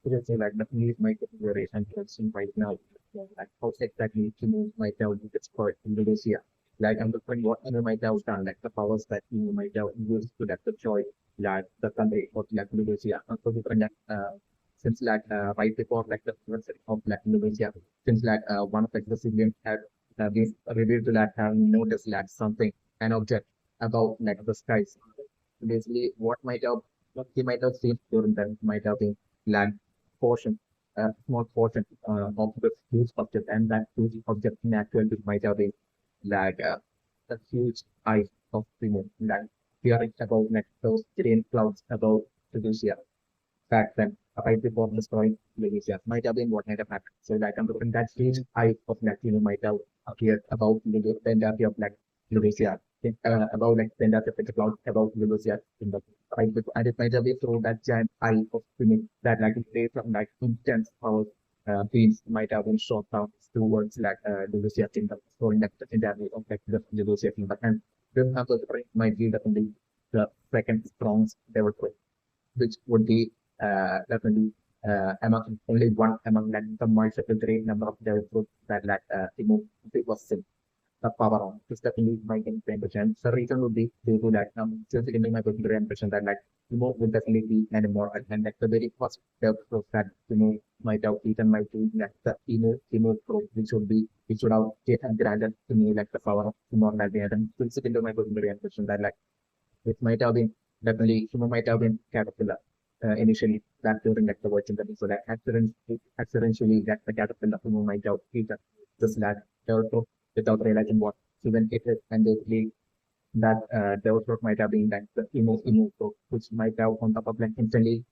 it is like definitely my consideration question right now. Like how exactly to move my doubt its part in Indonesia. Like I'm looking what under my doubt and like the powers that you my doubt use to like deploy like the country of like Indonesia. And so different since like right before like the first of like Indonesia, since like one of like the civilians had been revealed to like have noticed like something an object about like the skies. Basically, what he might have seen during that might have been land portion, small portion of this huge object, and that huge object in actuality might have been like a huge eye of the moon, like hearing about like those rain clouds above Tunisia back then, right before destroying Tunisia, might have been what might have happened. So like in that huge eye of Latino might have appeared about the entirety of like Tunisia, about like the entirety of the cloud about Tunisia in the right before, and it might have been through that giant eye of swimming that like they from like intense power beams might have been shot down towards like Tunisia kingdom, destroying like the entirety of like the Tunisia kingdom. And this happens might be definitely the second strongest ever which would be definitely among only one among like the multiple great number of developers that like remove it was the power on. It's definitely my impression. The reason would be due to that just giving my particular impression that like remove will definitely be an immortal and like the very first developers that might have eaten my food like the emo pro which would have granted to me like the power of immortality and it's into my particular impression that like it might have been definitely human might have been caterpillar initially back during like the virgin study. So that accidentally that the caterpillar human might have eaten this land also without realizing what even it is and basically that developer might have been like the emo so which might have on top of like instantly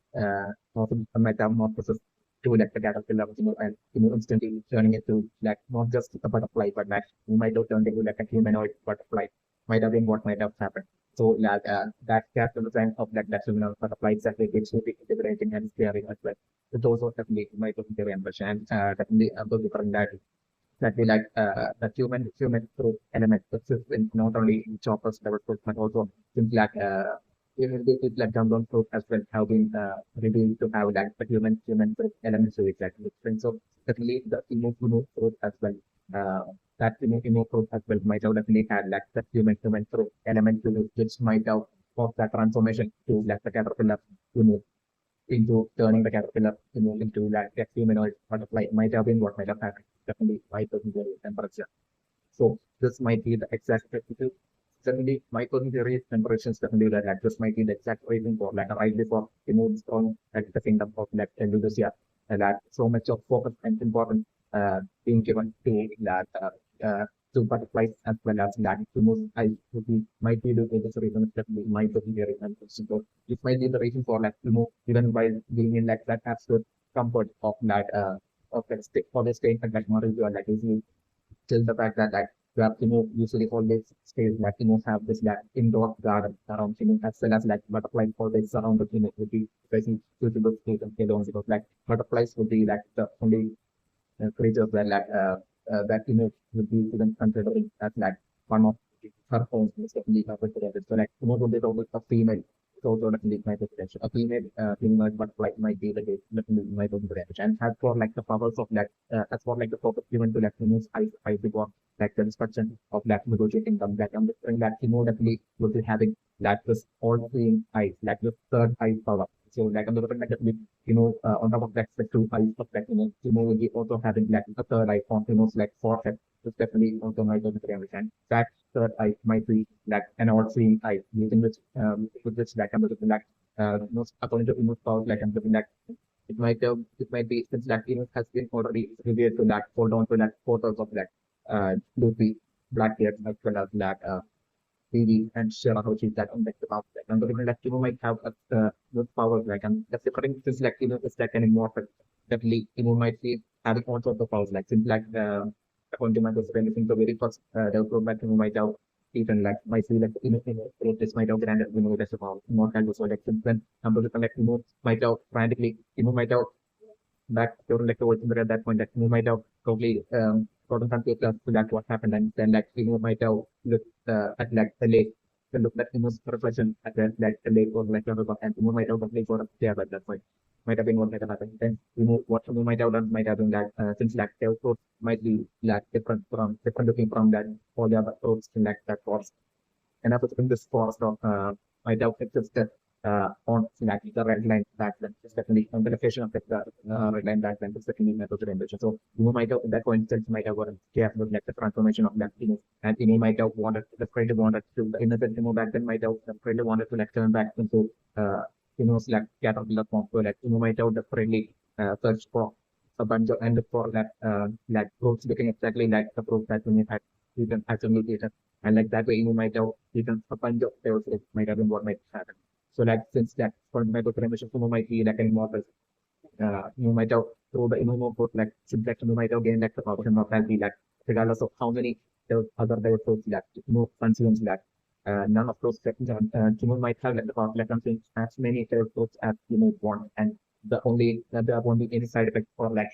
also might have not processed to like the caterpillar and instantly turning it to like not just a butterfly but like might have turned into like a humanoid butterfly might have been what might have happened. So like that character design of like that humanoid butterfly exactly it's really integrating and scary as well. So those are definitely might have been very ambition and definitely those different that we like the human through element which is in not only in choppers level fruit but also things like it like down fruit as well have been revealed to have like the human fruit elements to it like different. So definitely the emo fruit as well that emo fruit as well might have definitely had like the human fruit element to it which might have caused that transformation to like the caterpillar emo into turning the caterpillar into like a humanoid butterfly might have been what might have happened. Definitely 5,000 temperature. So this might be the exact temperature. Certainly, my current theory is temperature is definitely that like, this might be the exact reason for like right before strong at the kingdom of like Indonesia and that so much of focus and important being given to that to butterflies as well as that to most I would be might be the biggest reason definitely my current theory and so it might be the reason for like even while being in like that absolute comfort of that of that stick for the state and like not as well like easily till the fact that like you have usually always stays like have this like indoor garden around as well as like butterflies always surround the would be very suitable state of because like butterflies would be like the only creatures that like that would be even considered as like one of her own definitely considered. So like would be always a female. So definitely my potential. A female butterfly might be the case, definitely my potential. And as for like the powers of that, as for like the focus given to like I before like the destruction of like negotiating them that I'm saying that definitely would be having like this all seeing eyes, like the third eye power. So like I'm looking like on top of that, the two eyes of that, will be also having like a third eye on, like forehead. It's definitely also my understand. That third eye might be like an all-seeing eye, using which, with which like I'm looking like, most according to Inu's power, like I'm looking like it might be since that Inus has been already revealed to that, hold on to that photos of that, Luffy, Blackbeard, as well as that, TV and share how she's that on like the power like and even like might have a good power like and that's different since like it's like an immortal definitely might be having all sorts of powers like since like according to my anything the very first development like might have even like might be like this might have granted that's about immortal so like since then number like might have frantically might have back during like the original at that point that you might have probably gotten some papers to that what happened and then like might have looked at like the lake to look at reflection at the like the lake or like the river and might have probably got up there at that point. might have been what might have happened. Then what you might have done might have been that since like their fruits might be like different looking from that all the other fruits in like that forest. And after in this forest of might have existed on like the red line backland is definitely the location of the red line backland is definitely method invention. So you might have at that point itself might have gotten careful like the transformation of that and he might have wanted the friend wanted to the innocent back then might have the friend wanted to like turn back into like caterpillar form. So like might have the friendly search for a bunch of and for that like fruits looking exactly like the fruit that you had you can actually eat it. And like that way you might have eaten a bunch of players it might have been what might happen. So like since that for my confirmation Sumo might be like an immortal you might have through the immunome put like subject you might have gained like the option of healthy like regardless of how many other developers like consumes like none of those sections Sumo might have like the power like consumes as many developers as you may want and there won't be any side effects or like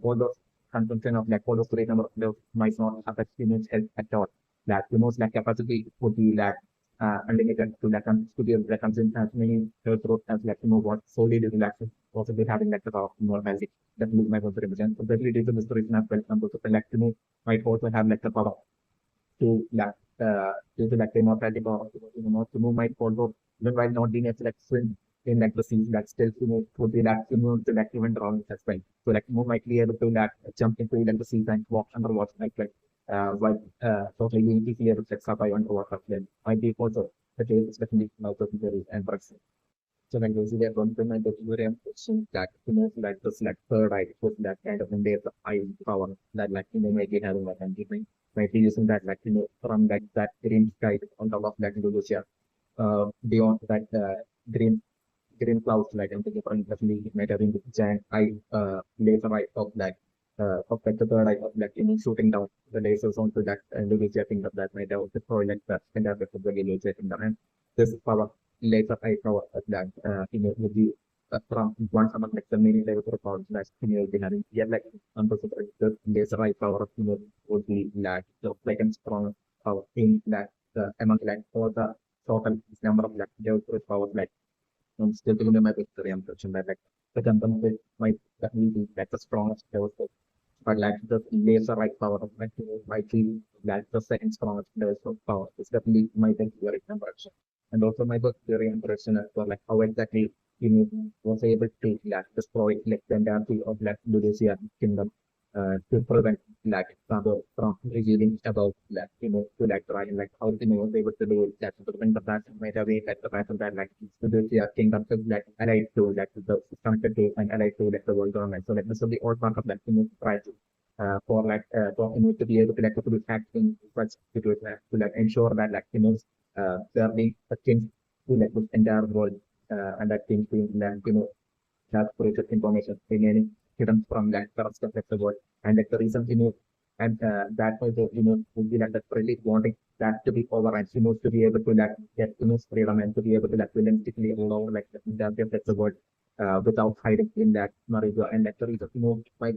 all those consumption of like all those great number of those might not affect humans health at all. Like the most like capacity would be like unlimited to like to be able to consume as many growth as like what solely due to like possibly having like the power of more healthy. That will be my first represent. So definitely due to this reason as well, some people like might also have like the power to like due to like the immortality power to move might also even while not being able to like swim in like the seas like still would be like to like even drown as well. So like might be able to like jump into like the seas and walk underwater like while totally easily able to like survive underwater then might be also the case especially now very and person. So like basically one thing I get very important that like this like third eye with that kind of invade the eye power that like might be having like and giving might be using that like from like that green sky on top of that Indonesia beyond that green clouds like and different definitely it might have been the giant eye laser eye of like the third eye of like shooting down the lasers onto that Indonesia thing of that might have destroyed like that and that the laser thing down and this power later I power at that would be from one among like the many levels of power that will be having yeah like unprecedented the laser eye power of would be like and strong power in that among like all the total number of like levels of power like still to my victory I'm touching that like the company might definitely be like the strongest levels of but like the laser right power of my might feel like the second strongest levels of power is definitely my very impression. And also my book very impression as well, like how exactly was able to like destroy like the entirety of like Indonesia kingdom to prevent like from revealing about like to like trying like how was able to do that to prevent the past might have been like the past of that like Indonesia kingdom to like allied to like the connected to and allied to like the world government. So like this will be all part of that try to for like for to be able to like to do acting such situation to like ensure that like there being a change to like the entire world and that thing being like have created information remaining hidden from that rest of the world. And like the reason, and that was the, would be like the really wanting that to be over and, to be able to like get, freedom and to be able to like realistically allow like the rest of the world without hiding in that marriage. And like the reason, might,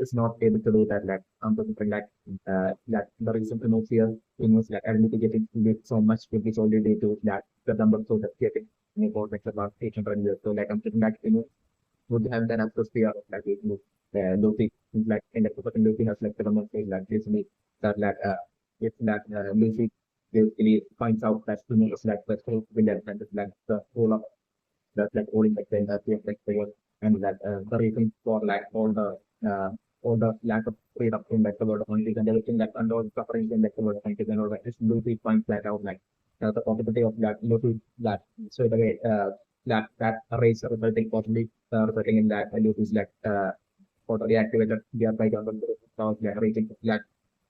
is not able to do that, like, something like the reason, fear, like, ability getting so much with this already to that the number so that getting about like about 800 years. So like I'm thinking that would have an atmosphere of like Luffy like in the person Luffy has like the number thing like basically that like if that Luffy basically finds out that is like the whole villain and it's like the whole of that like holding like the like the world and that the reason for like all the lack of freedom in like the world of countries and everything that and all the suffering in like the world of countries and all that is Luffy finds that out like the possibility of that Luffy that so the way that race resulting possibly resulting in that value is like totally activated thereby government powers generating like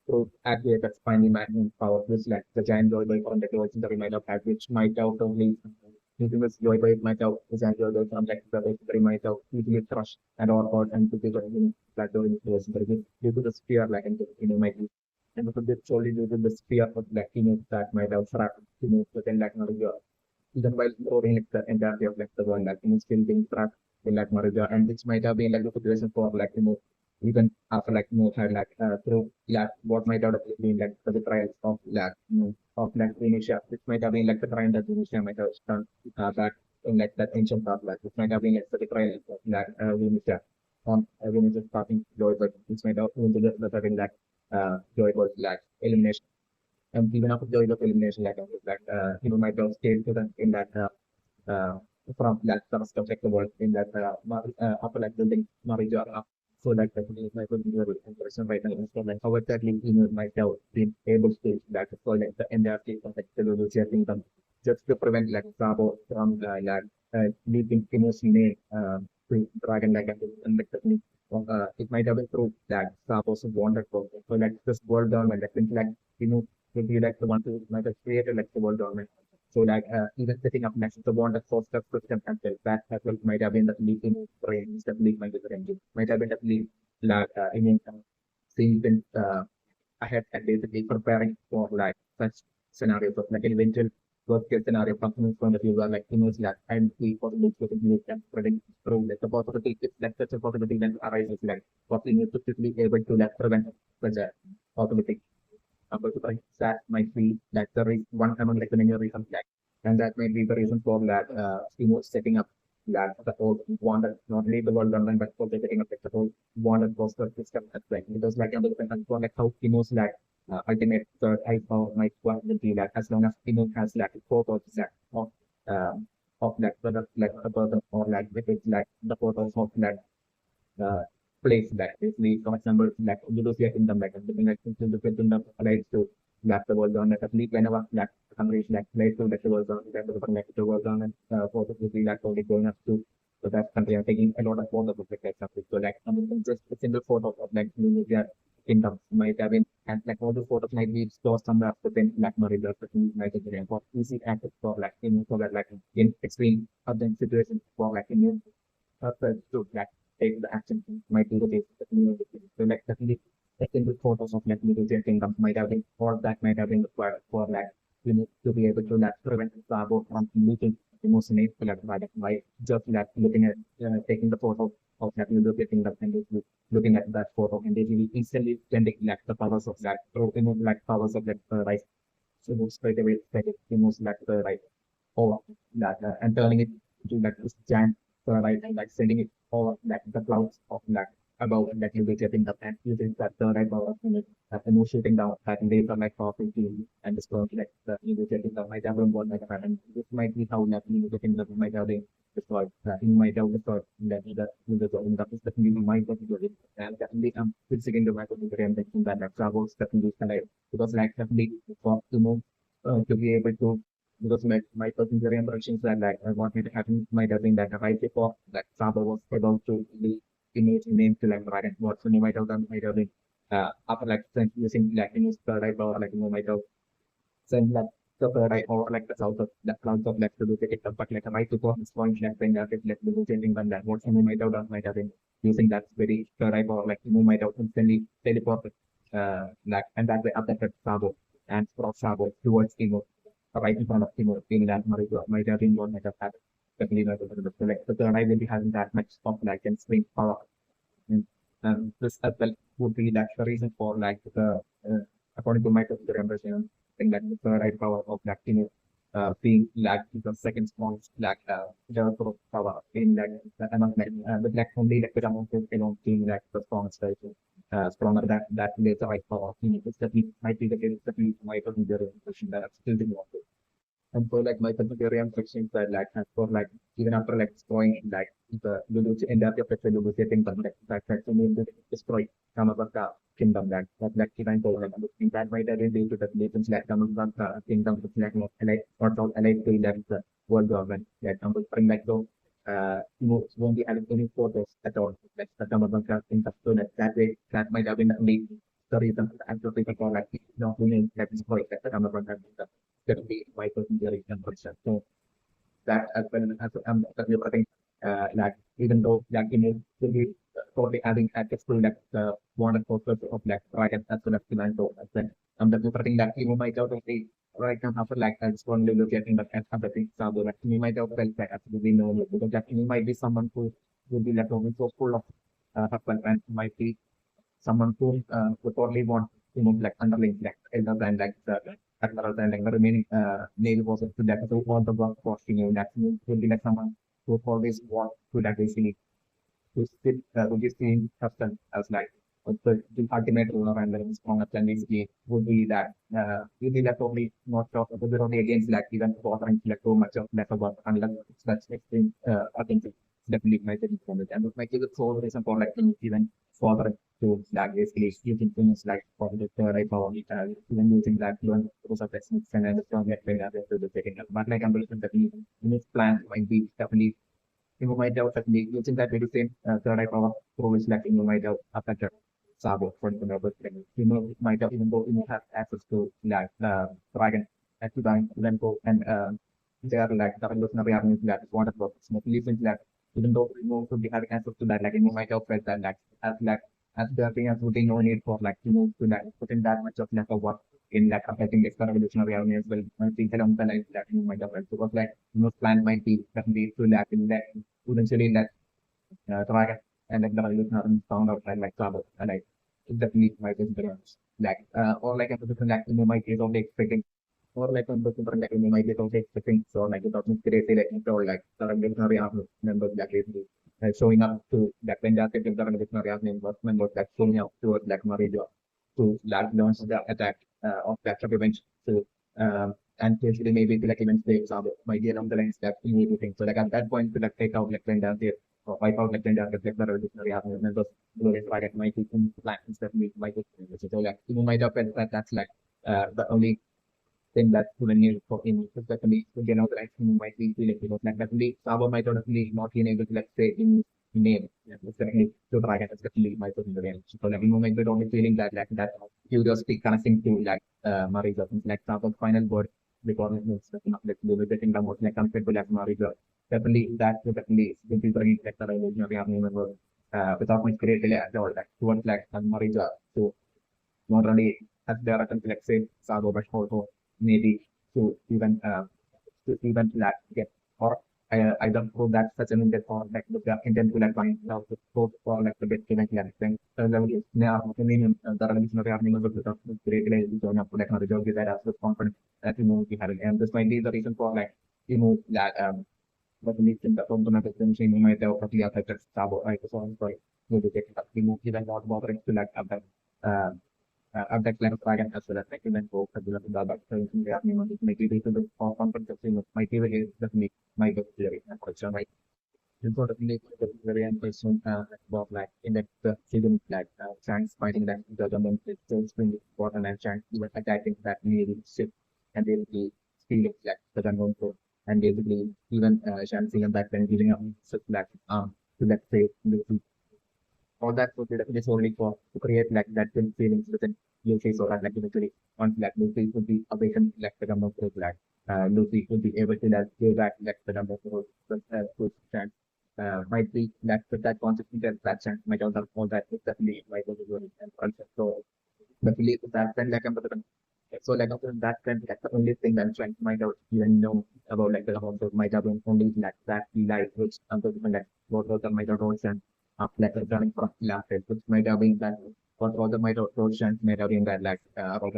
through activated finally maximum power which like the giant joy by from the close in the reminder of that which might out only using this joy by might out the giant joy by from like the might out easily crush and all out and to be like the close due to the sphere like and might be and also this solely due to the sphere of like that might have trapped within like even while throwing like the entirety of like the world, like still being trapped in like Marija, and which might have been like the situation for like even after like had like through like what might have been like the trials of like of like Tunisia, which might have been like the trial that Tunisia might have done back in like that ancient past, like it might have been like the betrayal of like Vinicius on Vinicius starting joy, but it's might have been the certain like joy was like elimination. And even after joy of elimination, like might have stayed to the in that uh, from that the rest of like the world in that after like building marriage or so like that my person right now. So like how exactly might have been able to like for like the entire state of like the Lucia kingdom just to prevent like Sabo from like leaping emotionally to dragon like and like it might have been true that Sabo's wanted for so like this world government I think like would be like the one who might have created like the world government so like even setting up next to the bond of source of system as well. That as well might have been the lead in brains, the lead might be the engine. Might have been the lead like seeing been ahead and basically preparing for like such scenarios of like an eventual worst case scenario from his point of view where like like and we possibly could you can predict through like the possibility if like such a possibility then arises like what we need to quickly able to like prevent such a possibility but that might be like the one among like the many reasons like, and that might be the reason for that setting up that the whole wanted not only the world online but for setting up like the whole wanted poster system as well because like and for like how Timo's like ultimate third I found might want to be like as long as Timo has like photos that of like a person or like if it's like the photos of like uh, place that basically, for example, like Lucia kingdom, like something like the kingdom applies to like the world on at least whenever like countries like place to like the world on that the like the world on and possibly like only going up to so that country are taking a lot of photos of like something. So like just a single photo of like Lucia kingdom might have been and like all the photos might be stored somewhere within like Maribel might be for easy access for like so that like in extreme other situations for like in to like take the action might be the case of the community. So like definitely the single photos of like individual kingdoms might have been or that might have been required for like you need to be able to like prevent Sabo from losing emotionally to like by just like looking at taking the photo of like European kingdom and basically looking at that photo and basically instantly sending like the powers of that through like powers of like right. So straight away like it like the right over that and turning it into like this giant right like sending it over like the clouds of like above that you'll be getting the and using that right power and more shooting down that laser like powerful team and destroying like the you'll be getting the might have been one like and this might be how like you'll be getting the might have been destroyed in might have destroyed that that is definitely my particular and definitely fixing the micro and that like travels definitely because like definitely for to move to be able to because my personal impressions that like what might have been that right before that Saba was able to the image name to like write and what so might have done might have been after like using like in his third eye or like might have sent like the third eye or like the south of the clouds of like to do it but like right before this point like when that like the changing when that what might have done might have been using that very third eye or like might have instantly teleported like and that way updated Sabo and brought Sabo towards Imo right in front of him, feeling that might have been one might have had definitely not able to select. But the right will be having that much of like and swing power. And this as well would be like the reason for like the according to my members, I think that the right power of like being like the second strongest like the sort of power in like among like but like only like the amount of being like the strongest right? Stronger than that later right power. It's definitely might be the case that we might have the impression that I'm still doing and for like my vegetarian sections that like and for like even after like destroying like the Lulu's end up of the Lulu's kingdom like that actually destroy Kamabaka kingdom that like even for like in that way that is into the nations like Kamabaka kingdom which like not allied or not allied to like the world government that bring like those won't be having any photos at all like the Kamabaka kingdom so that way that might have been the only the reason and the reason for like not only like destroy the Kamabaka kingdom that be my personal conversion. So that as well as I think like even though like to be totally having access to like the modern focus of like dragon as well as Filanto as well. The thing that even might out of the right now after like I just want to look at in the other things so like you might have felt that absolutely no because that you might be someone who will be like so full of husband and might be someone who would only want to move like underling like elder than like the and rather than like the remaining male was to that to all the work for female that will be like someone who always want to that basically to sit to be seen person as like the ultimate ruler and the strongest and basically would be that will be left only not of would be only against like even bothering like so much of less about unless it's such extreme I think it's definitely my taking from it and it might give the sole reason for like even further to like basically using things like for the right power even using that learn those of techniques and then strong get better to the second but like I'm looking that in this plan might be definitely you might have technique using that very same third eye power which like you might have affected Sabo for the number thing. You know, it might have even though you have access to like dragon at the time then go and they are like the evolutionary avenues that is one of the solutions that even though you know to be having access to that like you might have felt that like as there being absolutely no need for like you know to like put in that much of like a work in like affecting the extra evolutionary avenues well I think along the lines that you might have felt because like you know plan might be definitely to that in that eventually that dragon and like the revolutionary found out and like Sabo and like it definitely might be the like or like a different like you might is only expecting or like on the different like you might be only expecting so like it doesn't create like or like the revolutionary army members that basically showing up to that when that the revolutionary army members that showing up towards like Maria to like launch the attack of that revenge to and basically maybe like even states are might be along the lines that you need to think so like at that point to like take out like when down there or wipe out like when down like the revolutionary army members glorious target might be in plans that we might be so like you might have felt that that's like the only thing that when you for in especially to get out the action might be feeling because like definitely Sabo might definitely not being able to like say in name especially to try and especially my person again so like you might be only feeling that like that curiosity connecting to like Marisa like Sabo's final word because it's not like they were getting the most like compared to like Marisa definitely that would definitely will be bringing like the revolutionary army member without much creativity at all like towards like Marisa so not only as there are like say Sabo but also maybe to even like get or either prove that such an intent or like the intent to like find out the source for like the best like that thing. So level is now I mean the revolutionary army of the great like showing up to like another job that has the confidence that you know we have it. And this might be the reason for like you know that but the in the from the message you might have probably affected Sabo right so I'm sorry to take that remove even not bothering to like affect update plan dragon as well as like event for the back so we have make it to the conference of my favorite is definitely my good theory and question right this sort of make the very end question about like in the season like chance fighting that the government is so extremely important and chance even attacking that really ship and they will be feeling like the gunman for and basically even chancing and back then giving up such like to let's say all that would be definitely solely for to create like that feelings within Lucy so that like eventually once like Lucy would be awakened like the number of like Lucy would be able to like go back like the number of good chance might be like with that concept that chance might also all that is definitely might also go and concept so definitely that then like I'm so like after that then like the only thing that trying might not even know about like the home might have been only like that light which like what was the might have and like running from Lilith, which might have been that what all the might have chance might have been that like about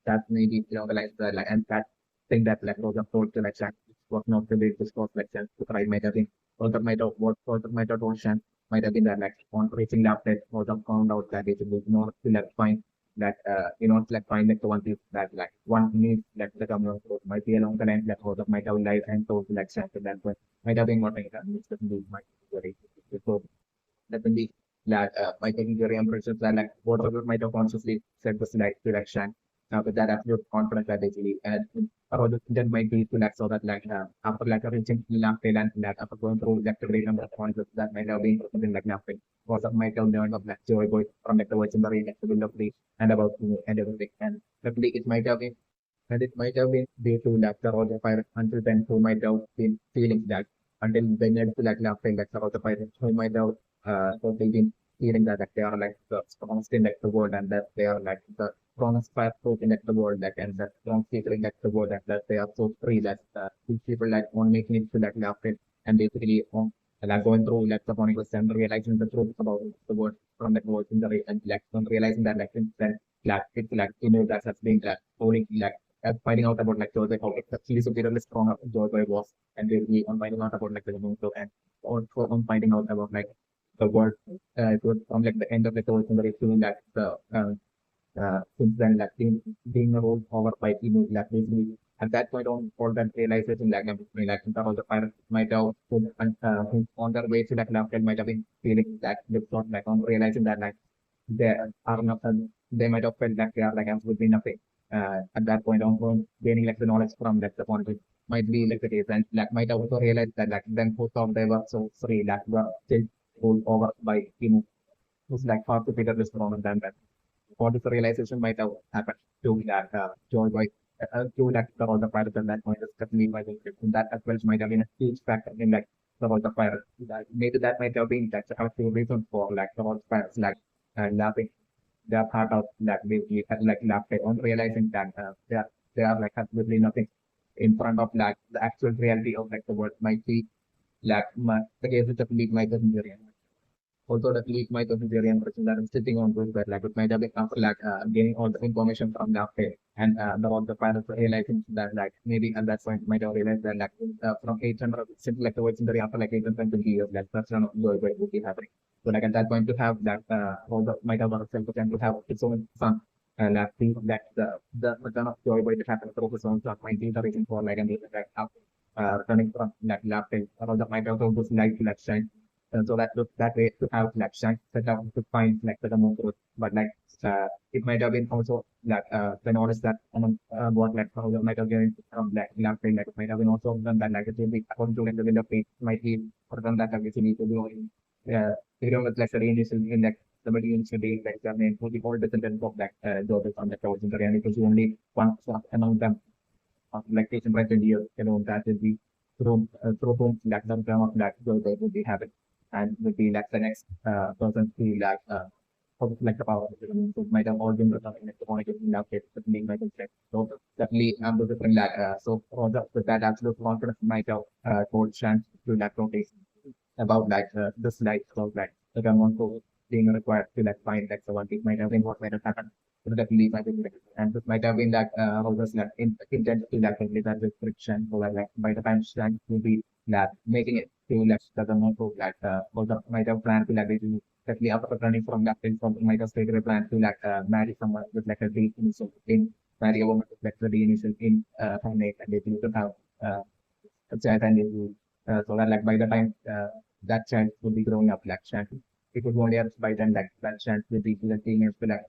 that maybe you know the like the like and that thing that like was told to like chance was not really discussed like chance to try might have been or that might have what or that might have told chance might have been that like on reaching Lilith or the found out that it was not to like find that you know like find like the one thing that like one needs like the government might be along the line that or that might have life and told to like chance at that point might have been what I might be very so definitely that by taking the reimbursements that like whatever might have consciously said was like direction. Now with that absolute confidence that basically and or the then might be to like so that like after like reaching lamp and like after going through like the great number of points that might have been something like nothing. Or some might have learned of like joy going from like the legendary like the lovely and about you know, and everything. And definitely it might have been and it might have been due to like the other pirate until then who might have been feeling that until they led to like laughing like the other pirates who might have so they've been feeling that like, they are like the strongest in like the world and that they are like the strongest fireproof in like the world like and that strong people in like the world and that they are so free that these people like on making it to like laughing and basically on like going through like the morning and realizing the truth about the world from like words in the and like on realizing that like then like it's like you know that has been like holding like finding out about like Joy how actually superiorly strong Joy was, and really on finding out about like the moon and also on finding out about like the world. It was from like the end of the Toy Story to like the since then like being rolled over by email like basically at that point on that realization like like all the pirates might have put on their way to like Lapland might have been feeling that they thought like on realizing that like they are not they might have felt like they are like absolutely nothing at that point on gaining like the knowledge from that the point might be like the case and like might have also realized that like then who thought they were so free that were still rolled over by who's like far superior this moment than that what is the realization might have happened to that Joy Boy, to that the role of pirate at that point is definitely my that as well might have been a huge factor in like the role of pirate. That maybe that might have been that's a few reasons for like the role of pirates like laughing. They are part of that basically like laughter on realizing that they are like absolutely nothing in front of like the actual reality of like the world might be like the case is definitely might have been also the leak might have been very impressive that I'm sitting on good bed, like it might have been after like getting all the information from the update and about the pilots realizing that like maybe at that point might have realized that like from 800 simply like the words in the after like 820 years like that's not good would be happening. So like at that point to have that all the might have self to have its own fun and I think that the return of joy by the happen through his own stuff might be the reason for like and like returning from that laptop or the might have also like to that so that look that way to have like shank set down to find like the more growth. But like it might have been also like the knowledge that what like how might have been from like laughing like it might have been also done that like it will be according to like the window page might be for them that like you need to do in you know with like the initial in like the middle initial being like the main will be all descendants of like Joseph on the towards in the reality because only one among them like patient right years you know that will be through whom like the term of like Joseph will be having and would be like the next person to like the power so might have all been written in the communication now case but being like check. So definitely the different like so for the with that absolute confidence might have told chance to like rotation about like this like about like the one for being required to like find like the one it might have been what might have happened. So definitely might have been and this might have been like how was like intent to like that restriction so like by the time chance will be like making it to like the one for like also might have planned to like basically definitely after running from that thing from might have stated a plan to like marry someone with like a deep initial in marry a woman with like the initial in family and they need to have a child and they will so that like by the time that child would be growing up like child it would only have by then like that child will be the teenage to like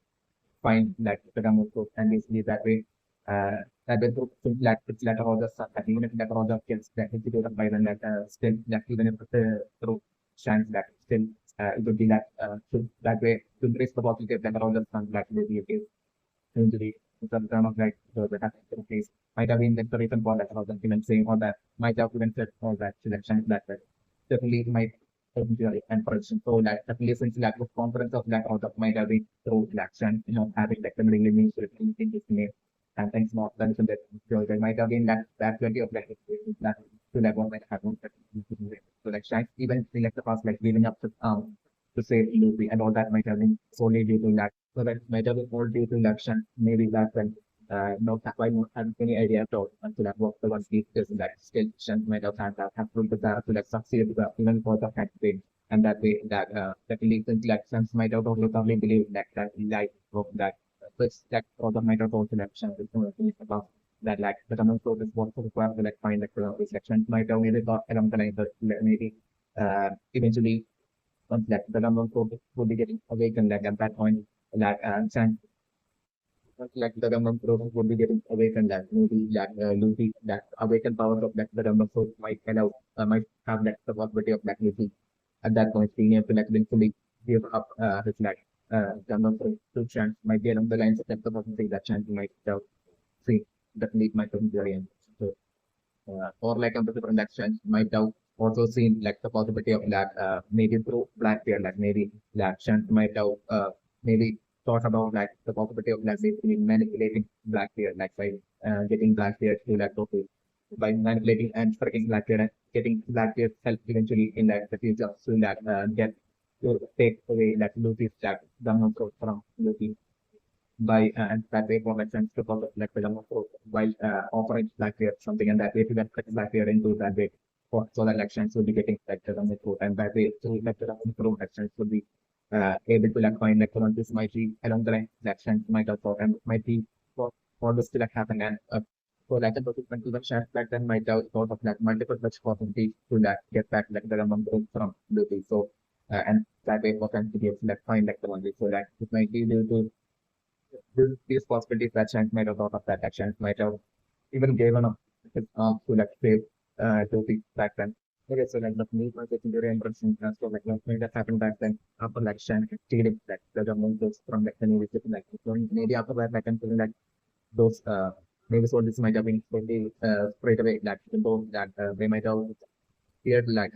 find like the common group and basically that way that will group will like it's like all the stuff that even if like all the kids that instituted by then like still like even if the group stands like still it would be like so that way to increase the possibility that all the stuff that will be a case injury some kind of like the happening to the place might have been like the reason for that about the even saying all that might have even said all that selection that way. Definitely might enjoy and person. So like definitely since lack of confidence of that out of might have been through election, you know, having like the really means to in this name and things more than so that so there might have been that plenty of like that to like what might happen so like shanks even in like the past like leading up to say Lucy and all that might have been solely due to that so that might have been all due to election, maybe back when no I don't have any idea at all until that what the one piece is that still might have had that have proved that to like succeed even for the campaign. And that way that that leads into elections might have also probably believe that life of that which that or the might have also election is about that like the common source is what required to like find like the election might have really thought along the line that maybe eventually once that the common source will be getting awakened like at that point like like the Gundam program would be getting awakened that maybe that Luffy that awakened powers of that the Gundam soul might allow might have that the possibility of that Luffy at that point being able to like eventually give up his like Gundam soul to chance might be along the lines of that the possibility that chance might see that lead might come very end. So or like on the different actions might have also seen like the possibility of that maybe through Blackbeard, like maybe the actions might have maybe thought about like the possibility of like basically manipulating Blackbeard, like by getting Blackbeard to like okay, by manipulating and tricking Blackbeard and getting Blackbeard's help eventually in like the future so that get to take away that Luffy's like the from Luffy by and that way for like sense to follow like the while offering like something and that way to get like into that way for so that elections will be getting like the food and that way to like the improve elections will be able to like find like this might be along the line elections might also and might be for this to like happen and so like the participant to the chat like then might have sort of like multiple such possibilities to like get back like the amount from the so and that way for them to be able to like find like the one so like it might be due to these possibilities that chance might have thought of that chance might have even given up to like save to the back then. Okay, so like the need was secondary impression so like when that happened back then after like shank stealing like the government goes from like the navy like so maybe after that like until like those maybe soldiers might have been really straight away like those that they might have feared like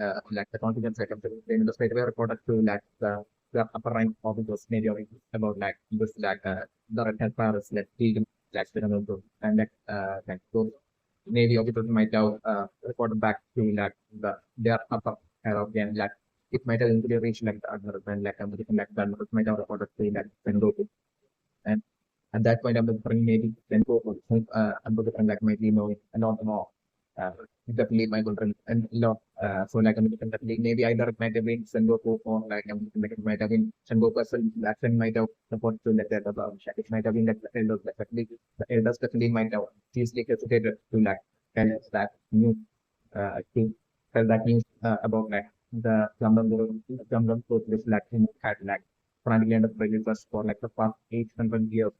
the confidence like they will straight away reported to like the upper rank officers maybe about like this like the red hat powers like legal like and like those Navy officers might have reported back to like their upper again like it might have included reached like the admiral and like like the admirals might have reported to like Sengoku and at that point, I'm looking maybe then go for I'm looking like maybe knowing a lot more. Uh, definitely my children and a lot. So like I'm looking definitely maybe either it might have been Sengoku or like I'm looking like it might have been Sengoku as well. That one might have supported to let that about it might have been like the elders like definitely the elders definitely might have easily hesitated to like tell us that news to tell that news about like the Gamlam Coast which like had like frantically under prejudice for like the past 800 years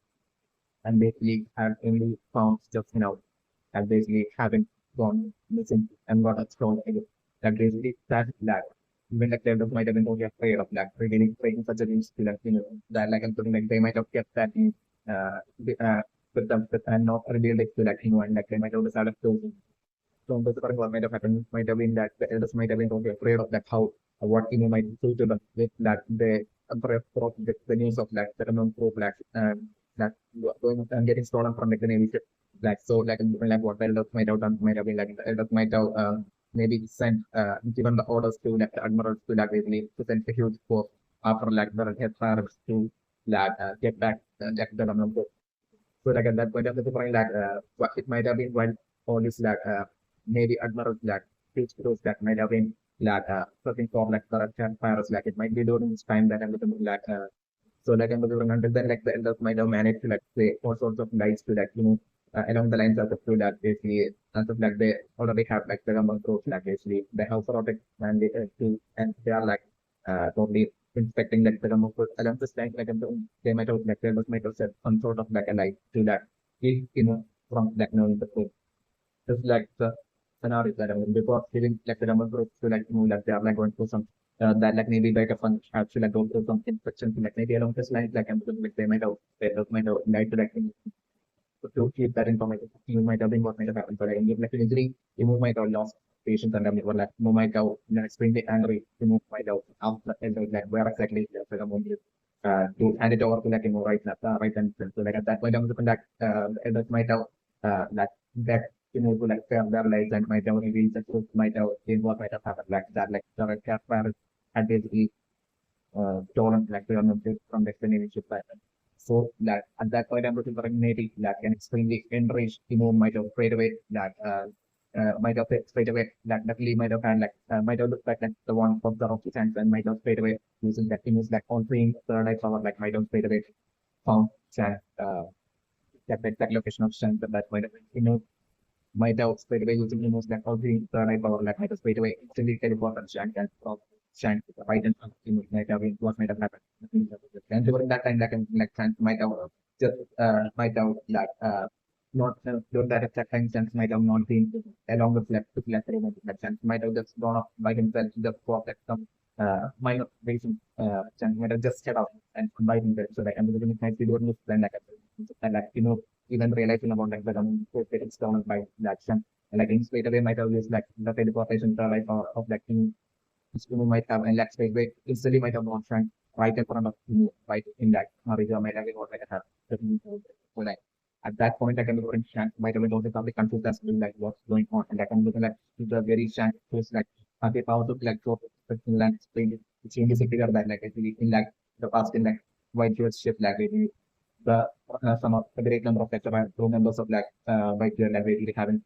and basically have only found just out and basically haven't gone missing and got a strong again. That basically that like even like they might have been only afraid of like really creating such a news to like that like I'm putting like they might have kept that news with them and not revealed it to like and like they might have decided to so the current what might have happened might have been that the elders might have been totally afraid of that how what might do to them with that they afraid of the news of like the unknown pro black that going and getting stolen from like the navy ship. Like so like what the elders might have done might have been like the elders might have maybe sent given the orders to like the admirals to like basically to send a huge force after like the head fires to like get back like the unknown pro. So like at that point of the point like what it might have been while all this like maybe admirals like huge crews that might have been like searching for like the Russian fires like it might be during this time that I'm looking like so like I'm looking until then like the elders might have managed to like say all sorts of lights to like along the lines of the crew that basically as of like they already have like the number groups like basically they have protect and and they are like totally inspecting like the number along this line like they might have like they might have set some sort of like a light to that if from like knowing the food just like the scenario that I mean, before giving like the number groups to like like they are like going through some that like maybe like a fun actually like go through some inspections like maybe along this line like I'm like they might have like to like to keep that information you might have been what might have happened but like usually you might have lost patience and or like you might have extremely angry you might have after like where exactly to hand it over to like right now right and so like at that point I'm looking like that might have like that to like fair their lives and might have revealed the truth might have seen what might have happened like that like the cat parents had basically stolen like the from the Scandinavian ship island. So that at that point I'm looking for a maybe like an extremely enraged Timo might have straight away that might have straight away that definitely might have had like might have looked like the one from the Rocky Sands and might have straight away using that Timo's like on three third eye power like might have straight away found sand that location of sand at that point might have straight away using almost like all the third power like might have straight away instantly teleport and shank right in front of him might have been what might have happened. And during that time like like Shank might have just might have like not during that exact time Shank might have not been along with left like Shank might have just gone off by himself just for like some minor reason Shank might have just set out and combined himself so like I'm looking at might be doing this plan like and like even realizing about like the getting stoned by the action. And like in straight away might have used like the teleportation like of like you might have and like straight away instantly might have gone front right in front of you right in that region might have been what might have happened. So like at that point like I'm looking shank might have been also probably confused as to like what's going on and like I'm looking like the very shank who's like the power to like so like explain it changes it figure that like actually in like the past in like white ship like the some of the great number of like the crew members of like by their like really having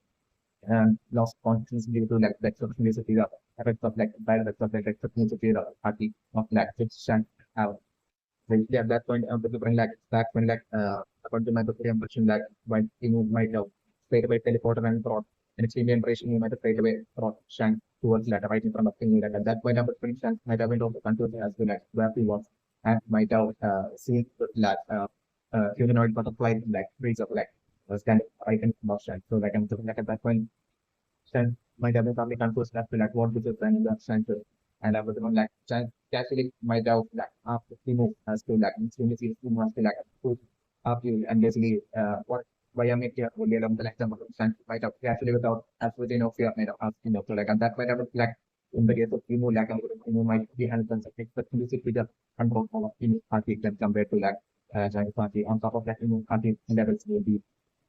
lost consciousness due to like the toxicity of effects of like bad effects of like toxicity of party of like which can have. Basically, at that point, the when like back when like according to my impression like when you might have straight away teleported and brought an extreme impression, you might have straight away brought Shank towards like right in front of him. Like at that point, number three Shank might have been also confused as to like where he was and might have seen like humanoid butterfly like trees of like was standing right in front of Shank. So like I'm thinking like at that point Shan might have been probably confused as to like what this is and that center. And I was like casually might have like after remove as to like extremely seriously as to like put up you and basically what why I make here only along the like some Shan might have casually without absolutely no fear made of asking so like and that might have like in the case of like might be handled but this is with the control of party than compared to like giant party on top of that party levels will be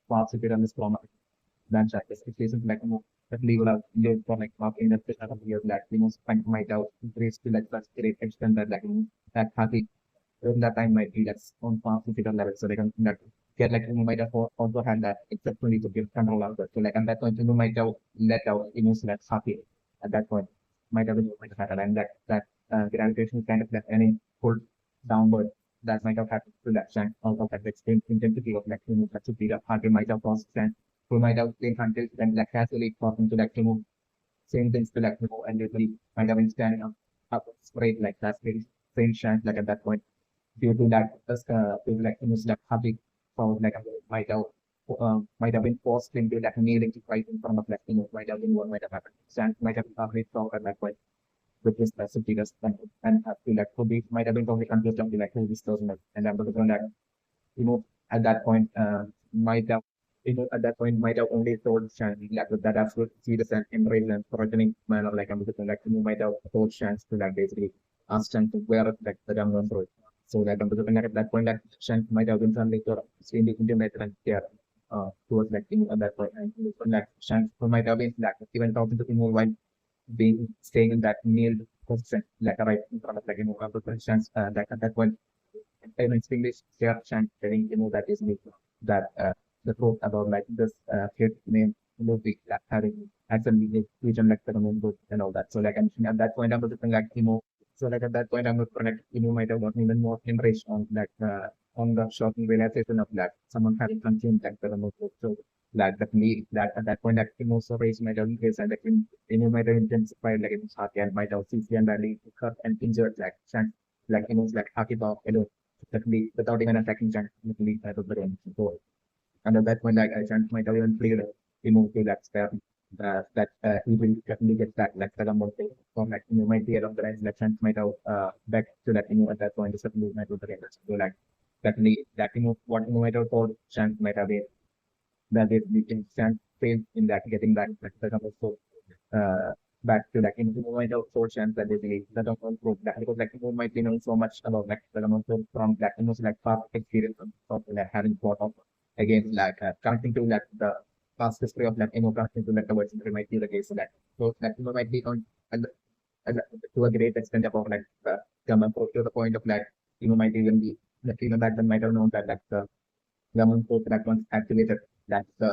far superior on this than Chinese. It isn't like that legal of live for like half in the fish of year like spend might have increased to like such great extent that like that happy in that time might be less on pharmaceutical level. So they can that get like might have also had that exceptionally to give control of that. So like and that point might have let out that happy at that point might have been might have had and that gravitation kind of left any pulled downward that might have happened to that shank also that extreme intensity of like that should be the heart might have caused who might have played until then like casually talking to like remove same things to like remove and literally might have been standing up straight like that's very same chance like at that point due to that due to like like public for like might have been forced into like kneeling to fight in front of like might have been what might have happened. Chance might have been probably strong at that point with this specific figures and have to like probably might have been totally confused on the like who this person is and I'm going to at that point, might have, at that point, might have only told Shan like that absolute serious and embrace and threatening manner, like I'm like might have told Shan to like basically ask Shan to wear like the gun through it. So that like at that point, like Shan might have been suddenly sort of intimate and care towards like at that point, and like Shan might have been like even talking to him while being staying in that nailed position, like right in front of like Shan's like at that point in English, Chef Chan telling that is me that the truth about like this kid named Luffy that having actually region like the book and all that. So like I'm at that point I'm looking like so like at that point I'm looking like might have gotten even more enriched on the shocking realization of that someone having consumed like the book. So that me that at that point that also raised my own case and like might have intensified like in Saki and might have CC and badly hurt and injured like Chan like like Hakiba definitely without even attacking Chant, definitely out of the game. So, and at that point, like Chant might have even played, to that spare he will definitely get back like the number from like might be along the lines like Chant might have back to that at that point definitely might have the game. So like definitely that what might have told Chant might have been that we can Chant fail in that getting back like the number so uh, back to like in the moment of soul chance that they believe that of group that because like people might be knowing so much about like the amount of from like almost like past experience of like having thought of again like connecting to like the past history of like connecting to like the words might be the case so that so that might be on and, and to a great extent about like come up to the point of like might even be like back then might have known that like the government code that once activated that the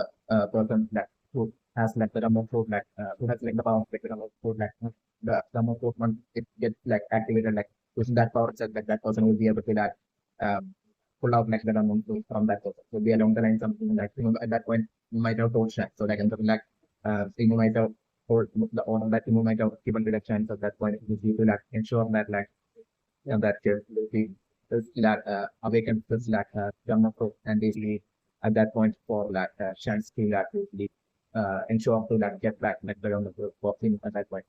person that who has like the remote code like who has like the power of like the remote code like the remote code once it gets like activated like using that power itself like that person will be able to like um pull out like the remote code from that person. So be along the line something like at that point you might have told Shaq. So like something like might have told the owner that might have given the chance at that point it is to like ensure that like that will be that awaken this like drama group and basically at that point for like chance to like basically ensure to like get back like the drama group working at that point.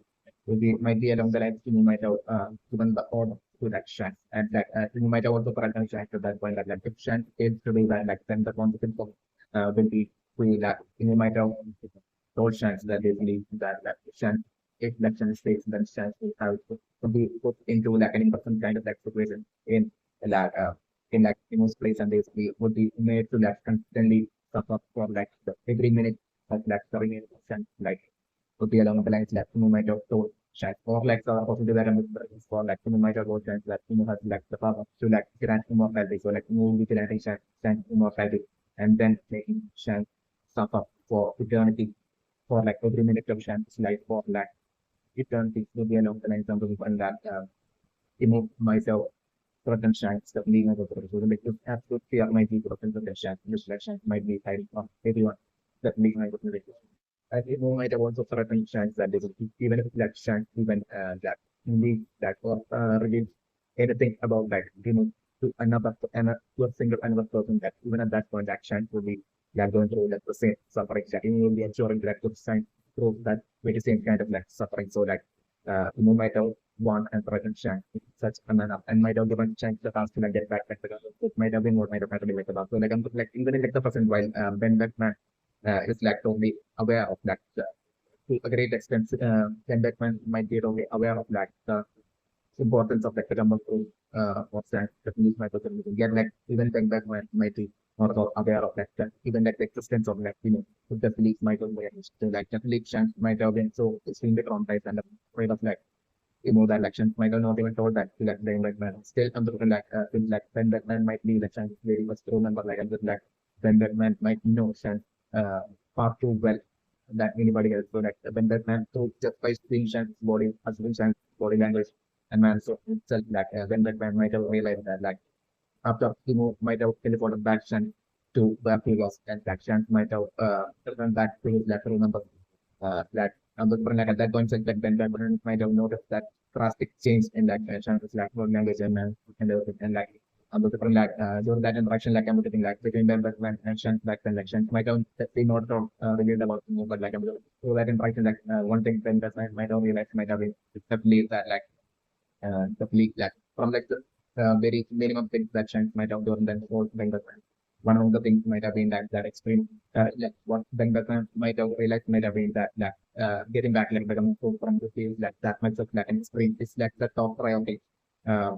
Will be might be along the lines you might have given the order to that chance and like you might have also correct chance at that point like if chance fails to do that like then the consequence of will be we like you might have told chance that basically that chance if that chance stays then chance will have to be put into like any person kind of like situation like in like in most place and basically would be made to like constantly suffer for like every minute of like 30 minutes and like would be along the lines like you might have told chance, or like the possibility that for like might have more chance that has like the power to like grant immortality, so like will be granting chance immortality, and then making chance suffer for eternity for like every minute of chance life for like eternity to be along the lines of the one that remove myself certain chance of being able to so like the absolute fear might be broken to the chance, reflection might be hiding from everyone that being able to make it. And it might have also certain chance that they will even if that chance even that indeed that or reveal anything about that, to another to a single another person that even at that point that chance will be like going through like the same suffering that you will be ensuring that the sign through that very same kind of like suffering. So like no matter one and present chance such a manner and might have given chance the task to like get back like it might have been what might have happened like about. So like I'm like even in like the present while Ben Beckman is like totally aware of that to a great extent Ben Beckman might be totally aware of like the importance of like the number two what's that the news might have been get like even Ben Beckman might be not at all aware of that even like the existence of like the belief might have been so like the belief chance might have been so extremely traumatized and afraid of like that election might have not even told that to like the Batman. Still under the like in like when Batman might be election very much to remember like under like when Batman might know Shan far too well than anybody else. So like when Batman so just by seeing Shan's body assuming Shan's body language and man so itself like when Batman might have realized that like after might have teleported back Shan to where he was and like Shan might have returned back to his like remember that but like at that point, like Ben Cameron might have noticed that drastic change in like Shanta's like word language and everything, and like different like during that interaction, like I'm getting like between Ben Beckman and Shan like then like Shan might have they not revealed about but like so that interaction like one thing Ben Beckman might have realized might have been the belief that like the belief that from like the very minimum things that Shan might have done then for Ben Beckman. One of the things might have been that extreme like what Ben Beckman might have realized might have been that getting back like becoming so from the field like that much of like an extreme is like the top priority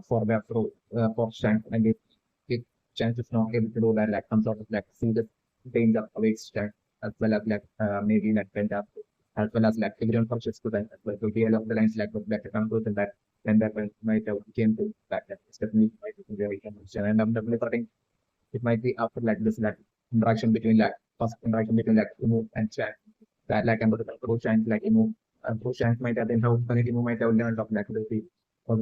for the pro for Shank and if Chance is not able to do that like some sort of like serious danger awaits Shank as well as like maybe like Penta as well as like everyone purchase to them as well to be along the lines like with like the conclusion that then that might have came to that it's definitely might be very conviction and I'm definitely thought it might be after like this like interaction between like first interaction between like Emu and Chan. That like about the pro chance like pro chance might have been how funny Emu might have learned of like the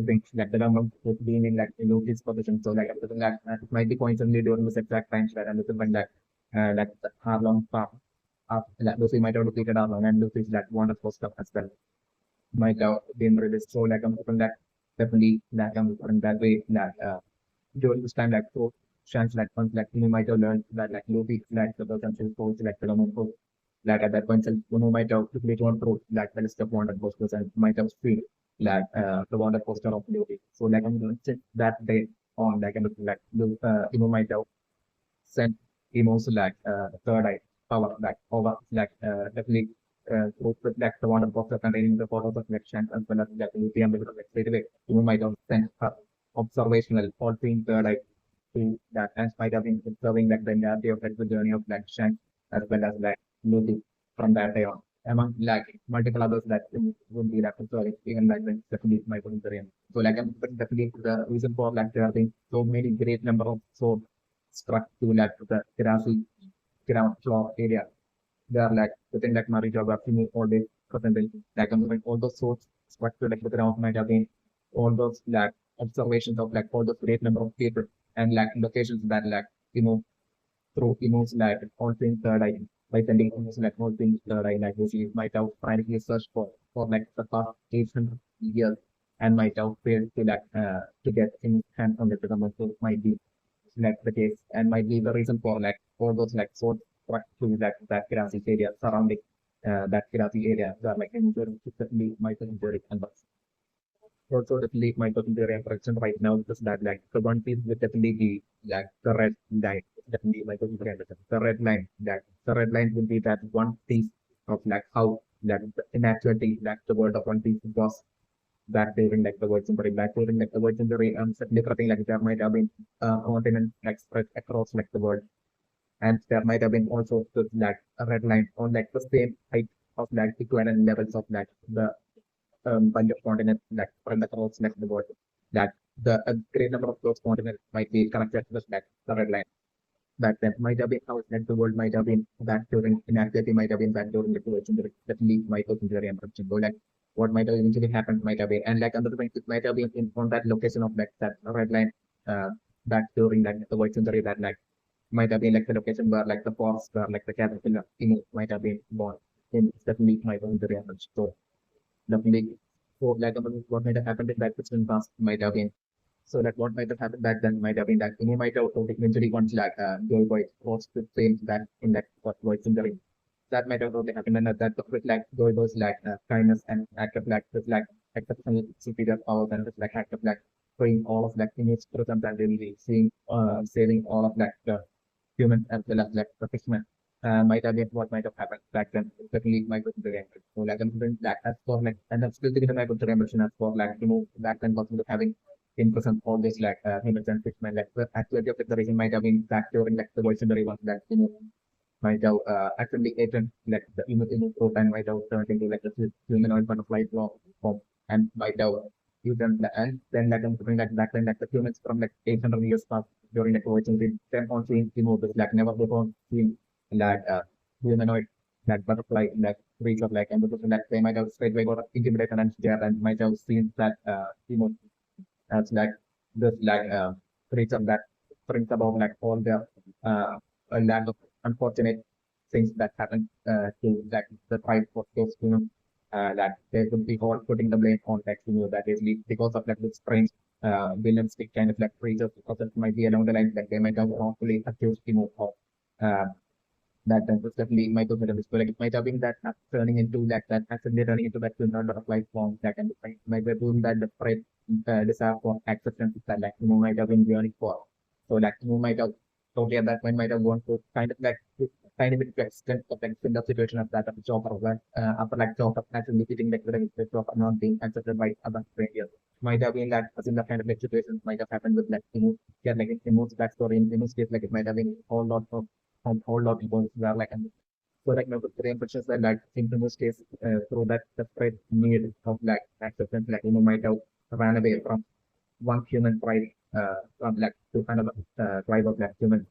things like the government being in like his position. So like after that it might be coincidentally during this exact time that and this is when like the Harlem farm like Lucy might have defeated Harlem and Lucy's like wonderful stuff as well. Might have been released. So like I'm from that definitely like I'm from that way that during this time, like so chance like once like you might have learned that like Luffy like the potential force like the Roman force like at that point so might have create one pro like the list of wanted posters and might have seen like the wanted poster of Luffy. So like I'm going to check that day on like and like might have sent Emo's like third eye power like over like definitely with like the wanted poster containing the photos of like Shanks as well as like Luffy and like straight away might have sent her observational all seeing third eye to that and might have been observing like the entirety of like the journey of like Shank as well as like Luffy from that day on. Among like multiple others that would be like observing even like when definitely my own career. So like I'm definitely the reason for like there have been so many great number of so struck to like the Kirasi ground floor area. They are like within like Mari geography all this percentage like all those sorts struck to like the ground might have been all those like observations of like all those great number of people and like locations that like through like all things third eye by sending like all things third eye like which you might have frantically searched for like the past 800 years and might have failed to like to get in hand on the government so might be like the case and might be the reason for like all those like sort to that Kirasi area surrounding that Kirasi area that like injury certainly might injury and also definitely my particular impression right now is that like the one piece with definitely be like the red line definitely my particular impression the red line that the red line will be that one piece of like how like in actuality like the word of one piece was back during like the word century back during like the word century certainly something like there might have been continent like spread across like the world and there might have been also like a red line on like the same height of like equivalent levels of like the bunch of continents like spread across like the world. That the a great number of those continents might be connected to the red line. Back then might have been how that the world might have been back during inactivity might have been back during the creation that leak might have been very emerging. So like what might have eventually happened might have been and like another point it might have been in on that location of like that red line back during like the white century that like might have been like the location where like the forest where like the caterpillar might have been born in that leak might have been very emerging. So definitely so like what might have happened in that distant past might have been so that what might have happened back then might have been that you might have eventually once like Joy Boy was to change that in that what voice in the ring. That might have totally happened and that with like Joy Boy's like kindness and act of like with like exceptional superior powers and with like act of like showing all of like image present and really seeing saving all of like the humans as well as like the fishermen. Might have been what might have happened back then. Certainly might be the game. So like I'm doing that as for like and I'm still thinking about the revolution as for like back then possible having in person all this like humans and fishermen like the actuality of the reason might have been back during like the voice one that might have actually eaten like the human group and might have turned into like a humanoid butterfly form and might have eaten and then like I'm thinking like back then like the humans from like 800 years past during the voice then on seeing this like never before seen that humanoid that butterfly like creature like and because like they might have straight away got intimidated and scared and might have seen that as like this like creature that brings about like all the a lot of unfortunate things that happen to like the tribe of those that they would be all putting the blame on like that is because of like this strange villains kind of like creatures because it might be along the line like they might have wrongfully accused of uh, that definitely might have been a whisper. Like it might have been that turning into like that accidentally turning into that number of life forms that and might be doing that the pride desire for acceptance that like might have been yearning for. So like might have totally at that point might have gone to kind of like tiny bit to extent of like similar situation of that of the job of that after like job of actually sitting like the job of not being accepted by other strangers. Might have been that a similar kind of like situations might have happened with like yeah like in most backstory in most case like it might have been a whole lot of whole lot of people were like and so like the brain purchase that like in most case through that separate need of like acceptance like might have ran away from one human tribe from like to another tribe of like human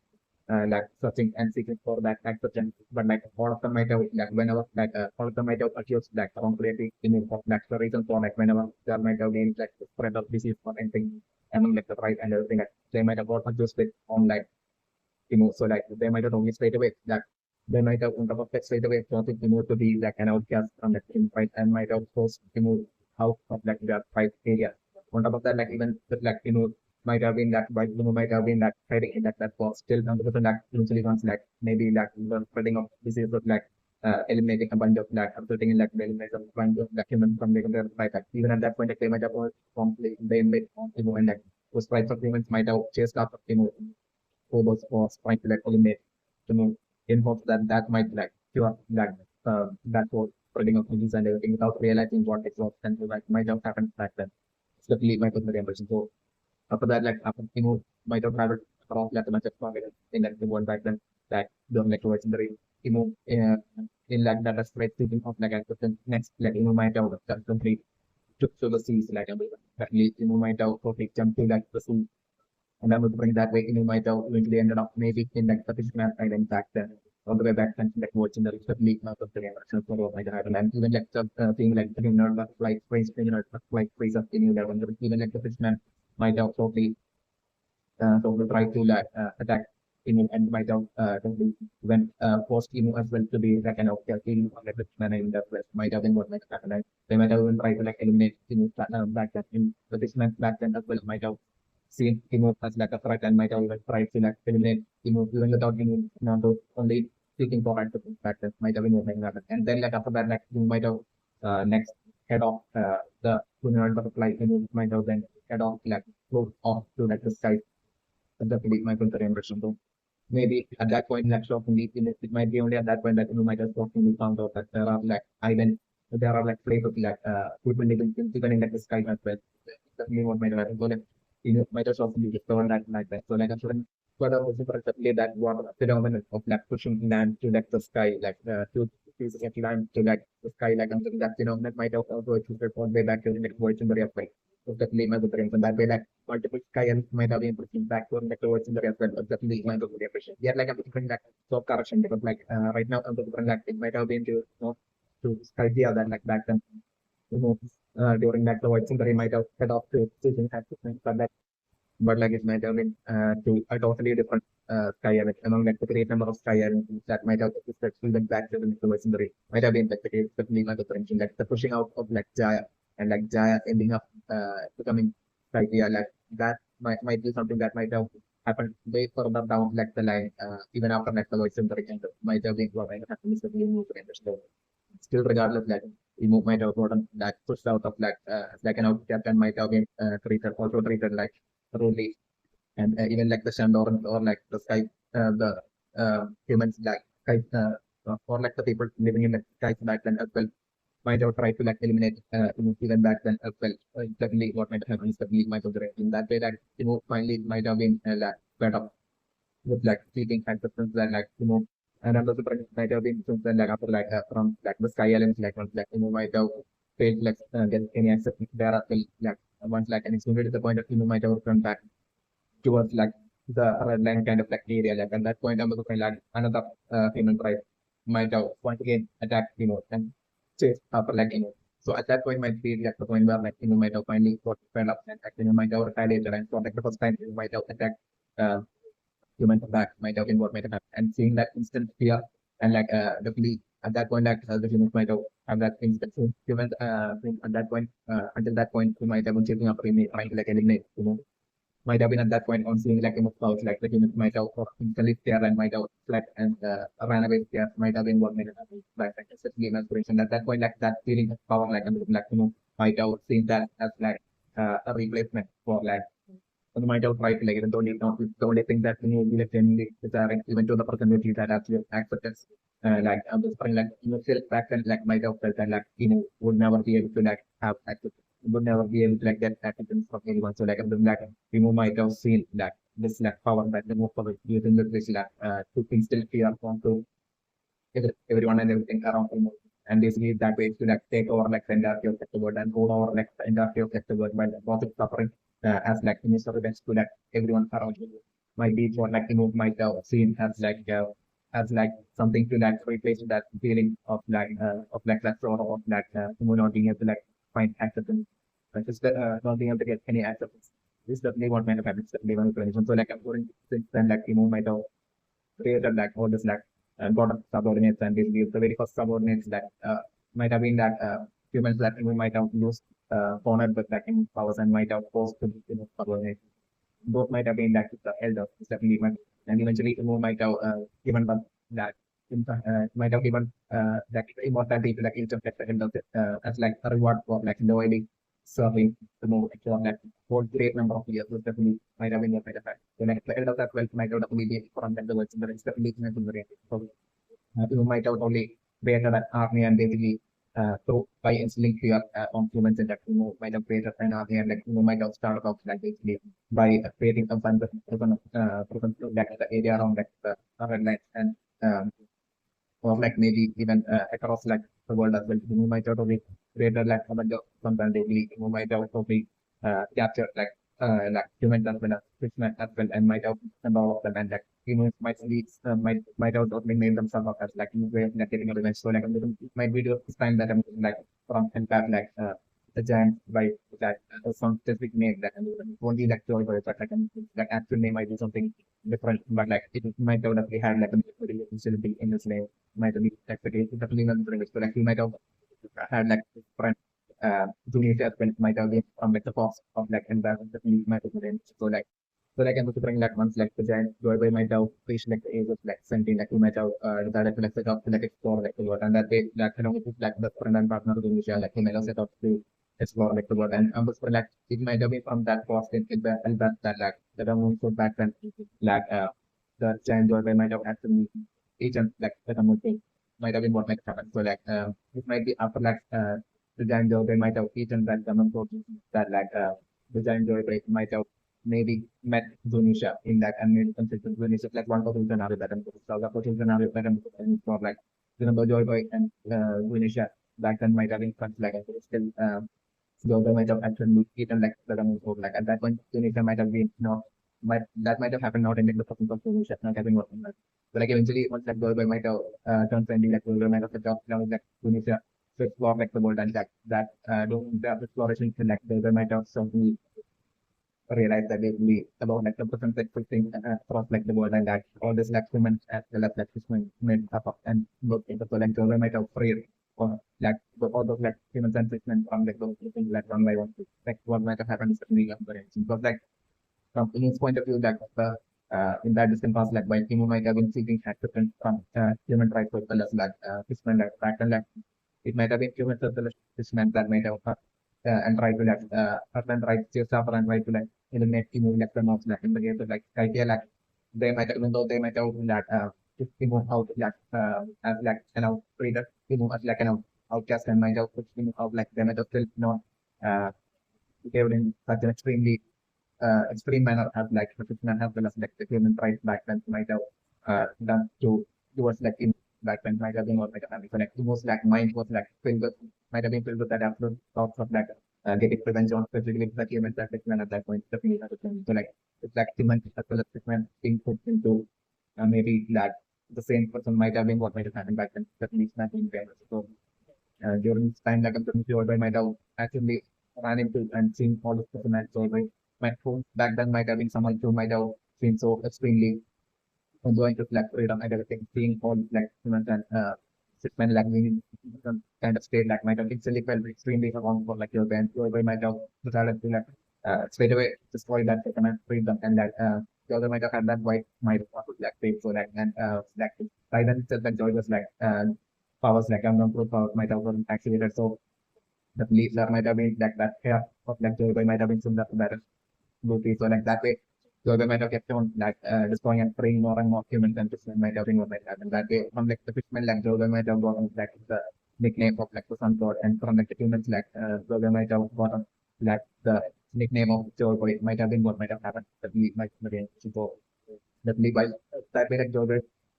like searching and seeking for that acceptance but like all of them might have like whenever like all of them might have accused like wrongfully in of like the reason for like whenever there might have been like the spread of disease or anything among like the tribe and everything like they might have got accused with on like so like they might have only straight away that they might have on top of that straight away wanted to be like an outcast from that team fight and might have forced out of like their fight area. On top of that, like even with like might have been that but might have been that fighting in that was still because of that eventually once like maybe like the spreading of disease of like eliminating a bunch of like resulting in like the elimination of a bunch of like humans from the fight. Like, even at that point like they might have completely they made and like those fights of humans might have chased after Phobos was trying to like eliminate in hopes that that might like cure like that was spreading of disease and everything without realizing what it was and like might have happened back then. It's definitely my personal impression. So after that, like after might have traveled across like a bunch of continents in like the world back then, like the like towards the in like that spread thinking of like acceptance next like might have that complete took to the seas like that lead might have totally jumped to like the sea and I was bring that way, might have eventually ended up maybe in like the fisherman island back then, all the way back then, like watching the league of the game, for what might have happened. And even like seeing like the nerd, like phrase, like phrase of the new level, even like the fisherman might have totally, totally try to like attack and might have totally when forced as well to be like an outcast like the fisherman in that place might have been what might have happened. And they might have even tried to like eliminate back then in the fisherman back then as well might have seen as like a threat and might have even tried to like eliminate even without not only seeking for answers factors might have been like that. And then like after that like you might have next head off the lunar butterfly might have then head off like float off to like the sky. That's definitely my concern impression. So maybe at that point like shockingly it might be only at that point that you might have shockingly found out that there are like island there are like places like people living even in like the sky as well. That's what might have happened. So like might have shockingly discovered that like that. So like I'm sure but also for exactly that what phenomenon of like pushing land to like the sky like to using a climb to like the sky, like something that that might have also achieved all the way back to the next voice in the real way. So that lead my difference, and that way like multiple sky and might have been pushing back to the towards in the real world, but that lead my appreciation. Yeah, like I'm different like so correction because like right now I'm different like it might have been to to sky the other like back then you know during that the voice in the might have head off to decision had to think, but like it might have been to a totally different sky event among like the great number of sky events that might have existed even back to the universe in the ring. Might have been like the case with Lima the French, like the pushing out of like Jaya and like Jaya ending up becoming Skydia, like that might be something that might have happened way further down like the line, even after like the voice in the ring and might have been what might have happened is the Lima the French. Still regardless like the move might have gotten like pushed out of like an out captain might have been treated also treated like rudely and even like the Shandor or like the sky, the humans like sky, or like the people living in the sky back then as well might have tried to like eliminate even back then as well. Definitely, what might happen is that we might have in that way that finally might have been like fed up with like seeking acceptance and like and another surprise might have been since then like after like from like the sky islands like once like might have failed like get any acceptance there as well like once like and it's to the point that might have turned back towards like the red line kind of like area. Like at that point, I'm looking like another human tribe might have once again attacked, and chase after like So at that point, might be like the point where like might have finally got fed up and like might have retaliated and so like the first time you might have attacked uh, human back might have been what might have happened. And seeing that instant fear and like definitely at that point like the humans might have that instant humans at that point until that point we might have been chasing after him trying to like eliminate might have been at that point on seeing like clouds, like the unit might have instantly there and might have fled and ran away there, might have been what made it happen. Like such game aspiration. At that point, like that feeling of power, like like might have seen that as like a replacement for like so might have tried to like even though not the only thing that we like genuinely desiring even to the personality that actually acceptance like I'm just like still back then like might have felt that like would never be able to like have access would never be able to like get acceptance from anyone. So like I'm just like might have seen that this like power that the move forward using this like to instill fear onto everyone and everything around him. And basically that way to like take over like the entirety of the world and hold over like the entirety of the world while the boss is suffering as like initial revenge to like everyone around him. Might be what like might have seen as like something to like replace that feeling of like that sort of like not being able to like find acceptance. But just not being able to get any acceptance. This is definitely what might have happened. Definitely one explanation. So like according to since then like might have created like all this like got subordinates and basically the very first subordinates that might have been that humans that we might have used honored with like powers and might have forced to be subordinates. Both might have been like the elders, definitely, and eventually might have given them that might have given that immortality to like each of the elders as like a reward for like loyally serving the move for like for great number of years. So definitely might have been a better fact. So like the elders as well might have definitely been from the words in the rest definitely so you might have only created an army and basically so by instilling fear on humans and that might have created an army and like might have started off like basically by creating a bunch of prison like the area around like the red lines and or like maybe even across like the world as well. You might have only created like a bunch of sometimes basically you might have only captured like humans as well as fishmen as well and might have and all of them and like humans might be might have totally named themselves up as like way of like, getting a revenge. So like it might be the time that I'm like from and back like the giant by that some specific name that only like joy but like actual name might be something different but like it might have definitely had like a relationship in this name might be like the case definitely not the so like you might have had like different junior as well might have been from like the cost of like environment definitely might have been so like I'm considering like once like the giant joy might have reached like the age of like 17 like you might have decided to like set up to like explore like the world and that way like with like the friend and partner of Indonesia like he might have set up to explore like the world and for like it might have been from that cost in the that like the moon so back then like the giant joy might have actually eaten like the moon might have been what might happen. So like it might be after like the giant joy might have eaten that common food that like the giant joy might have maybe met Indonesia in that and maybe considered Indonesia like one possible scenario that I'm for like remember Joy Boy and Tunisia back then might have been friends like still Joy might have actually eaten like the Ramen food. Like at that point, Tunisia might have been might that might have happened not in the person of Tunisia not having working. But like eventually once like Joy might have turned friendly, like Joy might have set off down like Tunisia to explore like the world and that doing the exploration like Joy might have certainly realize that they really about like the person that thing across like the world and that all this like women as well as like this made up and look into so like they might have free or like all those like human sensation from like those things like one by one like what might have happened is really embarrassing because like from his point of view like in that distant past like while Timo might have been seeking acceptance from human rights as well as like fishermen like back then like it might have been human fishermen that might have and try to like then try to suffer and try to like eliminate Timo like the most like in the case of like idea like they might even though they might have like if Timo out like as like an out reader Timo as like an outcast and might have put Timo out like they might have still not uh behaved in such an extreme manner as like the fishermen have well as like the human rights back then might have done to towards like in back then might have been or like so like it was like mind was like filled with might have been filled with that absolute thoughts of like getting revenge on specifically the human that fishermen at that point definitely at the time. So like it's like human as well as fishermen being put into maybe like the same person might have been what might have happened back then definitely not being famous. So during this time, like I'm pretty sure I might have actually ran into and seen all of the match. So like my phone back then might have been someone who might have been so extremely enjoying to like freedom and everything, seeing all like humans and men like being in some kind of state like might have instantly felt extremely wrong for like your brain might have decided to like straight away destroy that second and freedom and that the other might have had that white might have like paid so like and like by then itself that joy was like powers like unknown proof powers might have been activated so the police might have been like that yeah of like joy might have been similar to that movie. So like that way, so they might have kept on like destroying and freeing more and more humans and fishermen might have been what might happen. That way, from like the fishermen like Joe, might have gotten like the nickname of like the sun god, and from like the humans like Joe, might have gotten like the nickname of Joe Boy. It might have been what might have happened. That we might have been so definitely by that way like Joe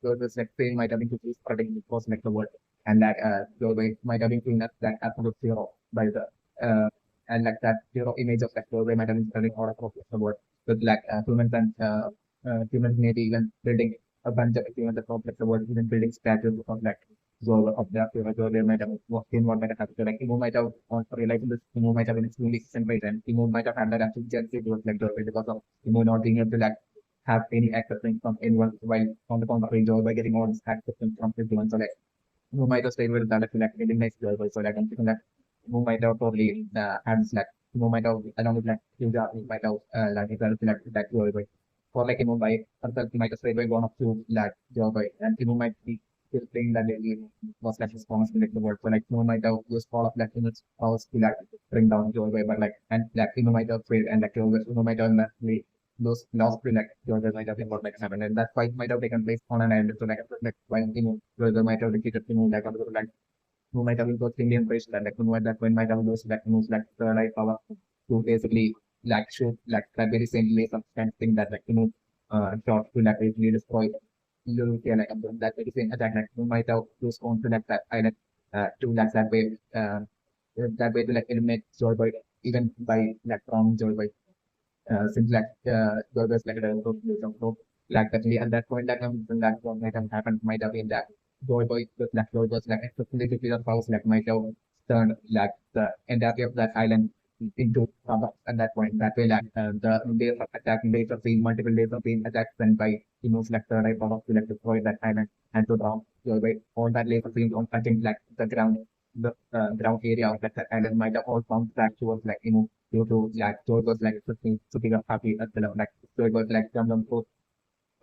was like fame might have been quickly spreading across like the world, and that Joe might have been seen as like absolute hero by the and like that image of that doorway might have been spreading all across the world with like humans and humans maybe even building a bunch of humans across like the world, even building statues of like Zola of that doorway might have seen what might have happened. So like Timo might have also realized this Timo might have been extremely centralized and Timo might have had that actually jealousy towards like doorway because of Timo not being able to like have any acceptance from anyone while on the contrary Joel by getting all this acceptance from everyone. So like who might have stayed with that like really nice girl, so like I'm thinking that who might have probably had like who might have along with like Hilda, who might have like itself like that girl, but for like by herself, he might have stayed by one of two like job, and who might be still playing that they was like responsible like the work, so like who might have used all of like in its powers to like bring down joy, but like and like who might have failed and like who might have actually those lost to like Georgia might have been what might happen, and that fight might have taken place on an island. So like while Georgia might have defeated like on the like who might have been those Indian race that like who at that point might have those like moves like the right power to basically like shoot like that very same laser kind of thing that like shot to like basically destroy Lilith like that very same attack like who might have used on to like that island to like that way to like eliminate Joy Boy even by like from Joy Boy since like there was like a so like actually at that point like that what might have happened might have been that Joy Boy like Joy was like especially to the house like might have turned like the entirety of that island into at that point that way like the days of attack days of being multiple days of being attacked then by like the right power to like destroy that island and to drown Joy Boy all that laser beams on touching like the ground the ground area of that island might have all found back towards like due to like Joy was like super happy at the like Joy was like jumped on both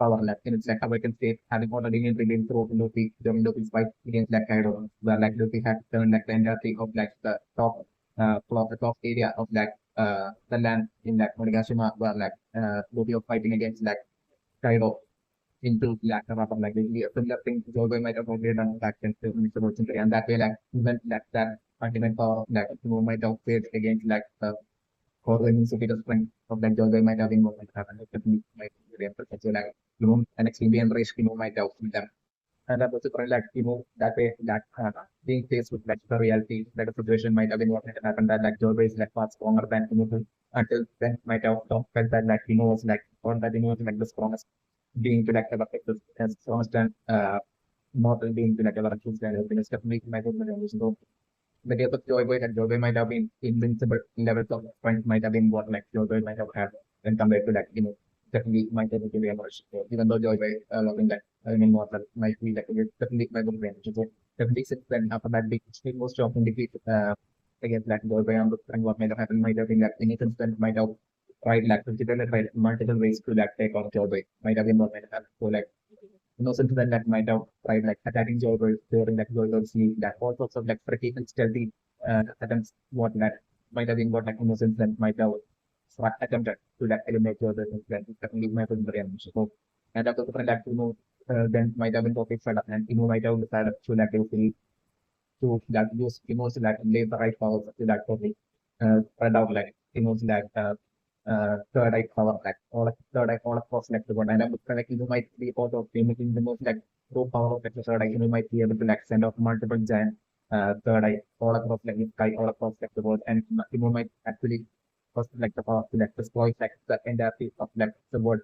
power left and it's like awakened state having already been revealed through Luffy during Luffy's fight against like Kaido where like Luffy had turned like the entirety of like the top the top area of like the land in like Onigashima where like Luffy was fighting against like Kaido into like the rubber like the similar thing Joy might have already done back then to Mr. Merchant and that way like even that ultimate power like might have faced against like for the superior strength of that Georgia might have been more like happened. It definitely might be very so like and extremely enriched might have with them. and that was like that way that being faced with like the reality that a situation might have been what might have happened that like Joe is like far stronger than until then might have felt that like was like or that was like the strongest being to like ever take this as strongest and mortal being to like ever choose and everything is definitely my good so the case of Joy Boy that Joy Boy might have been invincible levels of strength might have been what like Joy Boy might have had when compared to like definitely might have been emerged. So even though Joy Boy loving that immortal might be like definitely my good range. So definitely since then after that big most often defeat against like Joy Boy and what might have happened might have been like in instance might have tried like considered tried multiple ways to like take on Joy Boy might have been what might have happened. So like innocent then that might have tried like attacking Joybird during like Joybird's sleep, that all sorts of like pretty and stealthy attempts what that might have been what like innocent then might have attempted to like eliminate Joybird and then definitely might have been very ambitious. So and after the like then might have been totally fed up and might have decided to like basically to that use like lay the right powers to that totally spread out like like third eye power like all third eye all across like the board and I would like might be part of making the most like pro power of like the third eye might be able to like send out multiple giant third eye all across like the sky all across like the board and might actually first like the power to like destroy like the entire piece of like the world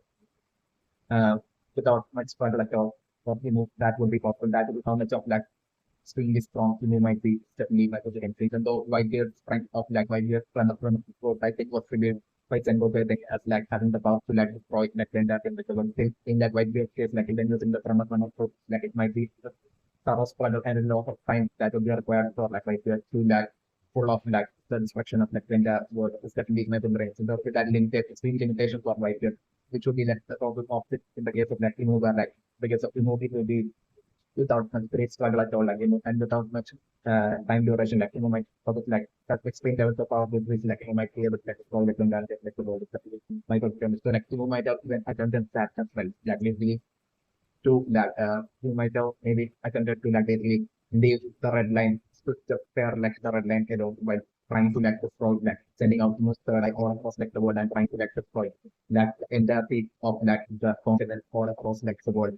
uh without much further like or that would be possible that would be how much of like extremely strong you might be certainly like the entries and though why their strength of like why their run of growth I think was really quite and both thing as like having the power to like destroy like that in the one thing in that white bear case like even using the front of one of growth like it might be the Taros squad and a lot of time that would be required for like white bear to like pull off like the destruction of like Brenda would is definitely my range. So with that limited extreme limitations for white bear, which would be like the total opposite in the case of like where like the case of it will be without much great struggle at all, like, and without much time duration, like, might probably like that explain levels of power with which, like, might be able to like solve it and then like the role of the Michael James. So, like, might have even attempted that as well, like, basically to that, you might have maybe attempted to like basically leave the red line, to just pair like the red line, while trying to like destroy, like, sending out most like all across like the world and trying to like destroy that entire peak of like the continent all across like the world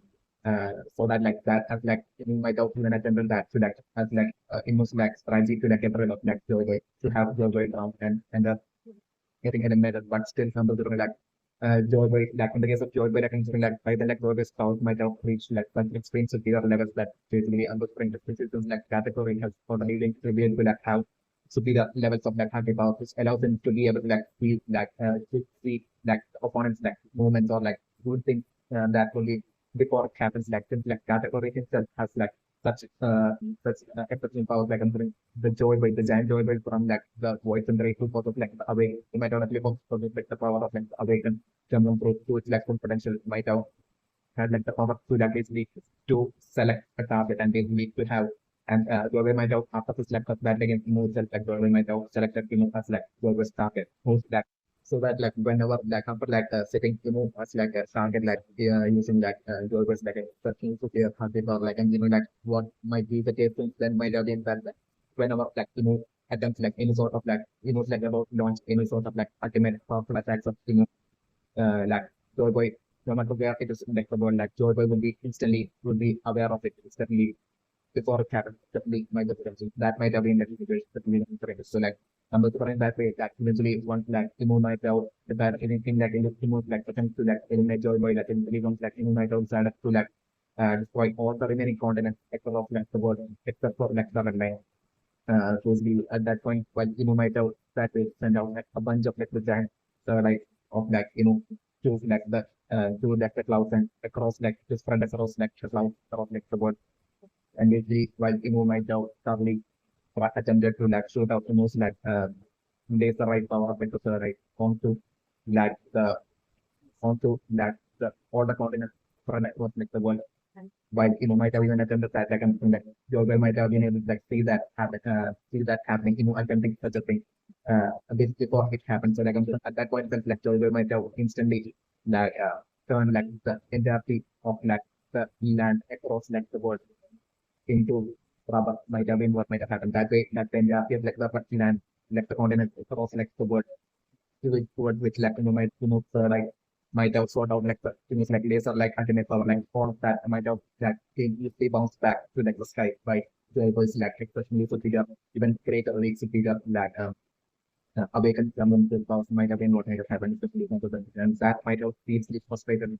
so that like that as like you might have even attended that to like as like almost like strategy to like get rid of like Joy to have Joy down and getting eliminated, but still humble to like Joy like in the case of Joy like considering like by the like Joy's spouse might have reached like such extreme superior levels that basically underscoring the decisions like category has for the leading to be able to like have superior levels of like happy power, which allows them to be able to like see like opponents like movements or like good things that will be before it happens like since like category itself has like such exceptional powers like considering the giant joy by from like the voice and the rate of like the away you might not focus on like the power of like the awaken jumping through to its like full potential might have had like the power to like basically to select a target and basically to have and Joy might have after this like that against moves like Joy might have selected as like Joy's target moves that so that like whenever like after like setting as like a target like using like Joyverse like a searching to clear target or like and like what might be the difference then might have been that like, whenever like attempts like any sort of like like about launch any sort of like ultimate powerful attacks of like Joyboy no matter where it is like about like Joyboy will be instantly will be aware of it instantly before it happens, definitely my difference. That might have been the situation that we different. So like number two in that way, that eventually one like immunite out that anything like remove like attempt to like eliminate joy boy that eventually comes like immunite outside to like destroy all the remaining continents across like the world except for like the red line. Supposedly at that point while immunite out that way send out like a bunch of like the giant like of like to like to like the clouds and across like to spread across like the clouds across like the world and usually while might have probably attempted to like shoot out almost like there's the right power of it to the right onto like the onto like the all the continents for network like the world while might have even attempted that like something like Joel might have been able to like see that happening attempting such a thing a bit before it happens so like at that point then like Joel might have instantly like turn like the entirety of like the land across like the world into rubber might have been what might have happened. That way, that then appears like the first like the continent across like the world, toward which like might like might have sort of like the things like laser like ultimate power like all of that might have that came easily bounce back to like the sky by the voice like especially to figure even greater leagues to figure that awakened someone to cause might have been what might have happened especially to the and that might have easily frustrated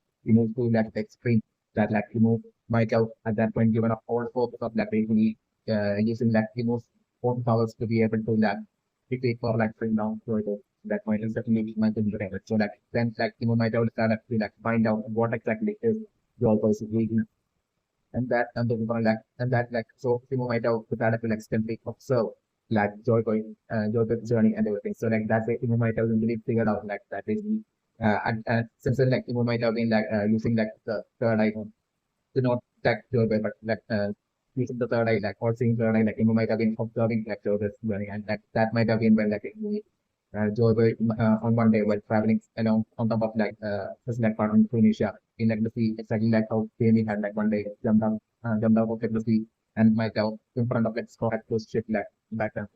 to that extreme that like might have at that point given up all hopes of like basically using like own powers to be able to like defeat for like bring down further that might have definitely might have been so like then like might have decided to like find out what exactly is your voice weakness and then like and that like so Timo might have decided to like simply observe like Joy's journey and everything. So like that's why Timo might have really figured out like that basically and since then like Timo might have been like using like the third eye to not attack Joy but like using the third eye like or seeing third eye like Timo might have been observing like Joy's journey and that might have been when like Joy on one day while traveling along on top of like his like part in Tunisia in like the sea, exactly like how Jamie had like one day jumped out of like, the sea and might have in front of like Scott had close ship like back then.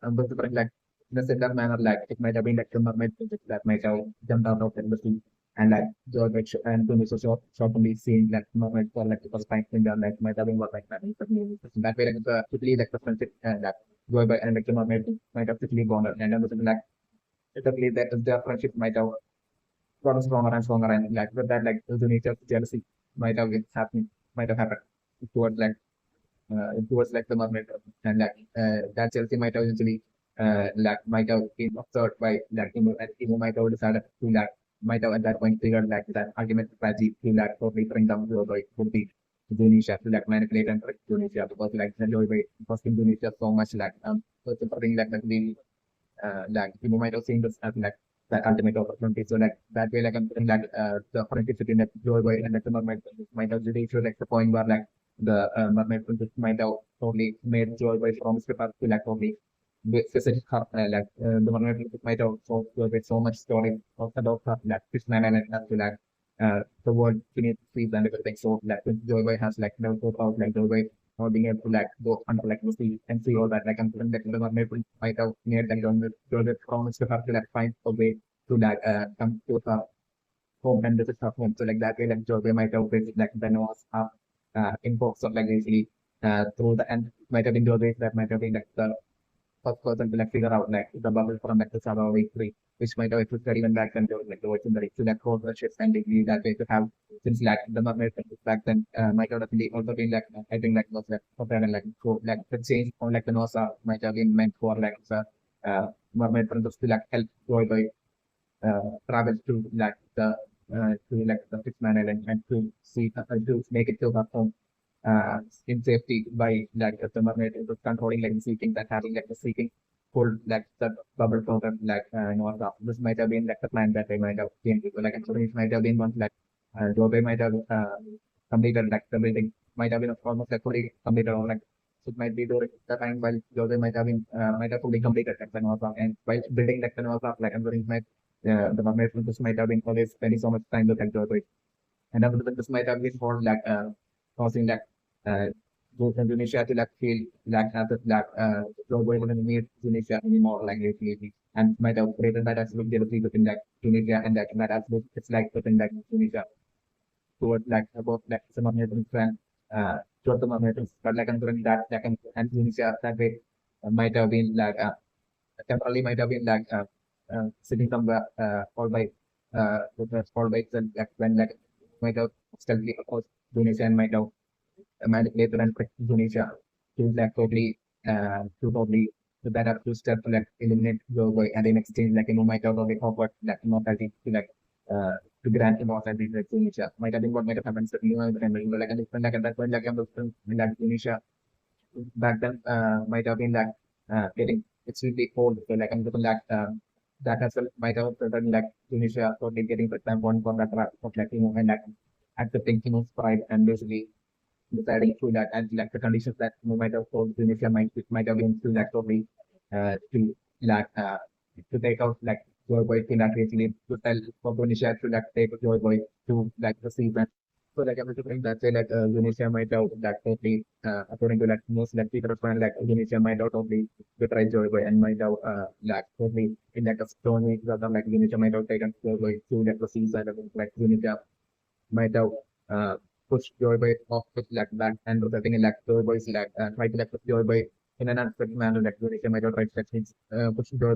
But like in a similar manner, like it might have been like the mermaid that might have jumped out of like, the sea and like George and Tunisia shortly seeing like mermaid for like the first time in their life might have been what like that. That way like the quickly like the friendship that Joy and like the mermaid might have quickly gone and then like definitely that their friendship might have gotten stronger and like with that like the nature of jealousy might have been happening might have happened towards like the mermaid and like that jealousy might have usually like might have been observed by like and might have decided to like might have at that point figured like that ultimate strategy to like totally bring down the boy would be Indonesia to like manipulate and trick Indonesia because like the Joy because Indonesia so much like so something like really like you might have seen this as like that ultimate opportunity. So like that way, like I'm saying that the friendship between like Joy and like the mermaid might have reached to like the point where like the mermaid princess might have totally made Joy promise to her to like totally visit her like the mermaid princess might have told Joy so much story about her like Krishna and as to like the world beneath the seas and everything. So like Joy has like never thought about like Joy or being able to like go under like the sea and see all that. Like I'm feeling that the mermaid might have made like Joy promise to her to like find a way to like come to her home and visit her home. So like that way like Joy might have visit like the Noah's Ark in books of like basically through the and might have been Joy that might have been like the first person to like figure out like the bubble from like the Sabah week three, which might have existed even back then. There was like the voice in the to like hold the ships and degree that way to have since like the mermaid back then might have definitely also been like I think like was like for and like so like the change on like the NASA might have been meant for like the mermaid princess to like help Joy travel to like the fifth man island and to see to make it to her home in safety by like the mermaid is controlling like the seeking that having like the seeking pull like the bubble from them like this might have been like the plan that they might have came to like actually it might have been one like Joe might have completed like the building might have been almost like fully completed or like it might be during the time while Joe might have been might have fully completed like the North and while building like the North like I'm going might the mermaid princess might have been always spending so much time with like Joe and after that, this might have been for like causing like uh, both Indonesia to like feel like after like Joe wouldn't need Indonesia anymore like lately and might have created that absolute jealousy within like Tunisia and that absolute it's like within like Tunisia towards like about like some Americans and towards some Americans but like considering that like and Tunisia that way might have been like temporarily might have been like sitting somewhere all by itself like when like might have steadily of course Tunisia and might have manipulated and tricked Tunisia to like totally to that up to step to like eliminate Uruguay and in exchange like might have already offered like immortality to like uh to grant immortality to like, Tunisia might have been what might have happened to like a different like at that point like I'm like Tunisia back then might have been like getting extremely cold. So like I'm looking like that as well might have certain like Tunisia totally getting the time one for that of like and like accepting pride and basically deciding through that and like the conditions that might have told Tunisia might have been to like totally to like to take out like Joy Boy to like basically to tell for Tunisia to like take Joy Boy to like the sea So like I'm looking that say like Indonesia might have that totally according to like most like people find like Indonesia might have totally betrayed Joy and might have like totally in like a stone way rather like Indonesia might have taken Joy to like the seaside of like Indonesia might have uh, pushed Joy off with like back and resulting in like Joy's like try to like push Joy in an unexpected manner like Indonesia might have tried to push Joy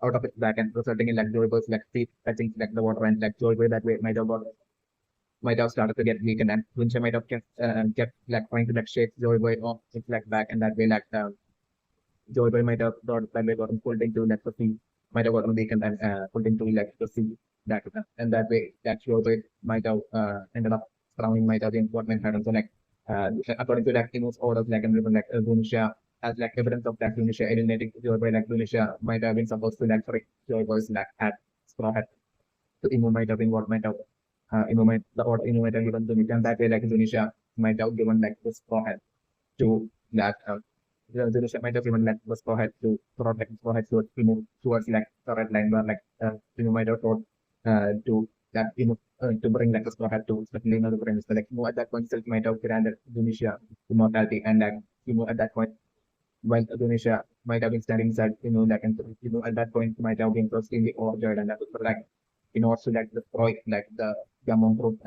out of its back and resulting in like Joy's like feet touching like the water and like Joy that way might have started to get weakened and Wincha might have kept like trying to like shake Joy off its like back and that way like Joy might have that way gotten pulled into like the sea, might have gotten weakened and pulled into like the sea that and that way that Joy might have ended up surrounding might have been what might happen. So like according to like Timo's orders like and like Tunisia as like evidence of that Tunisia eliminating Joy like Tunisia might have been supposed to like sorry Joy's like hat straw hat to Imo might have been what might have the order Imo might have given Tunisia and that way like Tunisia might have given like the straw hat to that Indonesia might have given like the straw hat to protect straw hat to move towards like the red line where like might have thought to that to bring like the straw hat to especially in other friends. So like at that point still might have granted Indonesia immortality and like at that point while Indonesia might have been standing inside like and at that point might have been extremely ordered and that was like in order to like destroy like the Gamong group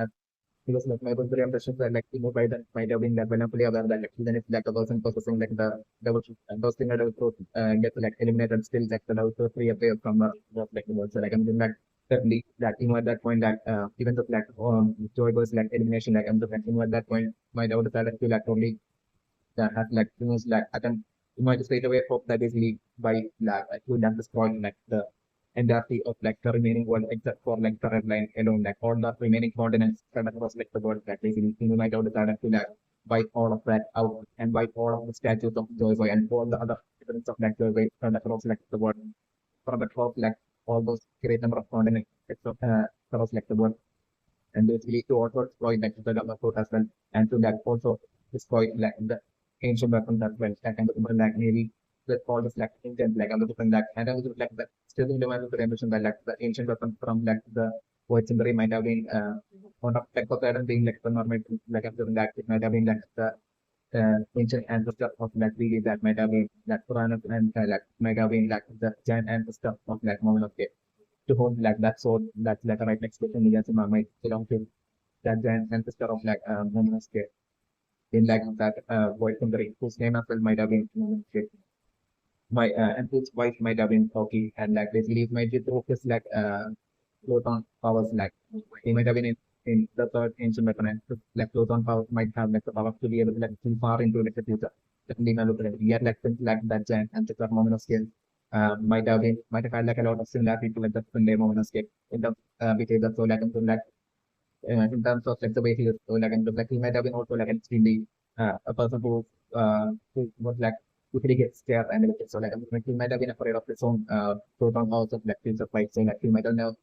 because like my the impression that like by then might have been like when I'm fully aware that like even if like a person possessing like the level those things that also get like eliminated still like the level free appear from like the world. So like I'm thinking that certainly that at that point that even though like Joy was like elimination like I'm like at that point might have decided to like only that has like like I can might straight away hope that basically by like to that destroy like the entirety of like the remaining world except for like the red line alone, like all the remaining continents spread across like the world that basically might have decided to like wipe all of that out and wipe all of the statues of Joy and all the other evidence of like Joy spread across like the world from across like all those great number of continents across like the world and basically to also exploit like the Dhamma code as well, and to like also destroy like the ancient weapons as well, like and the different like maybe with all this like intent like and the different like and also like the still in the mind of the dimension that like the ancient weapons from like the void symbol might have been one of like Poseidon being like the normal like after that it might have been like the ancient ancestor of like really that might have been like Puranas and like might have been like the giant ancestor of like moment of to hold like that sword that's like right next to Niyazuma might belong to that giant ancestor of like Momonosuke in like that voice from the ring, whose name as well might have been Momonosuke. My and whose wife might have been Toki and like basically it might be through his like Photon powers like he might have been in the third ancient weapon and like Photon powers might have like the power to be able to like see far into like the future. Definitely my look at it. Yet like things like that giant ancestor Momonosuke might have had like a lot of similarity to like the Sunday Momonosuke in the behavior. So like in terms of like the way he is so like and like he might have been also like extremely a person who was like quickly gets scared and everything. So like he might have been afraid of his own proton also like future fight. So like he might have lived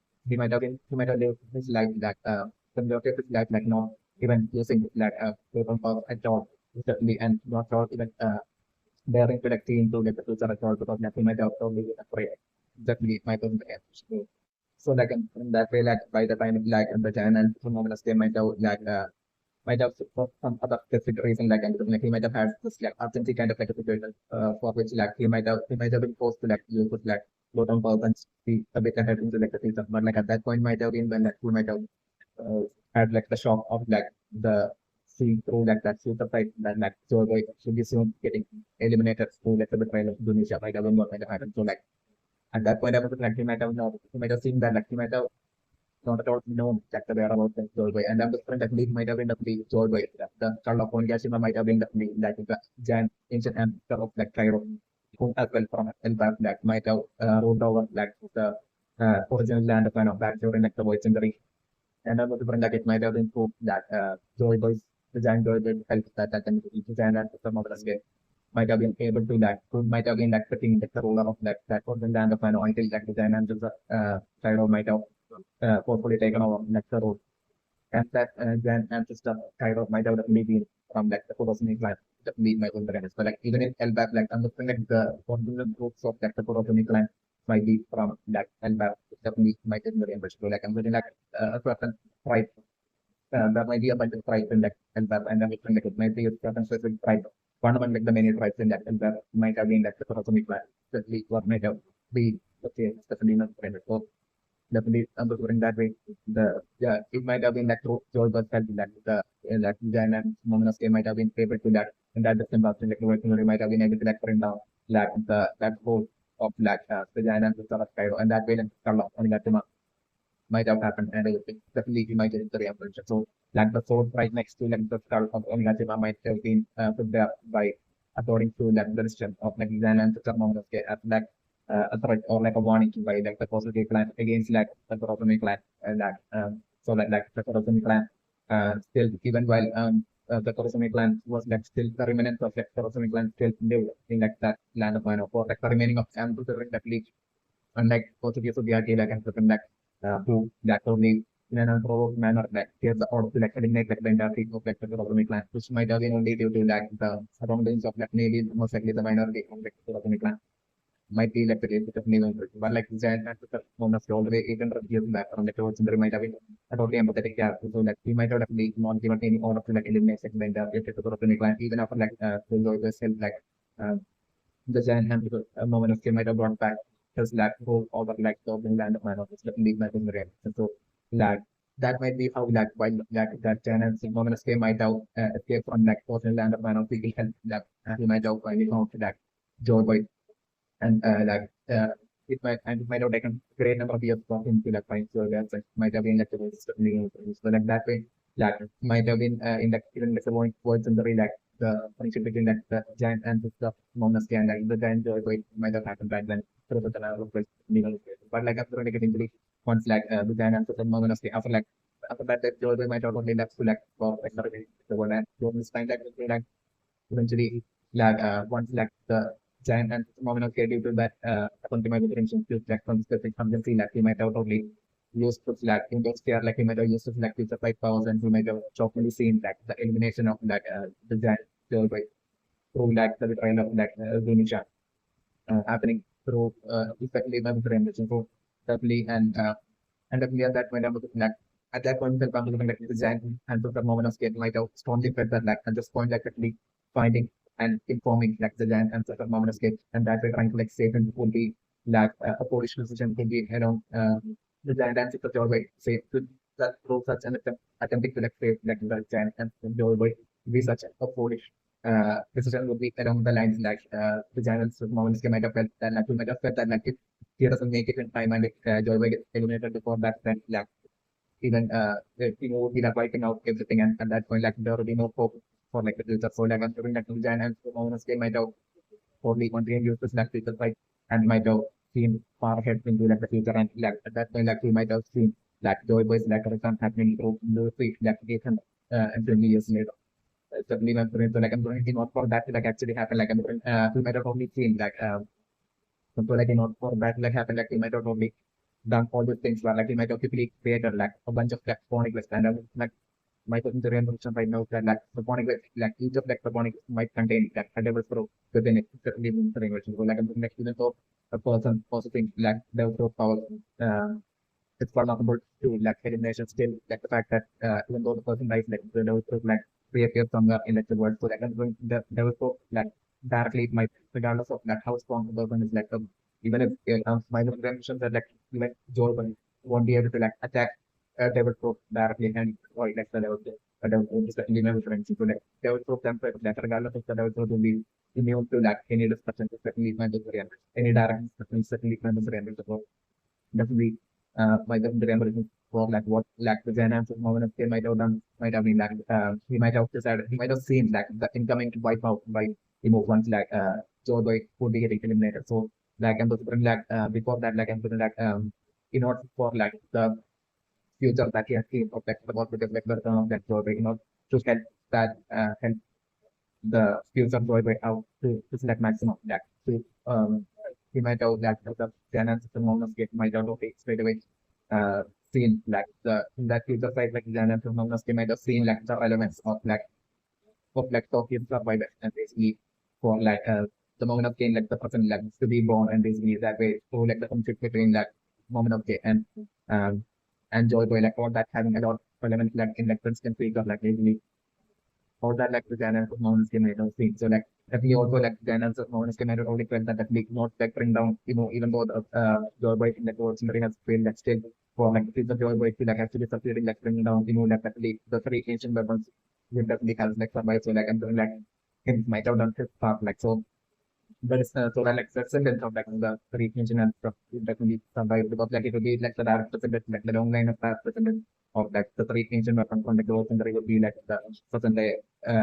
his life like the majority of his life like not even using like proton power at all. Certainly and not even daring to like see into like the future at all because like he might have totally been afraid. Exactly my person. So like in that way, like by the time like the channel phenomenal they might have for some other specific reason like he might have had this like urgency kind of like a situation for which like he might have been forced to like use with like low down power and be a bit ahead into like the season. But like at that point might have been when like he might have had like the shock of like the seeing through like that super fight that like so like should be soon getting eliminated through like the betrayal of Indonesia might have been what might have happened. So like at that point I was like he might have seen that like he might have not at all known that the whereabouts of Joy. And I'm different that he might have been the Joy. The child of Onyashima might have been like the giant ancient ancestor of like Cairo, who as well from Elbaf that might have ruled over like the original land of kind of back during like the void century. And I'm different that it might have been proved that Joy Boys, the giant Joy Boy helped that and the giant ancestor of the game might have been able to like who might have been like putting like the ruler of that original land of Mano until like the giant ancestor Cairo might have forcefully taken over like the role. And that then ancestor kind of might have definitely been from like the Kurosumi clan, definitely my own parents. But like even in Elbap, like I'm looking at the original groups of like the Kurosumi clan might be from like Elbap, definitely might be very interesting. So, like I'm very like a certain tribe there might be a bunch of tribes in that and that and then it might be a certain specific tribe. One among like the many tribes in that and there might have been like the Kurosumi clan, especially what might have be okay, especially not friend. So definitely in that way. The yeah, it might have been like Joel was felt that the that Jan and Momonosuke might have been favored to that and that the symbiote like the version might have been able to like bring down like the that whole of like the Jan and the Star of Cairo and that way like Carlo and that might have happened and it definitely he might have the reaction. So like the sword right next to like the skull of Onigashima might have been put there by according to like the decision of like Jan and the Momonosuke at like a threat or like a warning by like the positive clan against like the Kurosumi clan and that so like the Kurosumi clan still even while the Kurosumi clan was like still the remnants of like Kurosumi clan still lived in like that land of Wano for like the remaining of Ambu during that league unlike Portuguese Sugiyaki like and certain like who that only in an unprovoked manner like here's the order to like eliminate like the entire team of like the Kurosumi clan which might have been only due to like the surroundings of like maybe most likely the minority of like the Kurosumi clan might be like the case with new interest. But like Zen and the one of all the way 800 years back from the towards there might have been a totally empathetic character. So like we might have like not given any order to like eliminate segment if it's a sort of the client, even after like the Zoidus help like uh, the Zen and the moment of skill might have brought back his like whole over like the land of man of his definitely like in the realm. So like that might be how like while like that Zen and moment of skill might have escaped from like personal land of man of the and like he might have finally found that joy by and it might have taken great number of years for him to like find so that's like might have been like the most so like that way like might have been in like even like the words in the like the friendship between like the giant and the monastic and like the giant joy might have happened back then through the level of legal but like after like eventually once like the giant and the monastic after that that joy might have only left to like for like the one and this time like eventually like once like the giant and phenomenal care due to that continuous attention to like from specific emergency like he might have only used to like in those care like he might have used to like his supply powers and he might have shockingly seen like the elimination of that the giant girl by through like the betrayal of like Zunisha happening through effectively the betrayal so definitely and definitely at that point, I'm looking like at that point, I'm looking like the giant and the moment of scared might have strongly felt that like at this point, like actually finding and informing like the giant and the moment of scared, and that we're trying to like save him would be like a Polish decision could be around the giant and the doorway. Say to that through such an attempting to like save like the giant and the doorway be such a Polish decision would be around the lines like the giant and the moment of scared might have felt that like we might have felt that like if he doesn't make it in time and Joy gets eliminated before that, then like even would be like wiping out everything and at that point like there will be no hope for like the future. So like I'm during that Jan and Monas game might have probably continued use this like future fight and might have seen far ahead into like the future and like at that point like we might have seen like Joy Boy's like return happening through the feet like Ethan and 20 years later. Certainly my friend, so like I'm going to not for that to like actually happen like we might have only seen like so like for that like happen like we might have only done all these things where like we might have quickly created like a bunch of like phonic lists and like my question to real right now is that like the phonic list like each of like the phonic list might contain like a devil throw within it certainly in the version. So like I'm like even though a person possessing like devil throw power it's vulnerable to like elimination still like the fact that even though the person dies like the devil throw like reappears somewhere in like the world. So like I'm going the devil throw like directly it might regardless of like how strong the person is like even if my mentioned that like Joel won't be able to like attack Devil Probe directly and or like the Devil Probe is definitely never friends. So like Devil Probe template that regardless of the Devil Probe will be immune to like any discussion certainly mandatory and any direct discussion certainly mandatory and so definitely my definitely remember for like what like the Janans of moment of might have done might have been like he might have decided he might have seen like the incoming to wipe out by remove once like Joe Boy would be getting eliminated. So like I'm putting like before that like I'm putting like in order for like the future that he has seen of like the because like the that Joy Boy, to help that help the future Joy Boy out to select maximum that to he might have that the Janans the moment get might have okay straight away seen like the in that future side like Janans the moment might have seen like the elements of like Tokyo survival and basically for like the moment of gain like the person like to be born and basically that way so like the conflict between that moment of gain um and Joy Boy like all that having a lot elements like in like Princeton Creek or like basically all that like the Janans of Mountains came out of thing. So like definitely also like Janans of Mountains came out of only felt that definitely not like bring down, even though the Joy Boy in the courts and has failed like still for like the Joy Boy feel like actually succeeding like bringing down, like definitely the three ancient weapons will definitely has like survived. So like I'm doing like him might have done his part like so. But it's so that like the sentence of like the three ancient and stuff will definitely survive because like it would be like the direct precedent, like the long line of that precedent of like the three ancient weapons from the growth and would be like the present day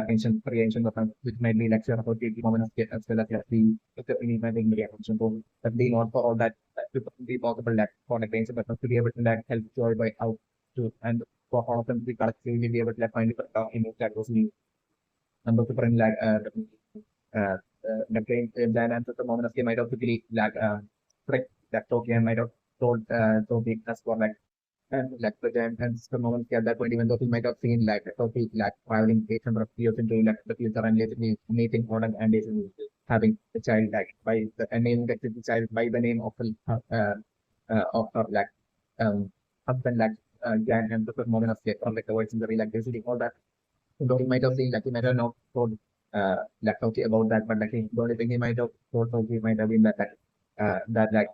ancient three ancient weapons, which might be like sure about the moment of state as well as like the enigmatic reaction. So that be not for all that to be possible like for like ancient weapons to be able to like help joy by out to and for all of them to be collectively be able to like find it that was new and also bring like uh, the plane then answer the moment of game might have quickly like trick that Tokyo might have told Tokyo as for like the time and the moment at that point even though he might have seen like Tokyo like traveling 800 years into like the future and basically meeting modern and basically having the child like by the naming the child by the name of her like husband like Jan and the moment of state or like the words in the real like basically all that though he might have seen like he might have not told like okay about that, but like the only thing he might have told he might have been that like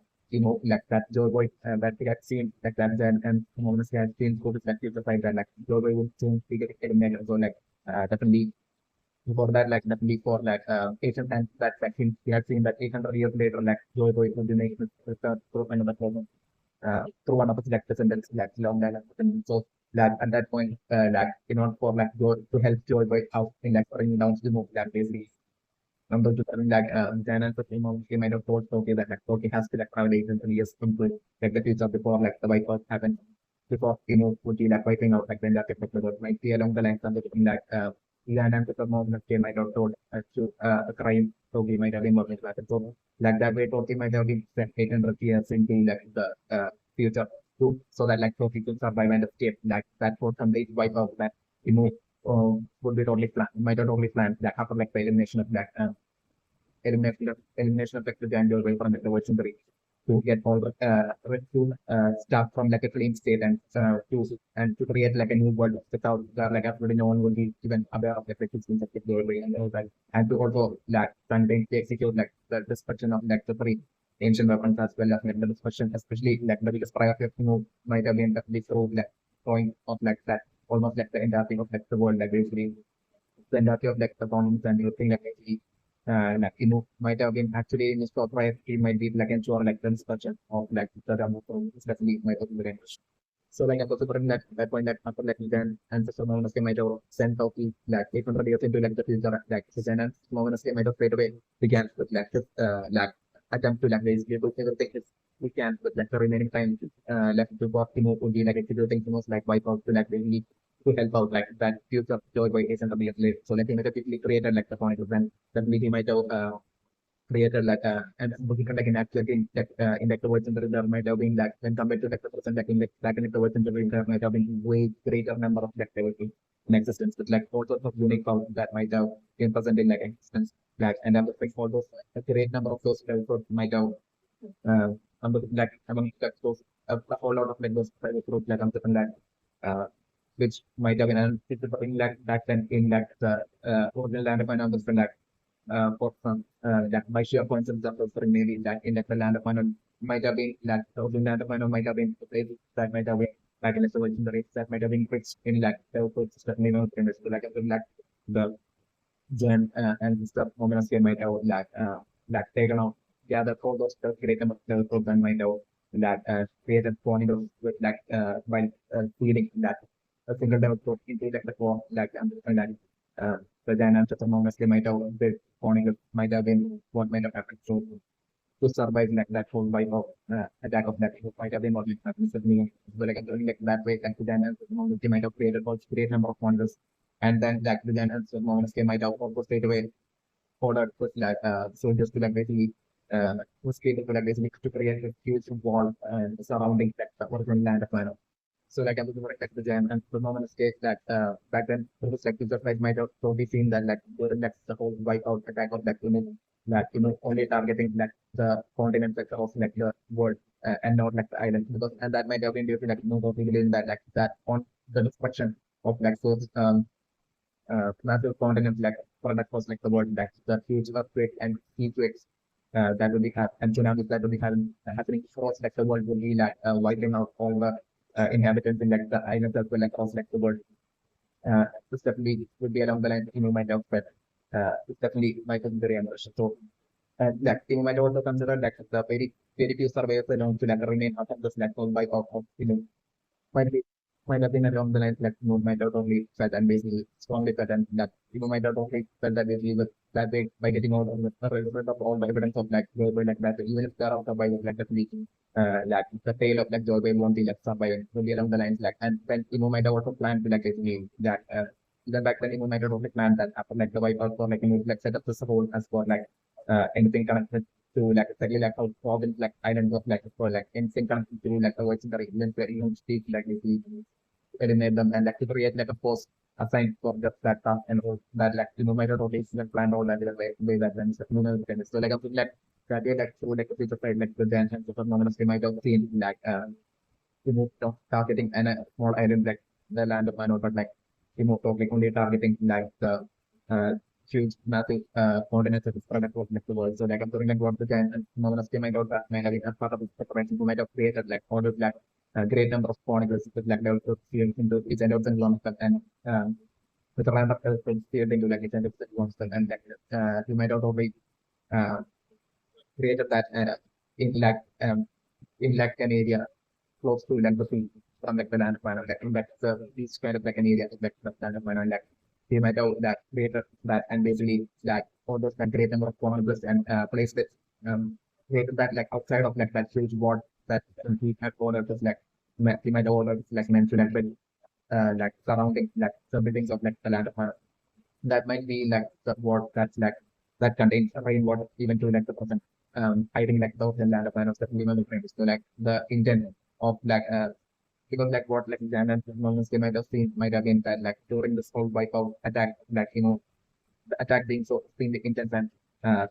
like that Joe Boy that he had seen like that and moments he had seen go to that future fight that like Joe Boy would soon be getting eliminated. So like definitely before that like definitely for like ancient times that like he had seen that 800 years later like Joe Boy would be making his return through another person through one of his like descendants like long line of descendants. So like at that point like in order for like Joy to help Joy Boy out in like bringing down the move like basically number two I mean like Janan for he might have told Toki that like Toki has to like travel 800 years into like the future before like the white happened before would be like wiping out like the Dark effect might be along the lines of the like Janan for the moment they might have told to a crime Toki might have been working like that. So like that way Toki might have been spent 800 years into like the future too, so that like Toki could survive and escape like that for some days wipe out that you know would be totally planned, might have totally planned that after like the elimination of that elimination of the January away from the Virgin Three to get all the to start from like a clean state and to create like a new world without like absolutely no one will be even aware of the existence of the glory and all that, and to also like contain to execute like the destruction of like the three ancient weapons as well as like the destruction, especially like the biggest priority of might have been the through like point of like that almost like the entirety of like the world like basically the entirety of like the boundaries and everything like actually like might have been actually in his proprietary might be like ensure like the destruction of like the Ramoto especially might have been so like I'm also putting that point that after like then and so Momonosuke might have sent out the like 800 years into like the future like then and Momonosuke might have straight away began with like attempt to like basically do everything we can with like the remaining time left to work would be like executing most like wipe out to like basically to help out like that future joy by 800 years later. So like he might have quickly created like the point of then that he might have created like and looking at like an actual in like the words in the there might have been like when compared to like the person like in the words in the there might have been way greater number of like diversity in existence with like all sorts of unique powers that might have been present in like existence like and I'm like all those a great number of those might have like among like those a whole lot of like those private groups like I'm different that uh, which might have been in like back then in like the original land of an understand like for some that by sheer coincidence of maybe that in like the land of unknown might have been that the land of unknown might have been the place that might have been like in the in the race that might have been fixed in like the system in this like the gen and stuff moments might have like taken out yeah the all those stuff great number of program might have that created tornadoes with like while feeding that a single level into like the core like and then the dynamics of the moments they might have the tornadoes might have been what might have happened so to survive like that whole vibe of attack of that it might have been what happens with me but like doing like that way like the dynamics of the moment they might have created also great number of wonders and then like the dynamics of the moments they might have also straight away ordered with like soldiers to like basically was created to like basically to create a huge wall surrounding like the original land of Mano. So like I was like the giant and the moment stage that back then it was like the like might have totally seen that like during like the whole wipeout attack of that that only targeting like the continent sector of like the world and not like the island because and that might have been due to like totally believing that like that on the destruction of like those massive continents like for that was like the world like the huge earthquake and heat waves that will be and tsunamis that will be happening across like the world will be like wiping out all the inhabitants in like the islands as well across like the world. This definitely would be along the line, might have, but it's definitely might have very ambitious. So, like, might also consider that the very few surveyors alone to like remain out of this like whole by of, might be might have been along the lines like might have only felt and basically strongly felt and that might have only felt that basically with that they by getting out of the result of all the evidence of like global like that even if they're out of by like definitely like the tail of like Joy won't be like surviving will be along the lines like and then might have also planned to like basically that then back then might have also planned that after like the wipeout for like like set up this whole as for like anything connected to like exactly like how province like islands of like for like anything connected to like avoid the events where you speak like basically eliminate them and like to create like a post assigned for just that task and all that like might have always like planned all that way that then so like something like that yeah, like so like the future side like the dance and stuff they might have seen like targeting and a small island like the land of Manor, but like like only targeting like the huge massive continents that is spread across like the world. So like I'm talking like what the giant and they might have that might have been as part of the preparation who might have created like all of like a great number of chronicles with like developed into each end of the long and with a random steered into like each end of the long and like you might have already uh, created that in like an area close to like the sea from like the land of Minor, like that's these kind of like an area like the land of Minor, like they might have that created that and basically like all those like great number of chronicles and placed it created that like outside of like that huge ward that he had ordered was like he might have ordered like mentioned like surrounding like the buildings of like the land of Minor that might be like the word that's like that contains rainwater even to like the person hiding like those and land of manos that we might so like the intent of like because like what like Jan and moments they might have seen might have been that like during this whole wipeout attack like the attack being so extremely intense and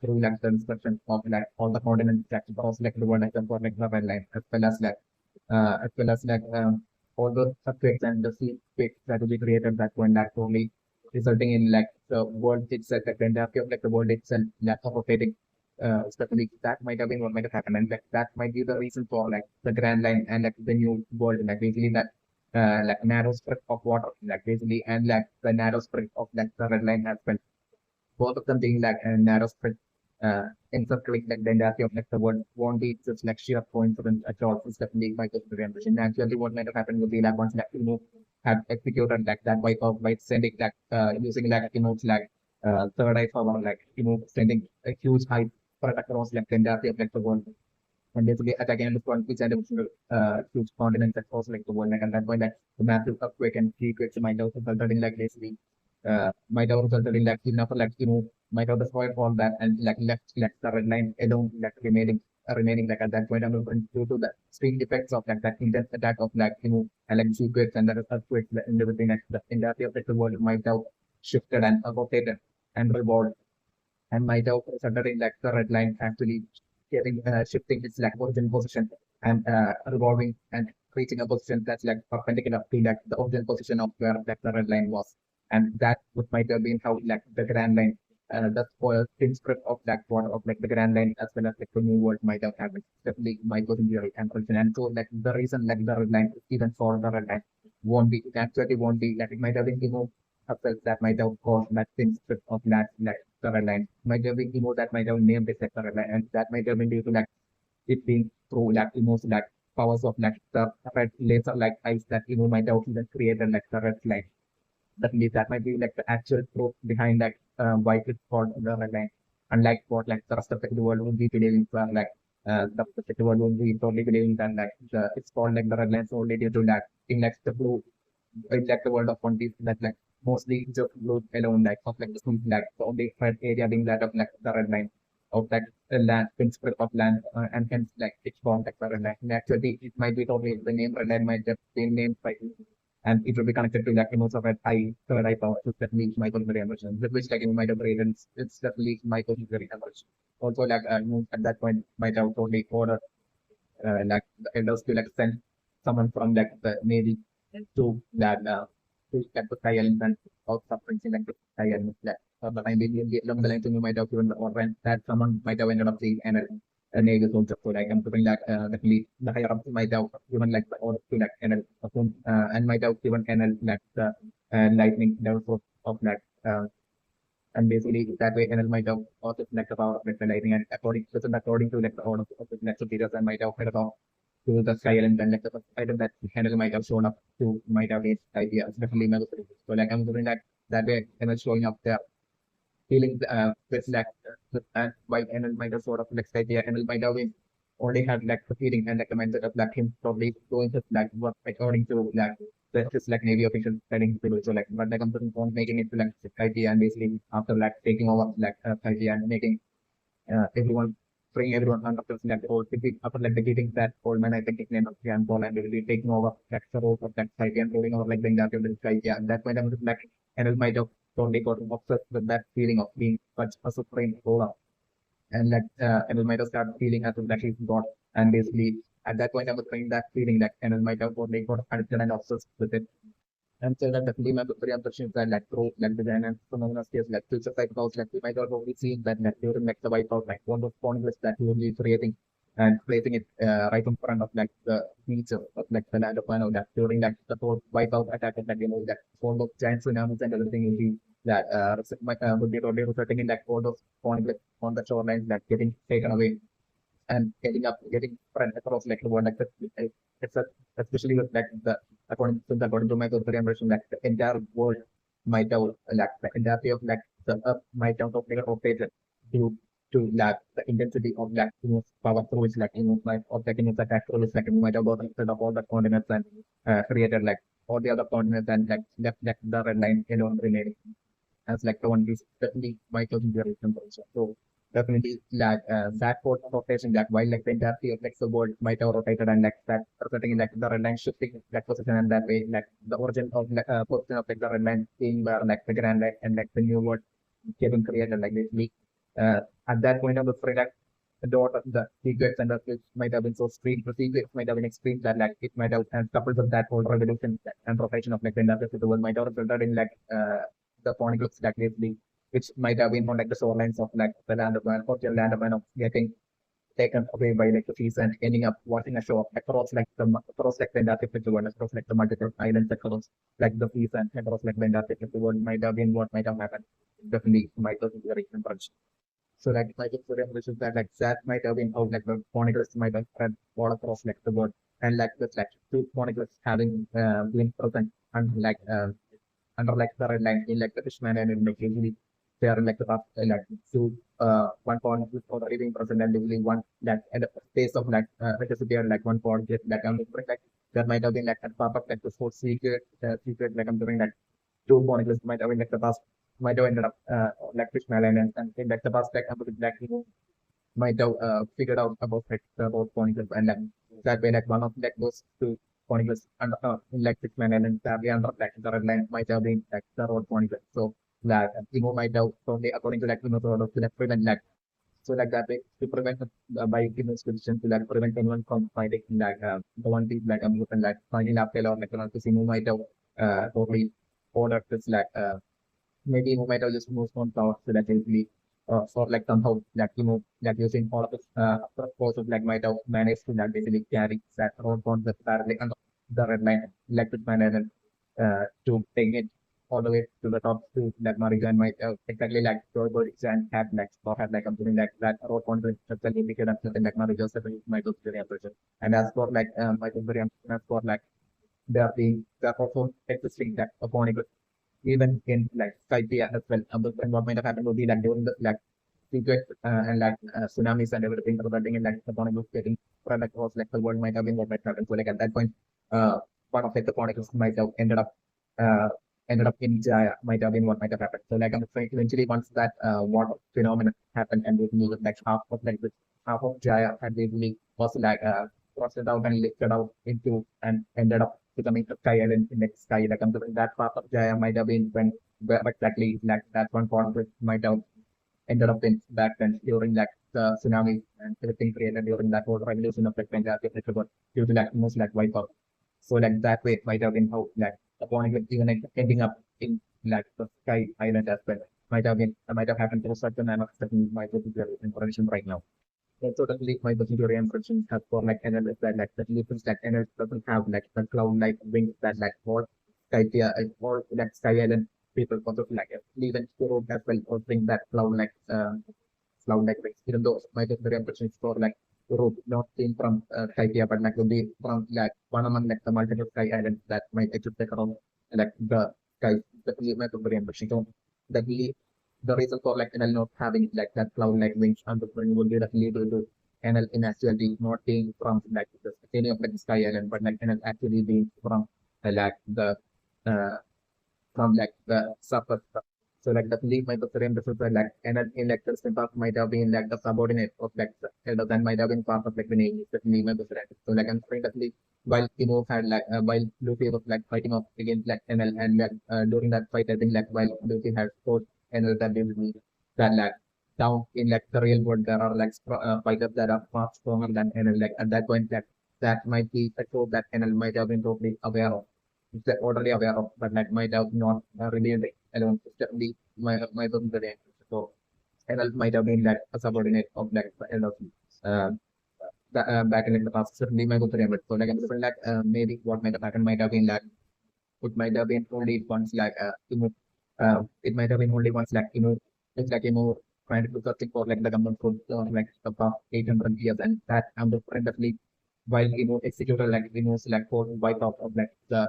through like the destruction of like all the continents that across like the world like for like the red line as well as like all the earthquakes and the sea quakes that will be created that one that only resulting in like the world itself, like the entirety of like the world itself, like rotating. Especially that might have been what might have happened, and like that might be the reason for like the Grand Line and like the new world, like basically that like narrow strip of water, like basically, and like the narrow strip of like the red line as well both of them being like a narrow strip encircling like the entirety of like the world won't be just like sheer coincidence at all. It's definitely my personal ambition. Actually, what might have happened would be like once like had executed like that wipeout by sending like using like like third eye power like sending a huge height spread across like the entirety of like the world and basically attacking the front which ended with huge continents across like the world like, and that point like the massive earthquake and quakes might have resulted in like basically might have resulted in like enough like might have destroyed all that and like left like the red line alone like remaining like at that point and due to the extreme effects of like that intense attack of like like quakes and the earthquakes and everything like the entirety of like, the world might have shifted and rotated and revolved and might have resulted in like the red line actually getting shifting its like origin position and revolving and reaching a position that's like perpendicular to like the origin position of where like the red line was. And that would might have been how like the grand line the spoil thin script of that one of like the grand line as well as like the new world might have happened. Definitely might go to the and position. And so like the reason like the red line even for the red line won't be it actually won't be like it might have been upsets that might have caused that thin strip of that like the red line. Might have been that might have named it like the red line and that might have been due to like it being through like like powers of like the red laser like eyes that might have even created like the red line that might be like the actual truth behind like why it's called the red line. Unlike what like the rest of the world would be believing like the rest of the world would be totally believing that like it's called like the red line only due to that in like the blue in like the world of One Piece that like mostly just blue alone like of like the like the only red area being that of like the red line of like the land principle of land and hence like it's formed like the red line. And actually it might be totally the name red line might just be named by and it will be connected to like of an eye third eye power so that means mitochondrial emergence with which like might have created it's definitely mitochondrial emergence. Also like at that point might have totally ordered like the elders to like send someone from like the navy to that to the sky island and of suffering in like the sky island that but I believe along the line to you might have given the order that someone might have ended up seeing an age also so like I'm putting that definitely the higher up might have given like the order to like and might have given like the lightning level of that and basically that way NL might have also like the power of like the lightning and according to like the order of the next superiors and might have head off to the sky island and like the item that NL might have shown up to might have its idea, especially Mega. So like I'm doing that that way NL showing up there feeling with like and while NL might have sort of like idea NL might have been only had like the feeling and like the mindset of like him probably going to like work according to like the just like Navy officials telling people so like but like I'm putting on making it to like idea and basically after like taking over like idea and making everyone bring everyone under the like whole after like the getting that old man I think his name of Jan Paul and really taking over like the role of that idea and rolling over like the entire of the idea and that point I'm like and it might have totally got obsessed with that feeling of being such a supreme ruler and that Enel might have started feeling as if that he's God. And basically, at that point, I was trying that feeling that Enel might have got addicted and obsessed with it. And so that definitely my very impressions that like pro like the and phenomenal case like future cycles like we might have already seen that like during like the wipeout like one of the pointless that he will be creating and placing it right in front of like the feature of like the land of Mano that during like the whole wipeout attack and like that all those giant tsunamis and everything will be that would be totally resulting in like all those pointless on the shorelines that getting taken away and getting spread across like the world like it's a especially with like the according to my theory and version like the entire world might have like the entirety of like the earth might have totally rotated to like the intensity of like power through which like like of like attack through which like might have got instead of all the continents and created like all the other continents and like left like the red line alone remaining as like the one piece definitely Michael generation also. So definitely like that port rotation that while like the entirety of like the world might have rotated and like that resulting in like the red line shifting that position and that way like the origin of like position of like the red line being where like the grand line and like the new world getting created like basically at that point of the story like the dot of the secrets and the which might have been so extreme, the secrets might have been extreme that like it might have and coupled with that whole revolution and rotation of like the entirety of the world might have resulted in like the poneglyphs that basically which might have been on like the shorelines of like the land of man or the land of man of getting taken away by like the seas and ending up watching a show across like across like the entire of the world, across like the multiple islands across like the seas and across like the entire of the world might have been what might have happened. Definitely might have been very impressive. So like my experience which is that like that might have been how like the poneglyphs might have spread all across like the world and like the like two poneglyphs having been present and like under like the red line in like the Fishman and in like usually they are like the top like two one point is already being present and usually one that at the space of like electricity and like one point get like I'm doing like there might have been like a pop up like the fourth secret like I'm doing like two molecules might have been like the past might have ended up like Fishman and in like the past like I'm doing like might have figured out about Chronicles and like that way like one of like those two Chronicles and like six man and then sadly under like the red line might have been like the road Chronicles. So that Emo might have probably according to like sort of to like prevent like so like that way to prevent by giving solution to like prevent anyone from finding like the one thing like like finding after or like to see who might have totally ordered this like maybe we might have just moved on power so that basically for like somehow like like using all of the force of like might have managed to like basically carry that road on the parallel under the red line electric man and to take it all the way to the top to like Marigan might exactly like Joybirds and had like or had like something like that road on the especially because of something like Marigan might was very impressive. And as for like might was very as for like there also existing that upon even in like Skype as well. And what might have happened would be like during the like secret and like tsunamis and everything resulting in like the Chronicles getting spread across like the world might have been what might happen. So like at that point, one of like the Chronicles might have uh, ended up in Jaya might have been what might have happened. So like I'm saying eventually once that water phenomenon happened and we moved like half of Jaya had basically was like crossed it out and lifted out into and ended up becoming a sky island in the sky. Like I'm saying that part of Jaya might have been when where exactly like that one conflict might have ended up in back then during like the tsunami and everything created during that whole revolution of like Bengal due to like most like wipeout. So like that way it might have been how like upon even like ending up in like the Sky Island as well. Might have happened to such a manner that might be there in information right now. That's totally my particular impression has for like NL is that the difference that NL doesn't have like the cloud like wings that like more Skypia or like Sky Island people also like even Europe as well or think that cloud like wings. Even though my particular impression is for like Europe not seen from Skypia but like only from like one among like the multiple Sky Islands that might exist around like the sky. Definitely my particular impression. So definitely the reason for like NL not having like that cloud like wings and the spring would be definitely due to NL in actuality not being from like the any of like the Sky Island, but like NL actually being from like the uh, from like the surface stuff. So like the league might have been like NL in like the Simpa might have been like the subordinate of like the elder than might have been part of like the name the league might have been. So like I'm saying that league while had like while Luffy was like fighting off against like NL and like during that fight I think like while Luffy had fought NL that they will be that like down in like the real world there are like fighters that are far stronger than NL like at that point that might be a show that NL might have been totally aware of they're already aware of, but like might have not revealed it alone. Definitely, my person today. So, NL might have been like a subordinate of like the LLC. Uh, back in the past, certainly my person but so like I'm different like maybe what might have happened might have been like it might have been only once like it might have been only once like it's like trying to do something for like the government for like the past 800 years and that I'm different definitely while executed like like for wipe out of like the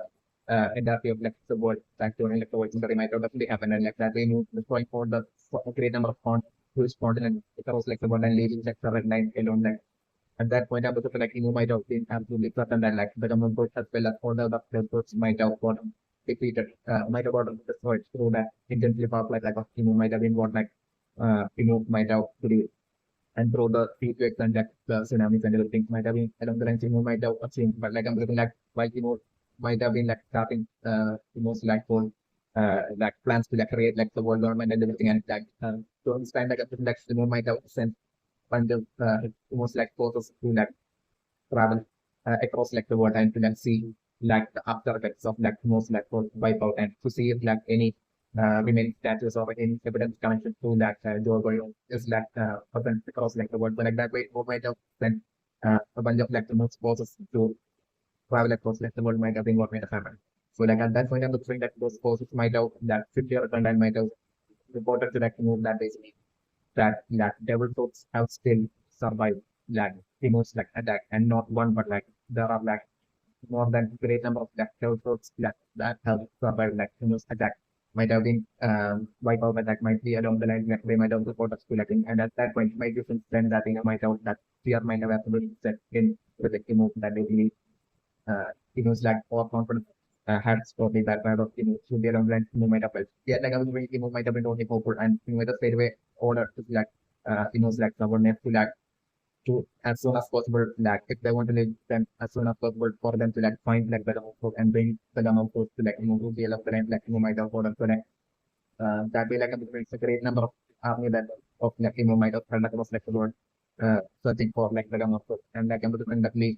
entirety of like the world like during like the world that might have definitely happened and like that they destroying for the for a great number of huge continent across like the world and leaving like the red line alone like at that point, I was like, might have been absolutely certain that like the government could as well as all the other players might have got defeated, might have got destroyed through that intensely power like might have been what like might have to do and through the earthquakes and like the tsunamis and other things might have been along the lines might have achieved, but like I'm looking like while might have been like starting like for like plans to like create like the world government and everything and like so this time like like might have sent bunch of almost like photos to like travel across like the world and to like see like the after effects of like most like for wipeout and to see if like any remaining statues or any evidence connected to that Joe is like present across like the world. But like that way, what might have sent a bunch of like the most forces to travel across like the world might have been what might have happened. So like at that point, I'm looking that those forces might have that 50 or and might have reported to like move that basically that devil fruits have still survived like most like attack and not one but like there are like more than great number of like devil fruits that have survived like most attack might have been wiped out but that might be along the line like they might have reported to like and at that point might be since then that might have that fear might have absolutely set in with the emotion that they believe like or confidence had probably that kind of should be around like movement of it. Yeah, like I was very might have been only hopeful and with a straight away order to like like someone to like to as soon as possible like if they want to live them as soon as possible for them to like find like the food and bring the amount to like to be able to like might have order to like that way like it's a great number of army that of like might have kind of like the world searching for like the amount of and like I'm definitely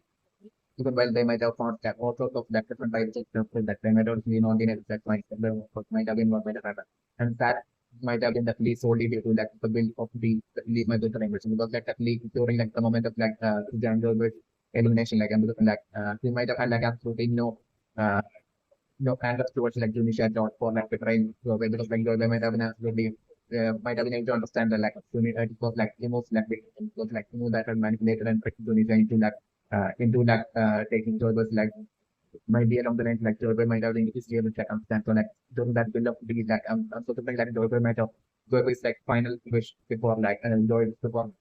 even while they might have found that all sorts of like different types of stuff that they might have been on the net that might have been what might have happened. And that might have been definitely solely due to like the build of the league my business language because like that league during like the moment of like jungle with elimination like and like he might have had like absolutely uh no anger towards like Tunisia dot for like betraying because like they might have been absolutely might have been able to understand the like Tunisia it was like almost like it was like that had manipulated and tricked Tunisia into like taking Joyver's like might be along the lines like Joyver might have been his able to like understand so like during that build up to be like so something like Joyver might have Joyver's like final wish before like Joy before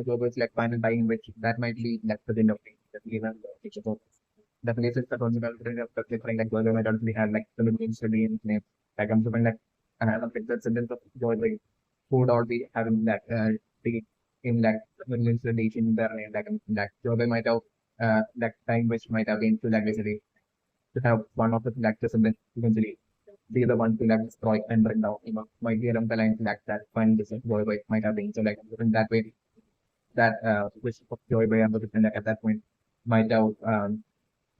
Joyver's like final dying wish that might be like the end of things that even the places that was different like Joyver might already have like the names to be in his name like I'm assuming like like the sentence of Joyver would all be having that the in like Muslims religion in their name like Joyver might have like time which might have been to like basically to have one of the like descendants eventually be the one to like destroy and bring down might be along the lines like that final decision Joyver might have been so like in that way that wish of Joyver and the like, at that point might have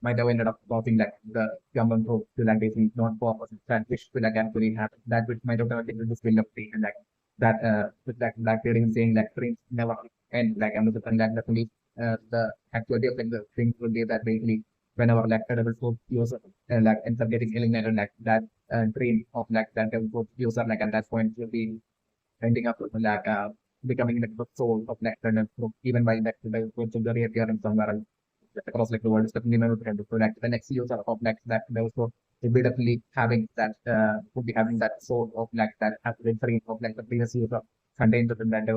might have ended up causing like the government to like basically not focus that which will like actually happen. That which might have turned into this will of thing and like that with that black theory saying that dreams never end. Like I'm just like the police the actuality of like the things will be that basically whenever like a double source user like ends up getting eliminated like that dream of like that double source user like at that point will be ending up like becoming like the soul of like the book, even while like the words of the reappearing somewhere else across like the world is definitely memorable. So like the next user of like that also will be definitely having that would be having that soul of like that referring of like the previous user contained within that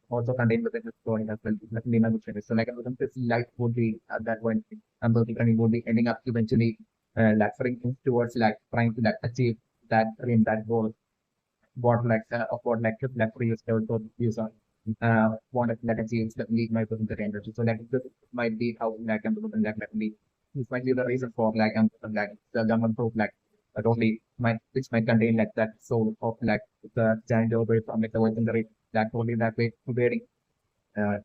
also contained within the story as well. Definitely memorable. So like this life would be at that point and basically would be ending up eventually like referring towards like trying to like achieve that dream, that goal what like of what like previous level user wanted like achieves the lead my person the energy. So like this might be how like I'm looking like me. This might be the reason for like I'm like the government proof like totally might which might contain like that soul of like the giant over from like the legendary that only that way very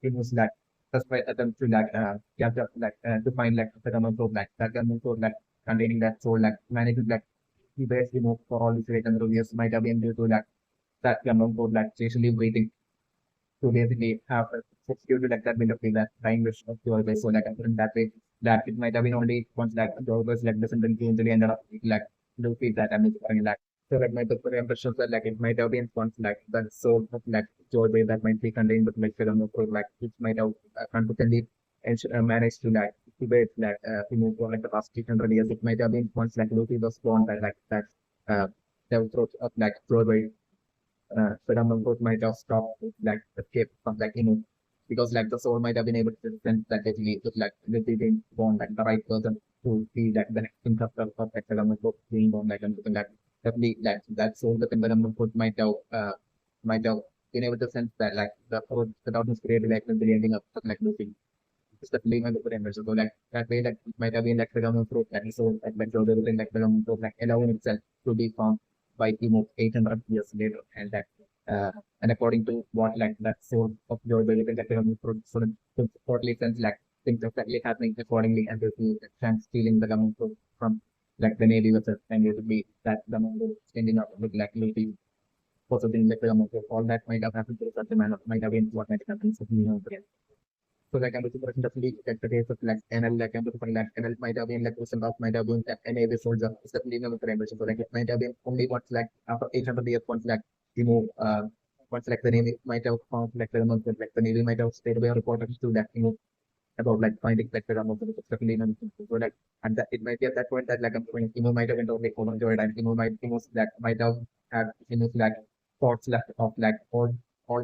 it was like that's why attempt to like capture like to find like the government proof like that government proof like containing that soul like managing like the best remove for all these legendary years might have been due to like that amount of like patiently waiting to basically have a substitute like that window that time which of your way. So like in that way that it might have been only once like the was like doesn't eventually ended up like do feel that I'm like so like my picture impressions that like it might have been once like the soul of like joy that might be contained with like film or like which might have consistently managed to like debate like remove for like the past 600 years. It might have been once like Lucy was born by like that uh the throat of like Broadway phenomenon might have stopped like escape from like because like the soul might have been able to sense that basically it like they didn't want like the right person to be like the next interpreter of like phenomenon being born like and like definitely like that soul the phenomenon might have been able to sense that like the whole the darkness created like the ending up like losing it's definitely one of the members. So like that way like it might have been like phenomenon proof like so like when so there like phenomenon proof like allowing itself to be formed by Timo 800 years later and that and according to what like that source of your ability that so the totally sense like things are exactly happening accordingly and there's the chance stealing the government from like the Navy vessel and it would be that the government ending up with like losing possibly like the government all that might have happened to such a man might have been what might happen so you know so like I'm looking for definitely like the case of like NL like I'm looking for like NL might have been like person of might have been like any of the soldier is definitely not the ambition. So like it might have been only once like after 800 years once like you know once like the Navy might have found like the month like the Navy might have stayed away or reported to that about like finding like the amount of definitely not so like and that it might be at that point that like I'm going might have been totally overjoyed and might that might have had like thoughts left of like all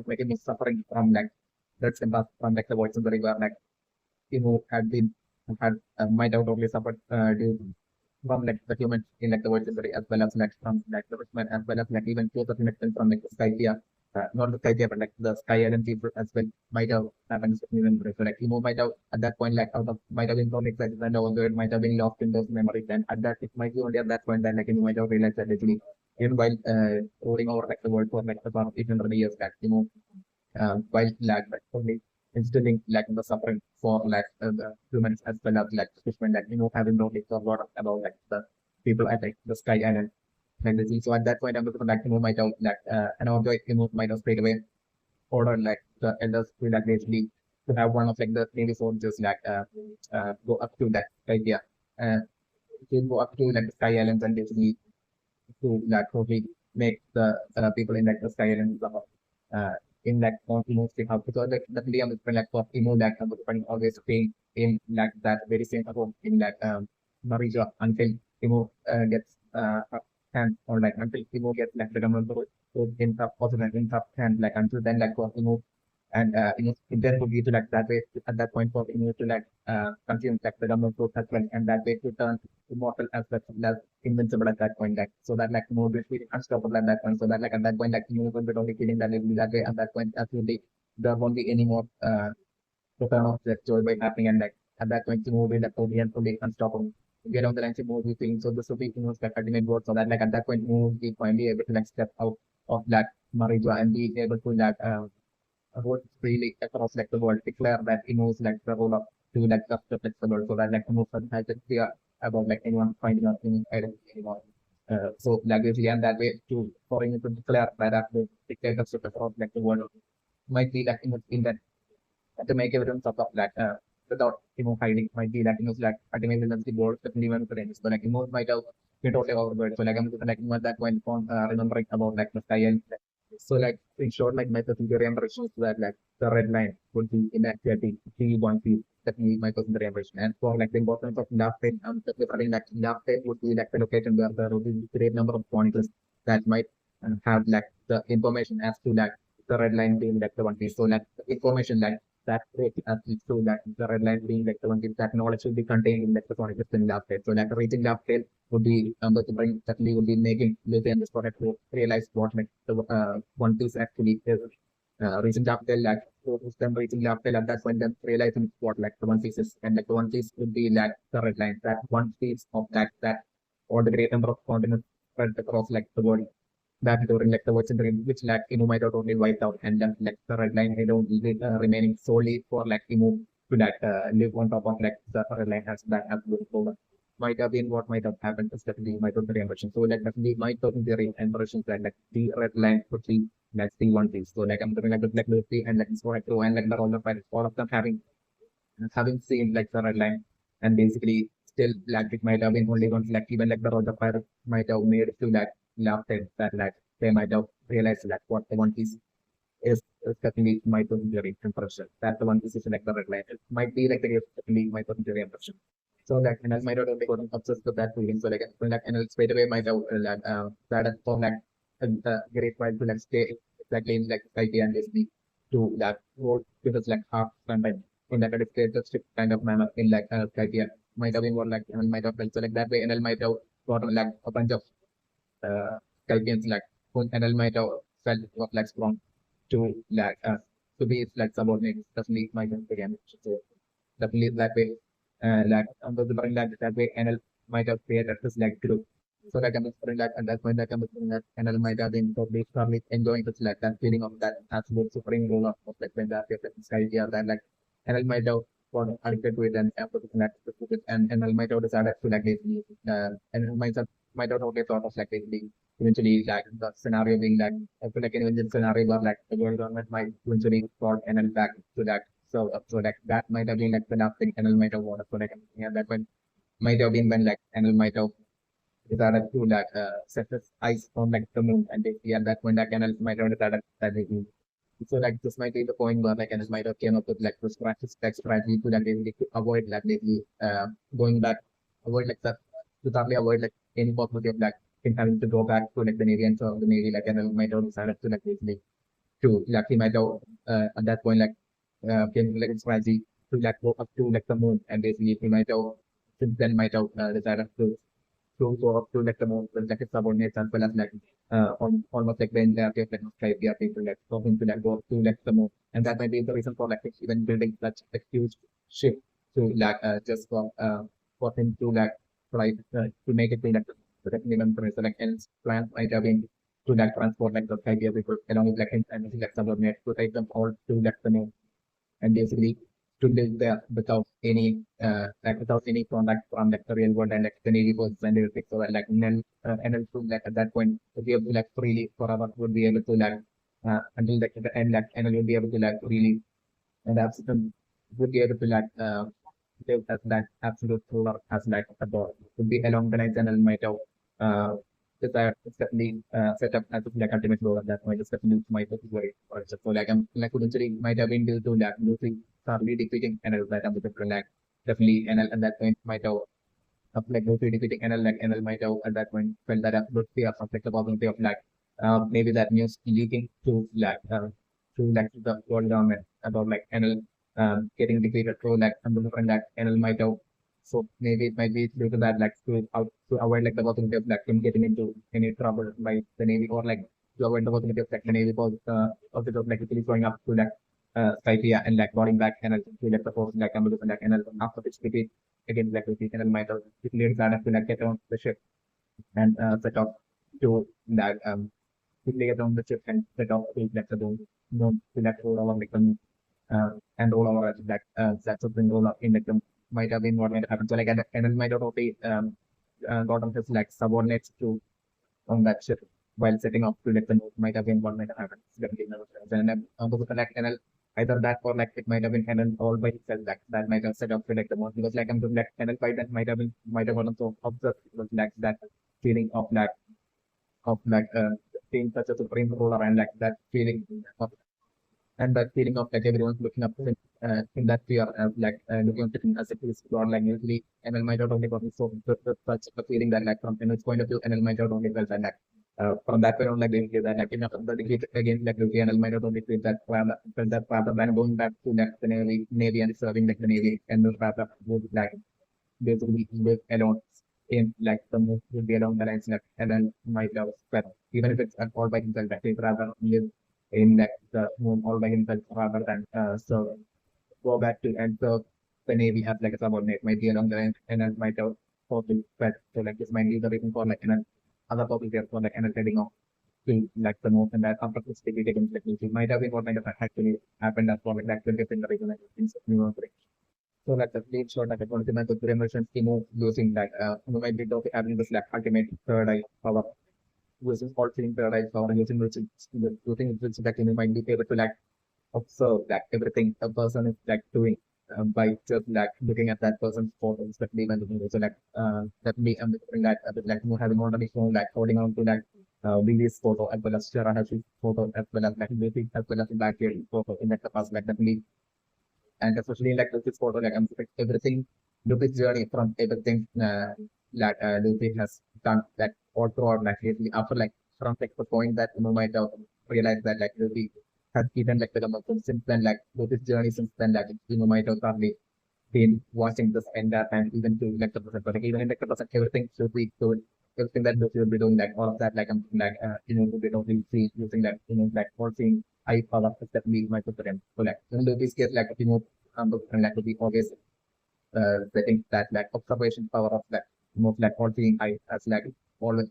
making me suffering from like that's impact from like the voice of the river like had been had might have totally suffered due from like the humans in like the world delivery as well as like from like the Richmond as well as like even to a certain extent from like the Skypia, not the Skypia but like the Sky Island people as well might have happened to even so like might have at that point like out of might have been so excited and also it might have been lost in those memories and at that it might be only at that point that like might have realized that actually even while rolling over like the world for like the past 800 years back while lag but only instilling like the suffering for like the humans as well as like fishermen that having knowledge a lot about like the people at like the sky island fantasy. So at that point I'm looking like might have like and although might have straight away order like the elders to like basically to have one of like the Navy soldiers like go up to that idea uh to go up to like the sky islands and basically to like totally make the people in like the sky and in like optimistic how because like definitely I'm like for like I'm always staying in like that very same home in like Marija until gets hand or like until gets like the government in top positive in top hand like until then like for and it then would be to like that way at that point for to like consume like the government fruit as well and that way to turn immortal as well as invincible at that point like so that like will be unstoppable at that point so that like at that point like will be only killing that will be that way at that point absolutely there won't be any more return of that joy by happening and like at that point the movie like totally and fully unstoppable get on the line to movie thing so this will be like ultimate work so that like at that point movie will be finally able to like step out of that marijuana and be able to like vote freely across like the world, declare that he knows like the role of to like the flexible so that like the most has to clear about like anyone finding out any identity anymore. So like basically and that way to for him to declare that after dictatorship of like the world might be like in that to make evidence of that without hiding might be like like ultimately that's the board definitely one friends but like might have been totally overboard so like I'm like at that point on remembering about like the style so like in short like my secondary impression is that like the red line would be inactivity T1 piece that be my secondary impression and for like the importance of laughter regarding like laughter would be like the location where there would be great number of pointers that might have like the information as to like the red line being like the one piece so like the information like that rate so that the red line being like the one thing that knowledge will be contained in like the sonic system lab tail. So like reaching lab tail would be the brain certainly would be making Lilith and the product to realize what like the one piece actually is reaching lab tail like so system reaching lab tail at that point then realizing what like the one piece is and like the one piece would be like the red line that one piece of that or the great number of continents spread across like the world that during like the virgin dream, which like might have totally wiped out, and then like the red line, remaining solely for like to like live on top of like the red line has that has been over. Might have been what might have happened is definitely my total impression. So like definitely my total theory impressions that like the red line could be like the one piece. So like I'm doing like Lucy and like Sora Two and like the all of all of them having seen like the red line and basically still like it might have been only one like even like the Roger Pirate might have made it to like laughed at that like they might have realized like what the one piece is certainly my very impression. That the one piece is like the red line. It might be like the certainly my very impression. So like and I might have gotten obsessed with that feeling. So like and I'll straight away might have like that for like great while to like stay exactly in like idea and basically to like work with us like half time in that just kind of manner in like idea might have been more like and might have felt so like that way and I might have gotten like a bunch of Calvians like and I might have felt was like strong to like to be like subordinate definitely my again so definitely that way like under the brain like that way NL might have created this like group so like I'm just like at that point like I'm just that NL might have been totally enjoying this like that feeling of that absolute supreme role of like when that this idea that like NL might have got addicted to it and after the connect with it and NL might have decided to like basically and might have totally thought of like basically eventually like the scenario being like I feel like an eventual scenario where like the world government might eventually brought NL back to that so like that might have been like the last thing NL might have wanted. So like yeah, that one might have been when like NL might have decided to like set its eyes on like the moon and basically at that point like NL might have decided that they do. So like this might be the point where like NL might have came up with like this strategy to like basically to avoid like basically going back avoid like that to totally avoid like any possibility of like him having to go back to like the Navy and so the Navy like NL might have decided to like basically to like he might have at that point like came like a strategy to like go up to like the moon and basically he might have since then might have decided to go up to like the moon with like his subordinates as well as like on almost like the entire like Australia people like hoping to like go up to like the moon and that might be the reason for like even building such a huge ship to like just for him to like try to make it to like the even so like and plans might have been to like transport like the 5 year people along with like and like subordinates to take them all to like the moon and basically to live there without any like without any contact from like the real world and like the Navy forces and everything. So like and also like at that point to be able to like freely forever would be able to like until like the end like and will be able to like really and absolutely would be able to like live as that absolute ruler as like a god. Would be along the lines and might have uh it's definitely set up as like ultimate goal at that point. It's definitely my very so like I'm like eventually might have been due to like losing thoroughly defeating NL that I'm like definitely NL at that point might have like losing defeating NL like NL might have at that point felt that absolute fear of like the possibility of like maybe that news leaking to like the world government about like NL getting defeated through like some different like NL might have so maybe it might be due to that, like to avoid like the possibility of like him getting into any trouble by the Navy or like to avoid the possibility of like the Navy was of the like actually going up to like Scythia and like calling back and to like the force like like and after this defeat against like the and might have declared that to like get on the ship and set off to that quickly get on the ship and set off to like the boom to like roll along like the and all over that that's something all up in like might have been what might happen. So like and might have be gotten his like subordinates to on that ship while setting off to let the note might have been what might have happened. It's definitely never happens. And then to connect NL either that or like it might have been NL all by itself that might have set off to like the note because like I'm doing like NL by that might have also observed was like that feeling of like being such a supreme ruler and like that feeling of and that feeling of like everyone's looking up to him in that fear of like looking up to him as a priest god like usually ML might not only got so such a feeling that like from its point of view ML might not only felt that like from that point on like they feel that like enough of the defeat again like the ML might not only feel that felt that rather than going back to like the navy and serving like the navy and rather would like basically live alone in like the move would be along the lines like and then might have spread even if it's all by himself that is rather live in like the moon all by himself rather than so go back to and serve the navy as like a subordinate might be along the line and then might have probably spread so like this might be the reason for like and then other topics there for like and then heading off to like the north and that after this defeat against like it might have been what might have actually happened as well like that could have been the reason like things new so like the lead shot like ultimate the emergence Timo using like you might be having this like ultimate third eye power using all seeing third eye power using which using which like you might be able to like observe like everything a person is like doing by just like looking at that person's photos that we went to so like that me I'm looking at like you having already shown like holding on to like Lily's photo as well as Shirahashi's photo as well as like Lucy as well as Blackbeard's photo in like the past like that me and especially like Luffy's photo, like I'm everything Luffy's journey from everything that Luffy has done that all throughout like lately after like from like the point that you know might have realized that like Luffy has even like become a since then like Luffy's journey since then like you know might have probably been watching this entire time even to like the present but like even in like the present everything should be good everything that Luffy will be doing like all of that like I'm like you know we don't really see using that you know like all seeing I power is definitely my preference. So like in Luffy's case like you know and like to be always setting that like observation power of that move like all seeing eye as like always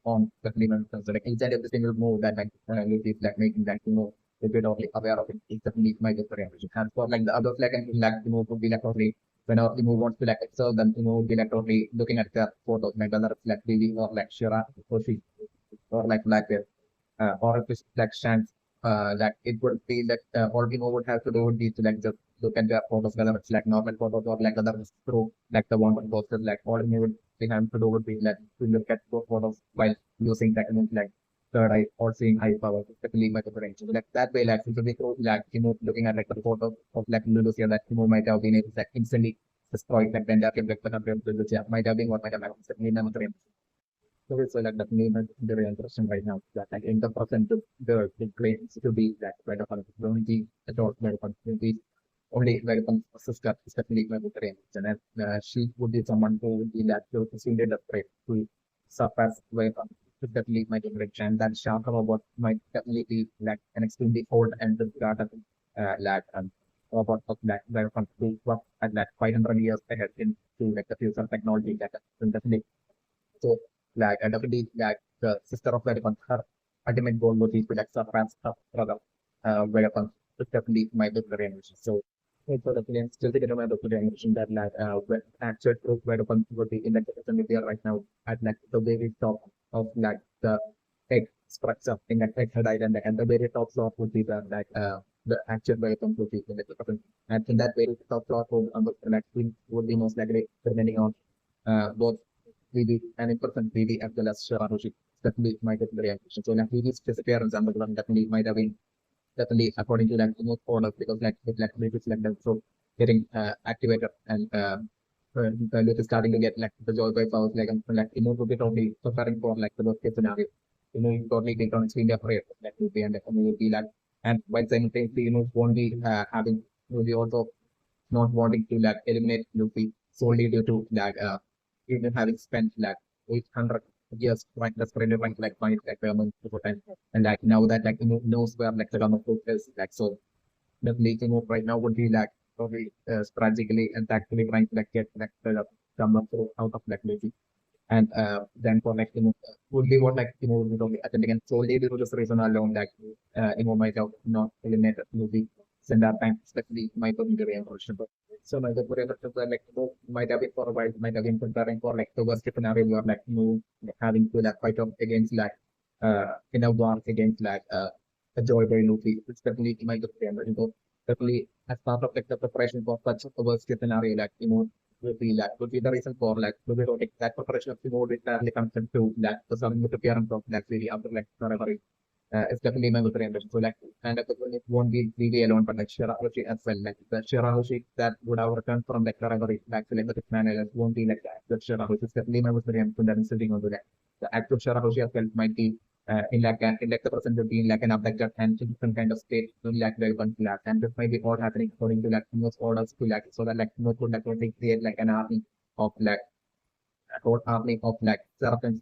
on the element. So like each and every single move that like Luffy is like making that you know a bit of like aware of it. It's definitely my preference. And for like the others like and like you know would be like totally whenever you move wants to like observe them, you know, would be like totally looking at the photos, like whether it's like Vivi or like Shira or she or like Blackbeard or if it's like Shanks, like it would be that all we know would have to do would be to like just look at their photos, whether it's like normal photos or like other through like the wanted posters, like all we would we have to do would be like to look at those photos while using techniques like third eye or seeing high power, especially by the range. Like that way, like it would be through like you know looking at like the photo of like Lucia that you know might have been able to like instantly destroy like the entire like the number of Lucia might have been what might have happened. So it's like definitely very interesting right now that like in the percent the claims to be that right of only adult medical opportunity only medical sister is definitely medical range and then she would be someone who would be that to consider the threat to surpass very definitely my direction and that sharp robot might definitely be like an extremely old and discarded like robot of that very from to work at that 500 years ahead into like the future technology that is definitely so, like, definitely, like, the sister of Vedapan, her ultimate goal would be to, like, surpass her brother, Vedapan. It's definitely my declaration. So, for the film, still to get my declaration that, like, actual proof Vedapan would be in the social media right now at, like, the very top of, like, the egg structure in that egg island, and the very top floor would be the actual Vedapan would be in the person. And in that very top floor, like, would be most likely depending on both VB and in person VB as well as Sharanushi. Definitely might have been very efficient. So like VB's disappearance and the one definitely might have been definitely according to like the most orders because like if like maybe it's like them so getting activated and Lilith is starting to get like the joy by powers like you know to be totally preparing for like the worst case scenario. You know, you totally get on extremely afraid like will be and definitely will be like and while simultaneously you know won't be having will be also not wanting to like eliminate Luffy solely due to like even having spent like 800 years trying desperately trying to like find like government time and like now that like you know knows where like the government is like so definitely you know right now would be like probably strategically and tactically trying to like get like the government out of like Luffy and then for like you know would be what like you know would be attending and solely due to this reason alone like you know might have not eliminated Luffy in that time, especially my very unfortunate. So my good like might have been for a while, might have been preparing for like the worst case scenario where like having to like fight off against like in a war against like a joy very Luffy. It's definitely my good friend, definitely as part of like the preparation for such a worst case scenario, like would be the reason for like would be like that preparation of the mode entirely comes into like the something with the parents of like really after like forever. It's definitely my good friend. So like and it won't be really alone, but like Shirahoshi as well. Like the Shirahoshi that would have returned from like forever back to like the manager won't be like that. The Shirahoshi is definitely my good friend that is sitting on that. The actual Shirahoshi as well might be in like the present would be in like an abducted and different kind of state to like welcome to like and this might be all happening according to like most orders to like so that like no could like really create like an army of like a whole army of like serpents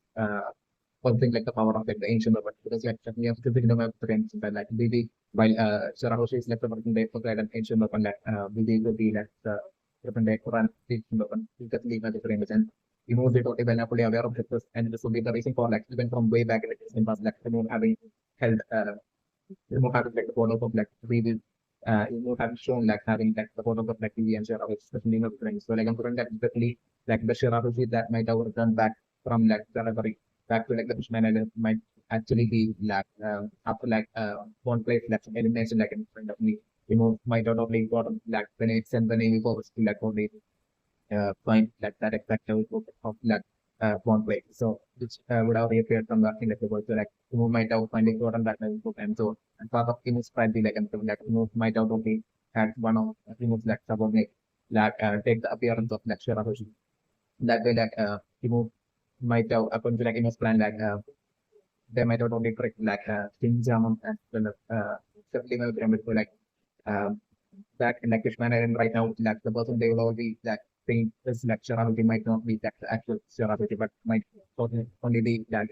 something like the power of like the ancient weapon because like we have to think about the but like maybe while Shirahoshi is like the working day for an ancient weapon like maybe will be like the different day for an ancient weapon because leave a different and you know they totally well not fully aware of this and this will be the reason for like even from way back in the distant past like having held having like the photos of like previous having shown like having like the photos of like TV and Shirahoshi especially in the so like I'm currently definitely like the Shirahoshi that might have returned back from like the back to like the Bushman Island might actually be like after like one place like elimination like in front of me. Might not only got like when it's sent the Navy force to like only find like that exact level of like one place. So which would have reappeared from the thing that they were so like might have finally gotten that level book and so and part of Inu's probably like and so like might have only had one of Inu's like subordinate like take the appearance of like Shirahoshi. That way like might have according to like Inu's plan like they might not only correct like Shinjam as well as definitely my pyramid so like um back in like Fishman and right now like the person they will all be like think this like Sharavati might not be that the actual Sharavati but might only be that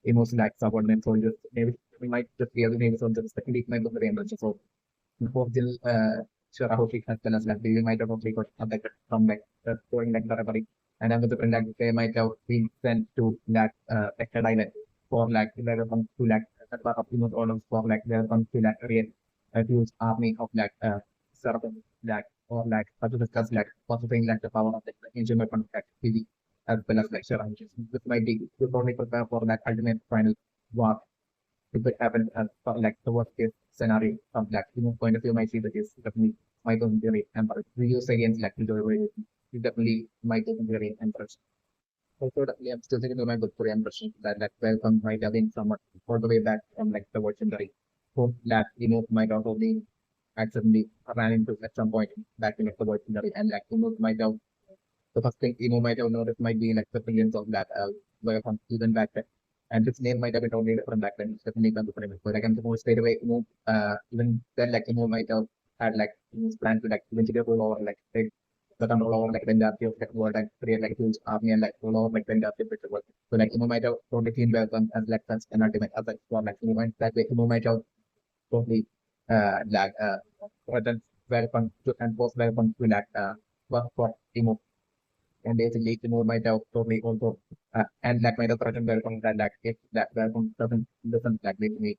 emotional like subordinate soldiers. Maybe we might just be able to name soldiers secondly might be very much so original Sharavati as well as like they might have also got abducted from like going like the and then the like they might have been sent to that EggHeadIsle for like there comes to like that part of Timos orders for like there comes to like real a huge army of like serpent like or like how to discuss like possibly like the power of like the ancient weapon like TV as well as like Sharavati. This might be to probably prepare for that ultimate final war if it happens as like the worst case scenario from like point of view might see that is definitely might be very embarrassed. We use against like the definitely might be very embarrassed. Also, definitely, I'm still thinking of my good Korean impression that like welcome might have been somewhat all the way back from like the watching the hope that might also be accidentally ran into at some point back in like, the watching the and like might have the first thing might have noticed might be like the brilliance of that welcome even back then. And its name might have been totally different back then. It's definitely been different. But like I'm supposed straight away, even then like might have had like planned to like eventually roll over like take the control over like Vendati of like world and create like huge army and like roll over like Vendati of the world. So like might have totally seen welcome as like such an ultimate as like for like might that way might have totally like present welcome to and post welcome to like work for Timo and basically Timur might have totally also and that might have threatened welcome that like if that welcome doesn't like basically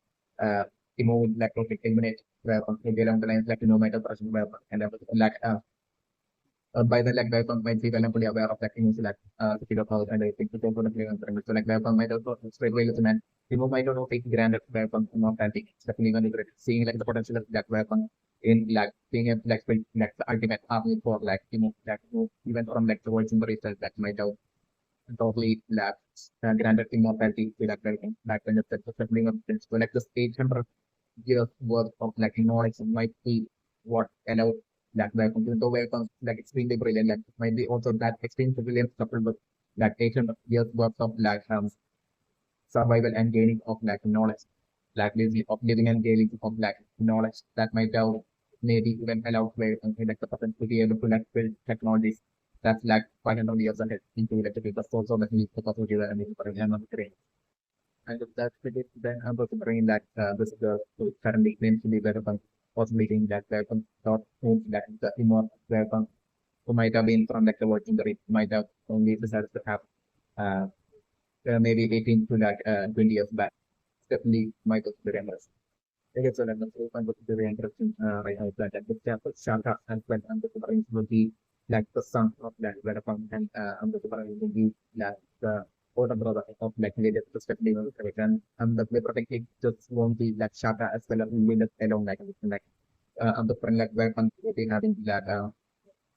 Timur would like totally eliminate welcome if they along the lines like might have threatened welcome and like by the like welcome might be well and fully aware of like like the figure house and I think it's also the clear so like welcome might also straight away listen and Timur might also take granted welcome not antique definitely when seeing like the potential of that welcome in like being able to like build like the ultimate army for like like even from like the words in the research that might have totally like granted immortality to like welcome back when it's definitely of things. So like this 800 years worth of like knowledge might be what allowed that welcome to the welcome like extremely brilliant like might be also that extremely brilliant coupled with like 800 years worth of like survival and gaining of like knowledge, like basically of living and gaining of like knowledge that might have maybe even allowed where something like the person to be able to like build technologies that's like 500 years ahead into electric the source of the heat the possibility that I mean for example grain. And if that's the case, then I'm going to bring that this is the currently claims to be weapon possibility that weapon dot that the immortal weapon who might have been from like the working the might have only decided to have uh, maybe 18 to like 20 years back. Definitely might have been remembers. Okay, so let us open with the very interesting right now that the chapter Shaka and when the difference will be like the son of that Vedapam and the difference will be like the older brother of like Lilith respectively and the protecting just won't be like Shaka as well as Lilith alone like and the friend like weapon maybe having that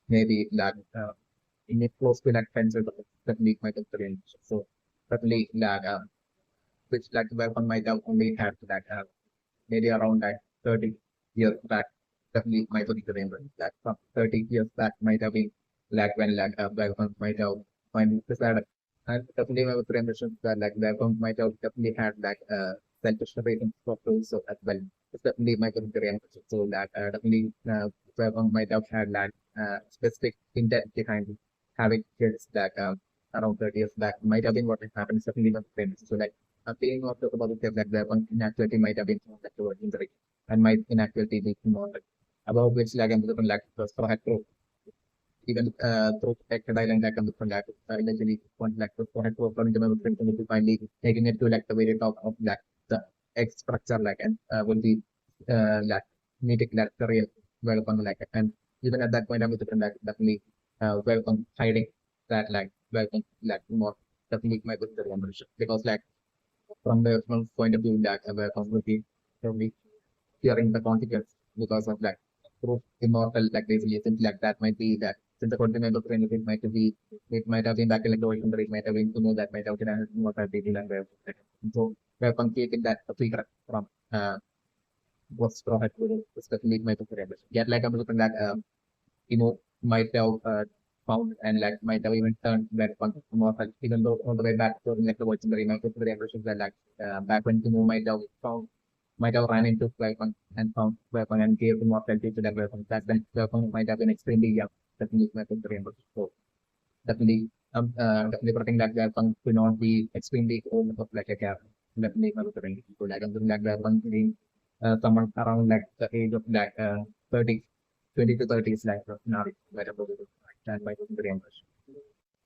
maybe that in a close to that fence that leak my experience. So certainly that which like weapon might have only had that maybe around like 30 years back. Definitely might have been remember that from 30 years back might have been like when like weapon might have find this that and definitely my remember that like weapon might have definitely had like selfish reasons for doing so as well. It's definitely might have been remember so that definitely weapon might have had like specific intent behind having kids that around 30 years back might have been what happened. It's definitely not famous. So like being of the about the that weapon inactivity might have been found that towards injury and might inactivity be more about which like I'm looking like the had to even through EggHeadIsle and like I'm looking like eventually one like the had to according to my friend to finally taking it to like the very top of like the egg structure like and will be like meeting like the real weapon like and even at that point I'm looking like definitely weapon hiding that like weapon like more definitely my good because like from the point of view that our community probably fearing the consequence because of that proof immortal like basically something like that might be that since the continent of friend it might be it might have been back in like the ocean but it might have been to know that might have been immortality and where so we're concluding that the figure from what's profit especially my preference. Yet like I'm looking at might have found and like might have even turned that one immortal, even though all the way back to like the watching the remake of the impressions that like back when Timo might have ran into weapon and found weapon and gave immortality to that weapon. That then weapon might have been extremely young. Definitely weapon the remake. So definitely definitely protecting that weapon to not be extremely old of like a gap. Definitely my preference. So like I'm that weapon being someone around like the age of like 30 20 to 30 is like not better and my very much.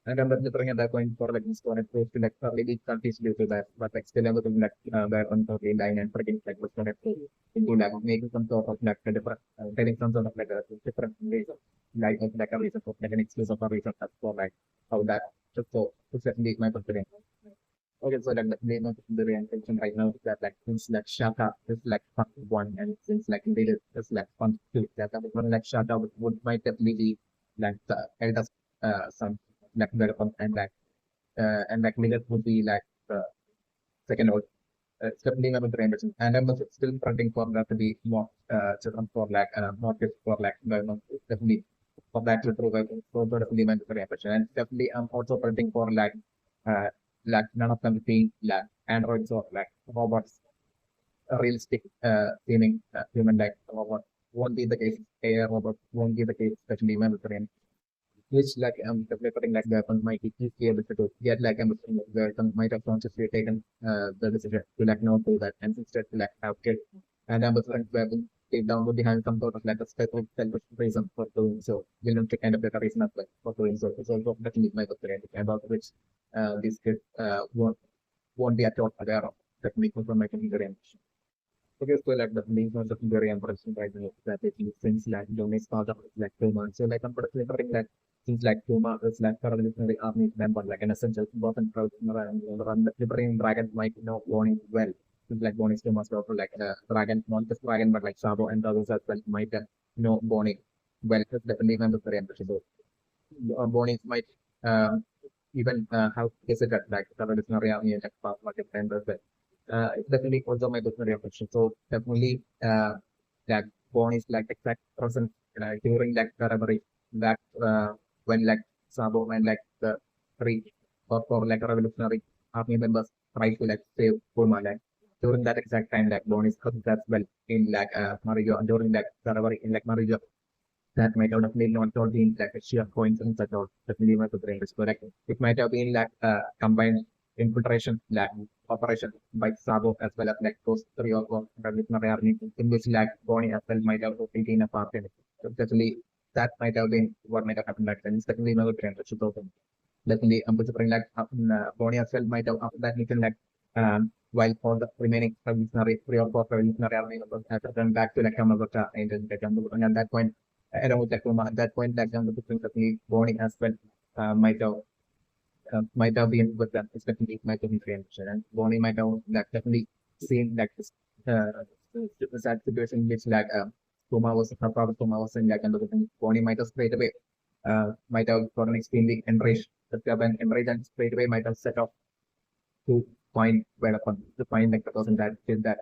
And I'm looking at that point for like this one approach to like maybe countries due to that, but like still I'm looking like that on the line and pretty like what's going to into like making some sort of like a different telling some sort of like a different ways of like a reason for like an exclusive or reason that's for like how that just so to certainly my confidence. Okay, so like the name of the intention right now is that like since like Shaka is like fun one and since like Lilith is like fun two, that one like Shaka would might definitely be like the eldest son like development and like Lilith would be like the second old. It's definitely not the ambition. And I'm still fronting for that to be more children for like not just for like definitely for that to provide so definitely meant for ambition. And definitely I'm also fronting for uh like none of them being like androids or like robots, realistic seeming human like robot won't be the case. AI robot won't be the case, especially human which like developing like weapons might be able to do. Yet like weapon might have consciously taken the decision to like not do that and instead to like have killed. And weapon deep down would behind some sort of like a specific selfish reason for doing so. Will not kind of like a reason as well for doing so. It's also definitely my opinion about which these kids won't be at all aware of that we from making the range. Okay, so like the main source of very interesting right now that it is since like Jonas started like 2 months. So like I'm considering that since like 2 months is like paramilitary army member, like an essential important route around the liberating dragon might warning well. Since like Bonnie's 2 months after like dragon, not just dragon, but like Sabo and others as well might Bonnie well it's definitely very interesting. So Bonnie might even how is it that like the revolutionary army and like past market vendors it's definitely also my personal reflection. So definitely that Bond is like exact present during like the robbery that when like Sabo and like the three or like revolutionary army members try to like save Puma like during that exact time like Bond is present as well in like Mario during like the robbery in like Mario that might have definitely not been like a sheer coincidence at all. Definitely my brain is correct. It might have been like combined infiltration like operation by Sabo as well as like those three or four revolutionary army in which like Bonnie as well might have been a part in it. So definitely that might have been what might have happened back then. It's definitely my brain which is open. Definitely I'm considering like Bonnie as well might have after that mission like while for the remaining revolutionary, 3 or 4 revolutionary army members have returned back to like Yamagata and then like, at that point, along with Takuma, at that point, like definitely Bonnie as well might have been with them, especially might have been transition. And Bonnie might have like definitely seen like this sad situation in which like Kuma was her father Kuma was in like another thing. Bonnie might have straight away might have gotten extremely enraged. The and enraged and straight away might have set off to find where upon to find like the person that did that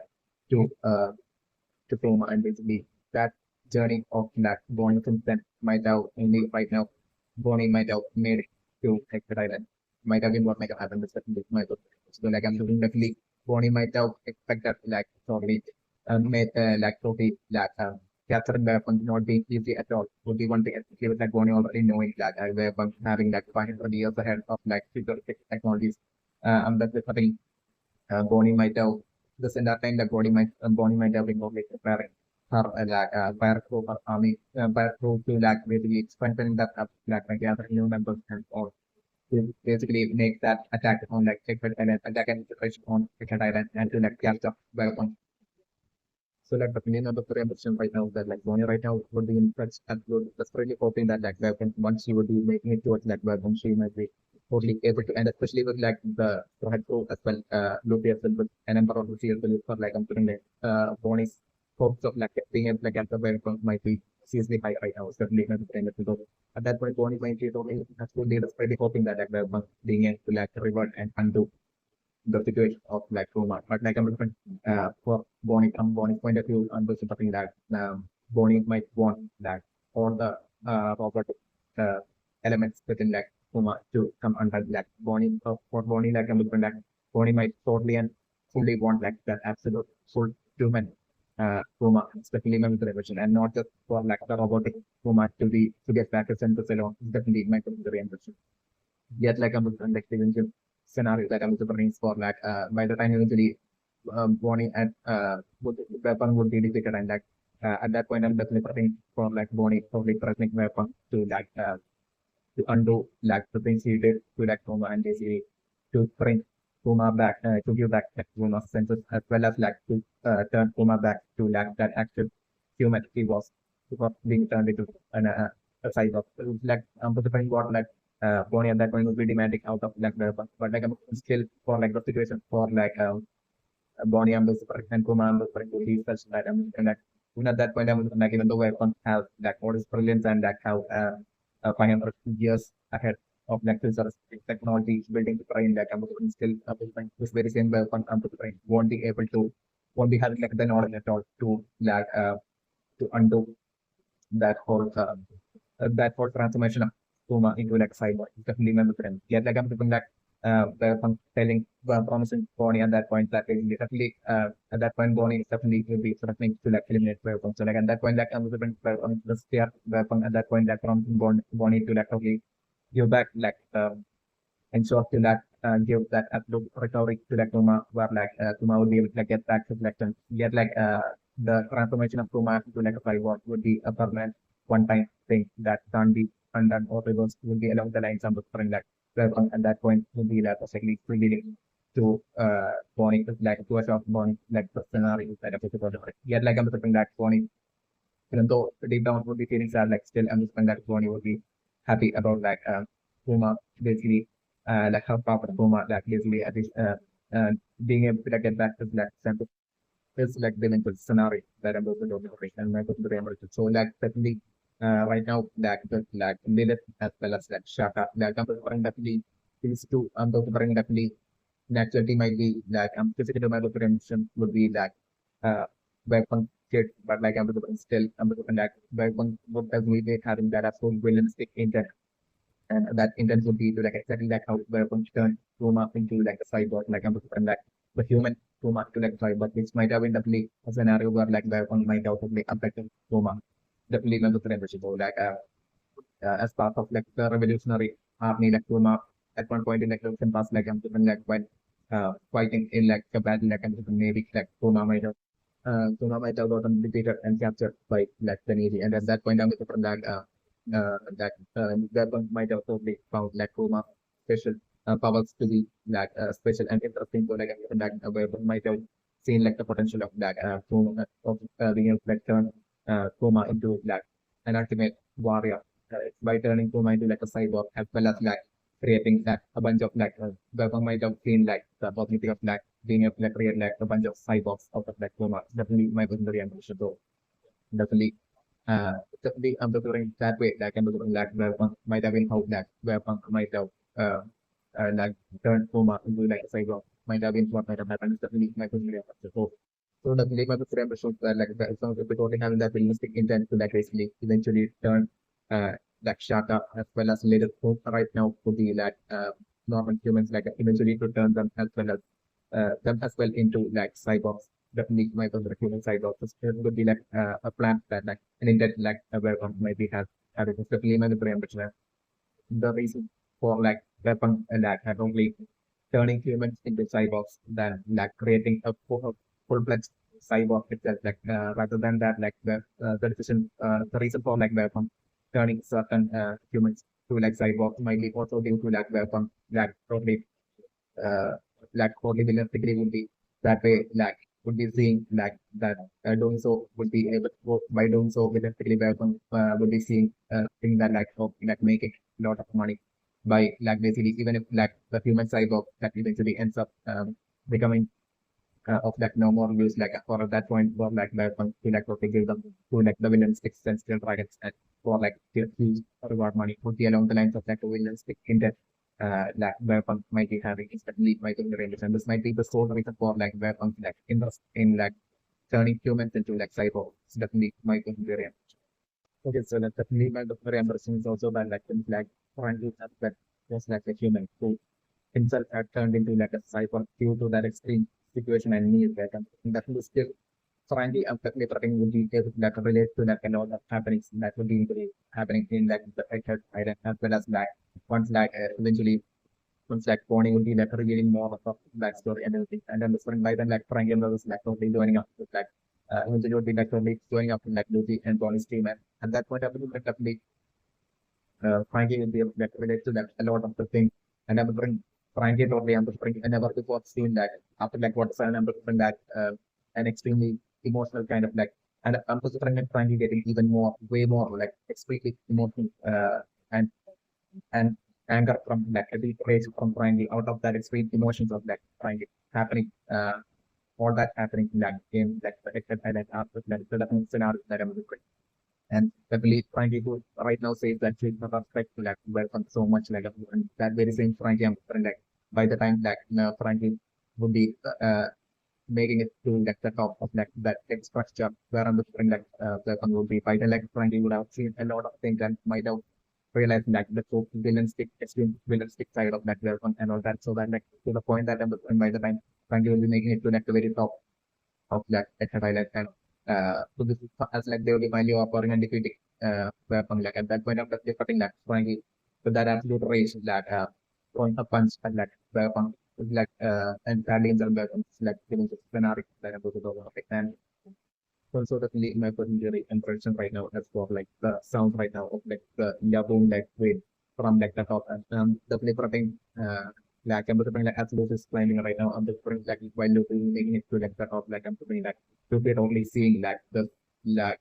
to Kuma and basically that journey of that Bonnie since then might have only right now Bonnie might have made it to Exit Island. Might have been what might have happened with this might have. So like I'm looking definitely Bonnie might have expected like probably made like totally like capturing weapons not being easy at all. Would be one thing especially with like Bonnie already knowing that weapons having like 500 years ahead of like futuristic technologies. That's the thing Bonnie might have this entire time that Bonnie might have been only preparing her fire crew, her army, fire crew to like basically strengthen that up, like gather new members and all to basically make that attack on like Egghead Island, attack and situation on Egghead Island and to like capture weapons. So like the opinion of the Korean position right now that like Bonnie right now would be in such absolute desperately hoping that like weapon once she would be making it towards that weapon she might be totally able to and especially with like the head crew as well Luffy as well with an emperor Luffy as well for like I'm putting like Bonnie's hopes of like being able to get the weapon might be seriously high right now, certainly not the time that we go. At that point Bonnie might be totally absolutely desperately hoping that like weapon being able to like revert and undo the situation of like Roma. But like I'm different for Bonnie from Bonnie's point of view, I'm also talking that Bonnie might want that all the robotic uh, elements within like Roma to come under like Bonnie for Bonnie like I'm different like Bonnie might totally and fully want like that absolute full human Roma, especially with the revision and not just for like the robotic Roma to get back to center alone. Definitely my very ambition. Yet like I'm like the eventual scenario that I'm super for like by the time eventually Bonnie and weapon would be defeated and like at that point I'm definitely pressing for like Bonnie probably threatening weapon to like to undo like the things he did to like Kuma and basically to bring Kuma back to give back like Kuma's senses as well as like to turn Kuma back to like that actual human he was before being turned into a side of like depending what like Bonnie at that point would be demanding out of like weapon but like I'm still for like the situation for like Bonnie Ambassador and Kuma Ambassador to these such that and like even at that point I'm like even though weapons have like what is brilliance and like how 500 years ahead of like futuristic technology building the brain like Ambassador still this very same weapon Ambassador won't be able to won't be having like the knowledge at all to like to undo that whole transformation of Puma into like cyber. Definitely remember them. Yet like I'm thinking that the telling promising Bonnie at that point that basically definitely at that point Bonnie definitely will be threatening to like eliminate weapon. So like at that point like I'm different the steer weapon at that point like promising Bonnie to like okay give back like ensure to that give that absolute recovery to like Puma where like Puma would be able to like get back to selection. Yet like the transformation of Puma to like a cyborg would be a permanent one-time thing that can't be undone or reversed would be along the lines of different like weapon at that point would be like basically leading to Bonnie like to a shot Bonnie like the scenario that episode. Yet like I'm expecting that Bonnie even though deep down would be feeling sad like still I'm expecting that Bonnie would be happy about like Puma basically like her papa Puma like basically at least being able to like, get back to that sense of is like the mental scenario that I'm also talking about and I'm going to so like certainly right now like Lilith as well as like Shaka like I'm going definitely these two I'm going to bring definitely naturally might be like physical my prevention would be like uh weapon kit but like I'm going to still I'm going to like weapon would definitely be having that absolute villanistic intent and that intent would be to like exactly like how weapons turn Roma into like a cyborg like I'm going to like the human Roma to like cyborg which might have been definitely a scenario where like weapon might have be affected Roma definitely not the prevention so like as part of like the revolutionary army like Roma at one point in like the past like I'm different like when fighting in like a battle like I'm different maybe like Roma might have gotten defeated and captured by like the Navy and at that point I'm different like that weapon might have totally found like Roma special powers to be like special and interesting. So like that where one might have seen like the potential of that of being able to like turn Kuma into like an ultimate warrior by turning Kuma into like a cyborg as well as like creating like a bunch of like one might have seen like the possibility of like being able to like create like a bunch of cyborgs out of like Kuma. Definitely my very ambitious goal. Definitely definitely I'm looking that way like I'm looking like where one might have been how that where one might have uh, like turn Kuma into like a cyborg might have been what might have happened. It's definitely my very ambitious goal. So definitely my very ambitious like so if we totally having that realistic intent to like basically eventually turn uh like Shaka as well as later right now to be like normal humans like eventually to turn them as well into like cyborgs. Definitely my the human cyborgs. It would be like a plan that like an intent like where one might be has having definitely my very ambitious the reason for like weapon like not only turning humans into cyborgs than like creating a full-fledged cyborg itself like rather than that like the decision the reason for like weapon turning certain humans to like cyborgs might be also due to like weapon like probably uh, like probably realistically would be that way like would be seeing like that doing so would be able to, by doing so realistically weapon would be seeing thing that like of like making a lot of money by like basically even if like the human cyborg that eventually ends up becoming of like no more use like for at that point for like weapons to like to give them to like the villains sticks and steel dragons and for like to use reward money would be along the lines of like the villains stick in that like weapons might be having instantly might in the ranges and this might be the sole reason for like weapons like interest in like turning humans into like cyborgs. It's definitely my very okay, so that's definitely my very interesting is also by like things like currently aspect just like a human who himself had turned into like a cyborg due to that extreme situation and need that and that was still finally definitely trying would be able to like relate to like a lot of happenings that would be happening in like the Egghead Island as well as like once like eventually once like Bonnie would be like revealing more of the backstory and everything and then the spring by then like Frank and was like totally joining up with like eventually would be like totally joining up with like Lucy and Bonnie's team and at that point I believe like definitely Frankie will be able to like, relate to that a lot of the things. And I'm bring Frankie totally I'm bring I never before seen that after like what I'm bring that an extremely emotional kind of like and I'm just Frankie getting even more way more like extremely emotional and and anger from like a deep rage from Frankie out of that extreme emotions of like Frankie happening all that happening in that game like the except highlight after that the scenario that I'm looking and I believe Frankie who right now says that she's not respect like welcome so much like and that very same Frankie I'm like by the time like Frankie would be making it to like the top of like that text structure where I'm looking like welcome would be by the like Frankie would have seen a lot of things and might have realized like the so villain extreme villain side of that welcome and all that so that like to the point that I'm looking by the time Frankie will be making it to like the very top of that at highlight and so this is as like they will be finally offering and defeating weapon like at that point after they cutting that Frankie with that absolute rage that throwing a punch at that weapon is like entirely in the weapons like giving the scenario that I'm going to go and also definitely my particular impression right now as for like the sound right now of like the yaboom like wave from like the top and definitely putting like I'm putting like absolute is climbing right now. I'm just putting like while looking making it to like the top like I'm putting like to be only seeing like the like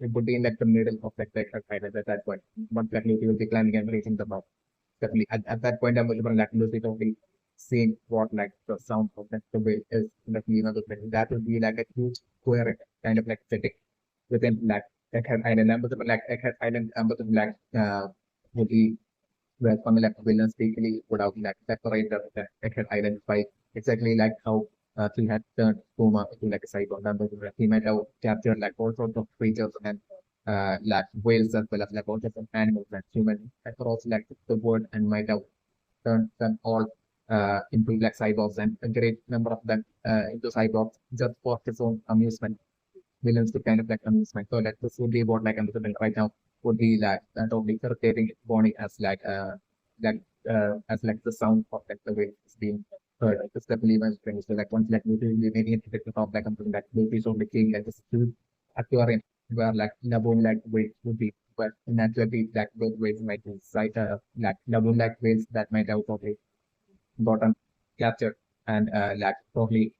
it would be in like the middle of like the exercise at that point. Once like you will be climbing and reaching the top. Definitely at that point I'm looking like Lucy only seeing what like the sound of like the wave is definitely another thing. That would be like a huge square kind of like setting within like Egghead Island. And but like Egghead Island but like would be where from like villains basically would have like separate the Egghead Island by exactly like how he had turned Puma into like a cyborg. And he might have captured like all sorts of creatures and like whales as well as like all sorts of animals and humans across like the world and might have turned them all into like cyborgs and a great number of them into cyborgs just for his own amusement villains to kind of like amusement. So like this would be what like I'm doing right now would be like totally irritating Bonnie like as like the sound of like the way it's being heard. Like, it's definitely my friend. So like once like we will be making it to the top like I'm doing like maybe so making like this huge aquarium where like Laboon like waves would be but naturally like those waves might be like Laboon like waves that might out of it gotten captured and like totally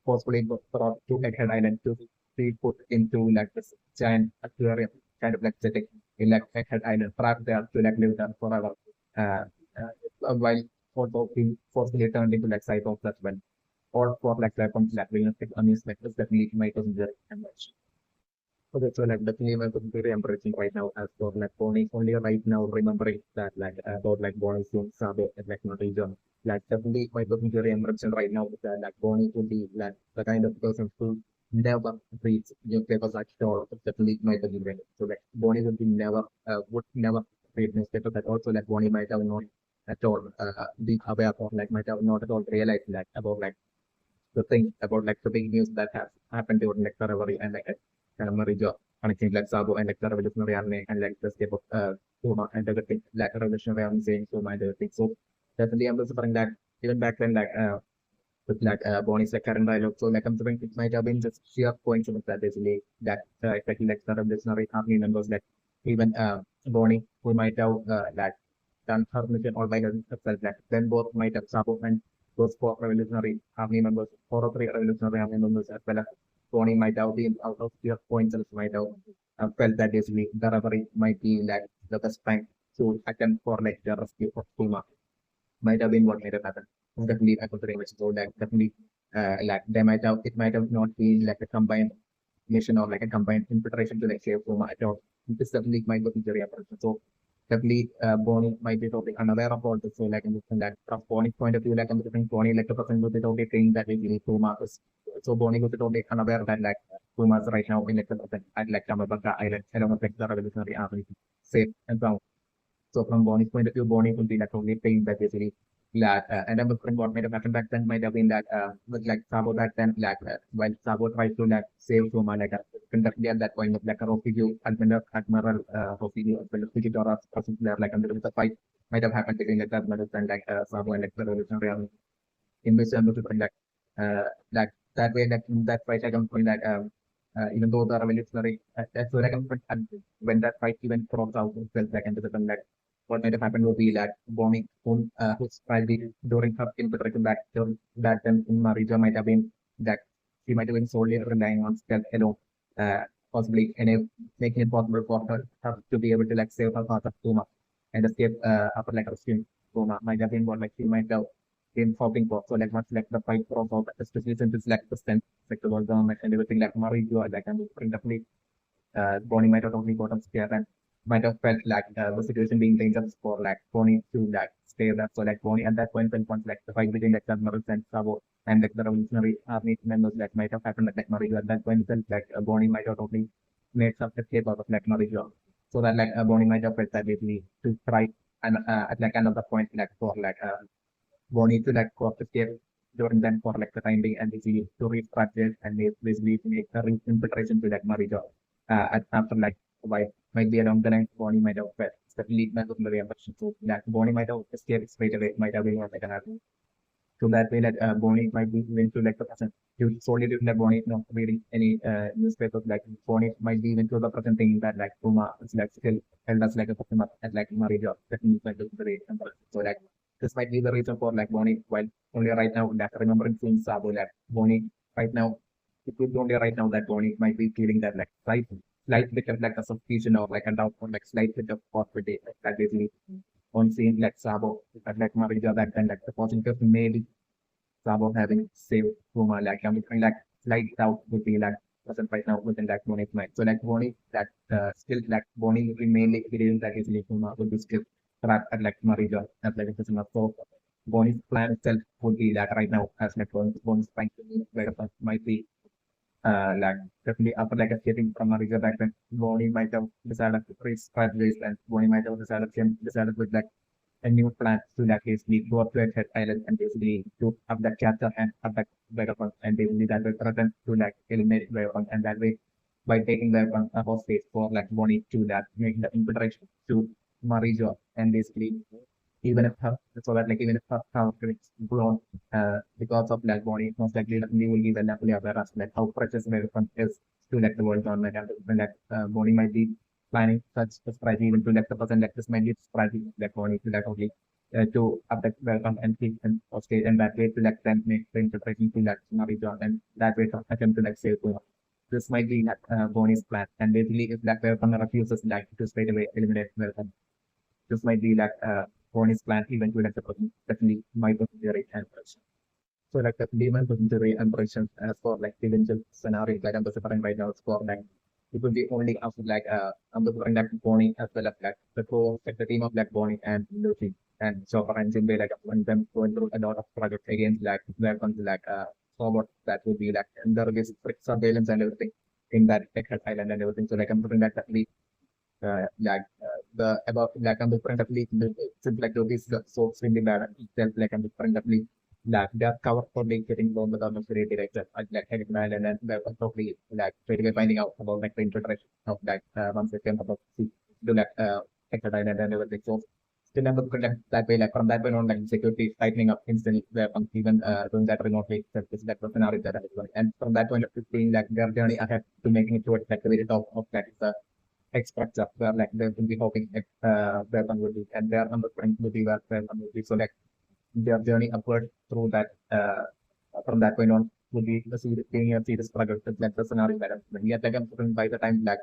forcefully brought to Egghead Island to be put into like this giant aquarium kind of like setting in like Egghead Island, trapped there to like live there forever. Uh, while also being forcefully turned into like cyborgs as well. Or for like weapons like realistic amusement is definitely my consider and much. Okay, so like definitely my very embarrassing right now as for like Bonnie only right now remembering that like about like Bonnie soon Sabe and like not region. Like definitely my very embarrassing right now is that like Bonnie would be like the kind of person who never reads newspapers at all. It's definitely my very. So like Bonnie would be never would never read newspapers at all. So like Bonnie might have not at all be aware of like might have not at all realized like about like the thing about like the big news that has happened during like the reverie and like Marijo connecting like Sabo and like the revolutionary army and like the escape of Puma and the thing like revolutionary army saying Puma and the thing. So definitely I'm considering that even back then like with like Bonnie's like current dialogue. So like I'm thinking it might have been just sheer coincidence that basically that exactly like the revolutionary army members like even Bonnie who might have like done her mission all by herself like then both might have Sabo and those four revolutionary army members, 4 or 3 revolutionary army members as well as Bonnie might have been out of sheer coincidence might have felt that basically the reverie might be like the best time to attempt for like the rescue of Puma might have been what made it happen. Definitely, I consider it so that definitely, like they might have, it might have not been like a combined mission or like a combined infiltration to like save Roma at all. This definitely might be very important. So definitely, Bonnie might be totally unaware of all this. So like in that from Bonnie's point of view, like I'm thinking Bonnie like the person would be totally saying that basically Puma is. So Bonnie would be totally unaware that like Puma is right now in like the at like Tamabaka Island along with like the revolutionary army safe and sound. So from Bonnie's point of view, Bonnie would be like only playing that basically. Like, and I'm wondering what might have happened back then might have been that with like Sabo back then, like while Sabo tried to like save Soma, like conducted at that point of like a Rofigu, Admiral Rofigu, as well as Fujitora present there, like under the fight might have happened between like Admiral and like Sabo and like the Revolutionary Army in which I'm looking like like that way like in that fight I can find that even though the revolutionary so like when that fight even crops out itself like into the like what might have happened would be like bombing who's probably during her infiltration back during that time in Marija might have been that she might have been solely relying on stealth alone possibly making it possible for her to be able to like save her father Tuma and escape after like rescuing Tuma might have been what like she might have in hoping for. So like much like the fight for about especially since it's like the strength like the world government and everything like Mario like and definitely Bonnie might have only gotten scared and might have felt like the situation being dangerous for like Bonnie to like stay there. So like Bonnie at that point when once like the fight between like the Admirals and Sabo and like the revolutionary army members that might have happened like Mario at that point felt like Bonnie might have only made some escape out of like Mario. So that like Bonnie might have felt that basically to try and at like another point like for like Bonnie to like co escape during them for like the time being and basically to reach practice and basically make a infiltration to like Marijo. After like why might be along the line Bonnie might have felt the lead man of Maria but so that Bonnie might have escaped straight away might have been like an so that way that Bonnie might be even to like the person you solely did that Bonnie not reading any newspapers like Bonnie might be even to the person thinking that like Puma is like still held as like a customer at like Marijo that means like the very so like this might be the reason for like Bonnie while only right now that remembering seeing Sabo like Bonnie right now it would be only right now that Bonnie might be feeling that like slight bit of like a suspicion or like a doubt or like slight bit of possibility like, that basically on seeing like Sabo like Marija that and like the positive maybe Sabo having saved Puma like I'm trying like slight doubt would be like present right now within that Bonnie's mind. So like Bonnie that still like Bonnie mainly believing that his Puma would be still trapped at like Marija as like a prisoner. So Bonnie's plan itself would be that right now as like Bonnie's trying to where might be like definitely after like escaping from Marija back then Bonnie might have decided to raise strategies and Bonnie might have decided with like a new plan to like basically go up to Head Island and basically to have that capture and abduct Vegapunk and basically that will threaten to like eliminate Vegapunk and that way by taking Vegapunk a hostage for like Bonnie to that making the infiltration to Marijo and basically even if her so that like even if her character is blown because of like Bonnie most likely definitely will be well happily aware as like how precious Vegapunk is to like the world government and when like Bonnie might be planning such a strategy even to like the person like this might be strategy like Bonnie to like only to abduct, welcome, and keep them hostage, and that way to like them make the infiltration to like Naruto, and that way to attempt to like save Kuma. This might be like Bonnie's plan, and basically if Black Welcome refuses like to straight away eliminate Welcome, this might be like Bonnie's plan even to like the person definitely might be very and so like the demon injury and operations as for like the eventual scenario like I'm preparing right now for like it will be only after like I'm preparing like Bonnie as well as like the core like the team of like Bonnie and Lucy and Chopper and Jinbei like when them going through a lot of projects against like welcome to like robot that would be like and there will be strict surveillance and everything in that Texas Island and everything. So like I'm preparing that lead the about like I'm different at least since like these so extremely bad itself like I'm different at least like the cover for like getting blown with the very director like heading man and then the probably like straight away finding out about like the introduction of like once it came about see to like Texas Island and everything. So still I'm looking at that way like from that point on like security tightening up instantly even doing that remotely is like the scenario that I was going. And from that point of view seeing like their journey ahead to making it towards like the very top of that is structure where like they will be hoping where one would be and their number point would be where one would be. So like their journey upward through that from that point on would be the being a serious struggle with like the scenario that yet like by the time like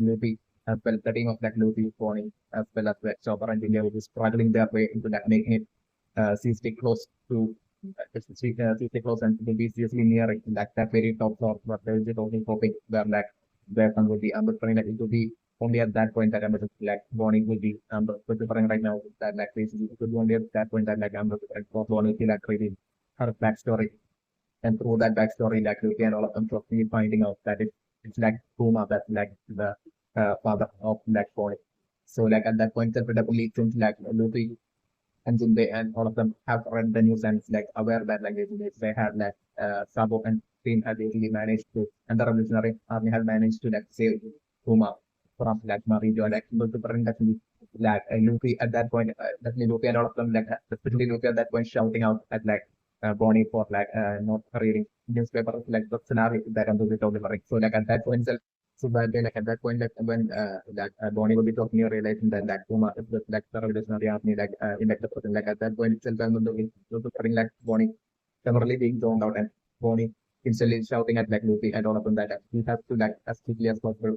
Luffy as well the team of like Luffy, Pony as well as like Chopper and India will be struggling their way into that making it seriously close to seriously close and will be seriously nearing like that very top floor where they will be totally hoping where like their son would be preparing like it would be only at that point that I'm like Bonnie will be preparing right now that like basically it would be only at that point that like I'm preparing for Bonnie to like reading her backstory and through that backstory like Luffy and all of them probably finding out that it's like Kuma that's like the father of like Bonnie. So like at that point that probably since like Luffy and Jinbei and all of them have read the news and like aware that like they had like Sabo and team had basically managed to and the revolutionary army had managed to like save Kuma from like Marito and like able to bring definitely like Luffy at that point definitely Luffy and all of them like especially Luffy at that point shouting out at like Bonnie for like not reading newspaper like the scenario that I'm delivering. So like at that point so that day, like at that point, like when that Bonnie would be talking, you're realizing that like Kuma is the like the revolutionary army, like in like the person, like at that point itself, I'm looking like Bonnie suddenly being zoned out and Bonnie instantly shouting at like Luffy and all of them that he has to like as quickly as possible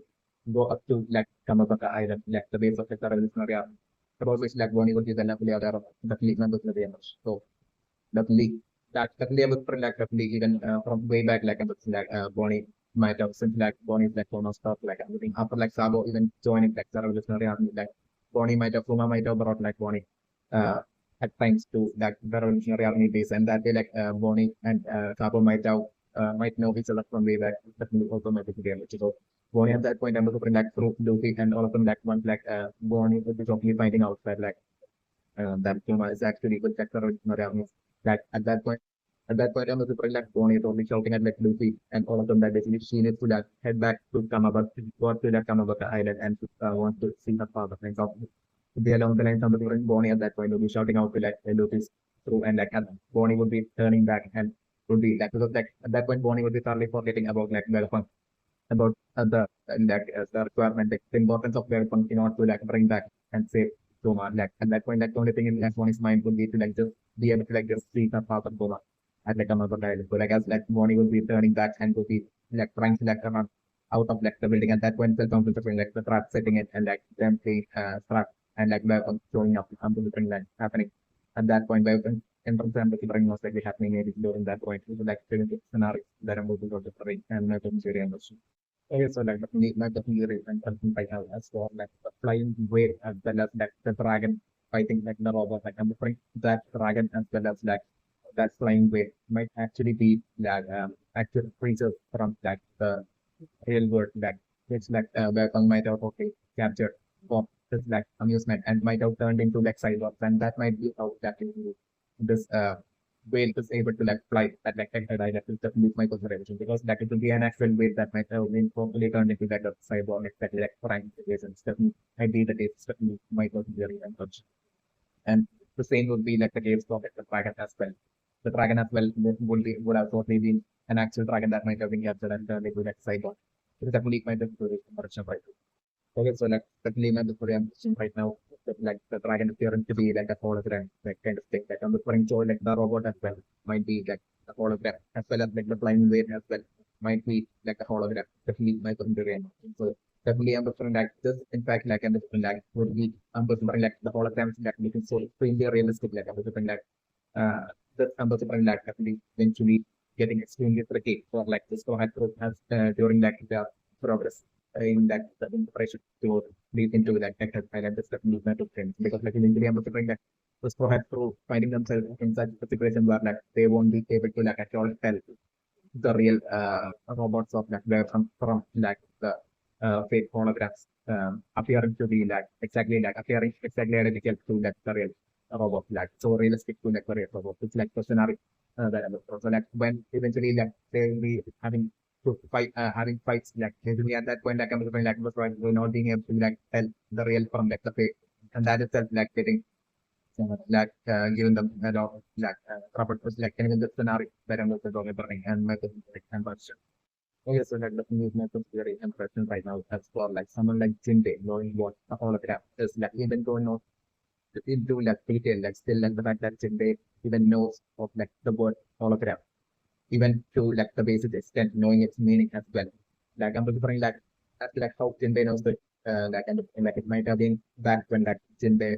go up to like Kamabaka Island, like the base of like, the revolutionary army. About which like Bonnie would be the lovely aware of the fleet members of the Amos. So definitely definitely I would put like definitely even from way back like I was like Bonnie might have since like Bonnie's like one of stuff like everything after like Sabo even joining like the revolutionary army like Bonnie might have Kuma might have brought like Bonnie uh at times to like the revolutionary army base and that way like Bonnie and Sabo might know each other from way back definitely also might be together which is also Bonnie at that point I'm looking like through Luffy and all of them like once like Bonnie would be totally finding out that Kuma is actually with like the revolutionary army that at that point, I'm super like Bonnie is only shouting at like Luffy and all of them that basically she needs to like head back to Kamabaka, go to like Kamabaka Island and want to see her father. And so be along the line, somebody during Bonnie at that point will be shouting out to like Luffy's through and like Bonnie would be turning back and would be like because like at that point Bonnie would be thoroughly forgetting about like Welcome about the requirement, like the importance of weapons in order to like bring back and save Toma. Like at that point, like the only thing in Bonnie's mind would be to like just be able to like just see her father Toma at like another island. So like as like Bonnie would be turning back and would be like trying to like run out of like the building. At that point, the comes to like the trap setting it and like them playing trap and like weapons showing up onto the like happening. At that point, weapons entrance and the bring was like happening maybe during that point. So like scenario that I'm moving to the terrain and not in Syria. Okay, so like the theory and something right now as well, like the flying wave as well as like the dragon fighting like the robot, like I'm afraid that dragon as well as like that flying wave might actually be like actual creatures from like the real world like which like weapon might have okay captured for this like amusement and might have turned into like cyborgs and that might be how that this whale is able to like fly at like high that is definitely my consideration because that it will be an actual whale that might have been properly turned into like a cyborg exactly like prime situations definitely might be the case definitely my consideration and such. And the same would be like the case for like, the dragon as well. The dragon as well would have totally been an actual dragon that might have been captured and turned into like cyborg. It is definitely my consideration right now. Okay, so like definitely my consideration right now like the dragon appearing to be like a hologram, that kind of thing. Like I'm referring to like the robot as well might be like a hologram, as well as like the blind wave as well might be like a hologram. Definitely my consideration. So definitely I'm referring like this. In fact, like I'm referring like would be I'm referring like the holograms that making so extremely realistic. Like I'm referring like uh, this I'm referring like definitely eventually getting extremely tricky for like this to has during like the progress in that the preparation to lead into that tech island is definitely not to friends because like eventually I'm referring that this had to finding themselves in such a situation where like they won't be able to like at all tell the real robots of like where from like the fake holograms appearing to be like exactly like appearing exactly identical to like the real robot, like so realistic to like the real robot. It's like the scenario that I'm looking for. So like when eventually like they will be having to fight having fights like usually at that point like I'm looking like was right we're not being able to like tell the real from like the fake, and that itself like getting like given them a lot of like Robert was like in the scenario that I'm also talking about and method like conversion. Okay, so like the news method is very important right now as for like someone like Jinde knowing what a hologram is like even going on into like detail like still like the fact that Jinde even knows of like the word hologram even to like the basic extent knowing its meaning as well. Like I'm referring like like how Jinbei knows the like and like it might have been back when like Jinbei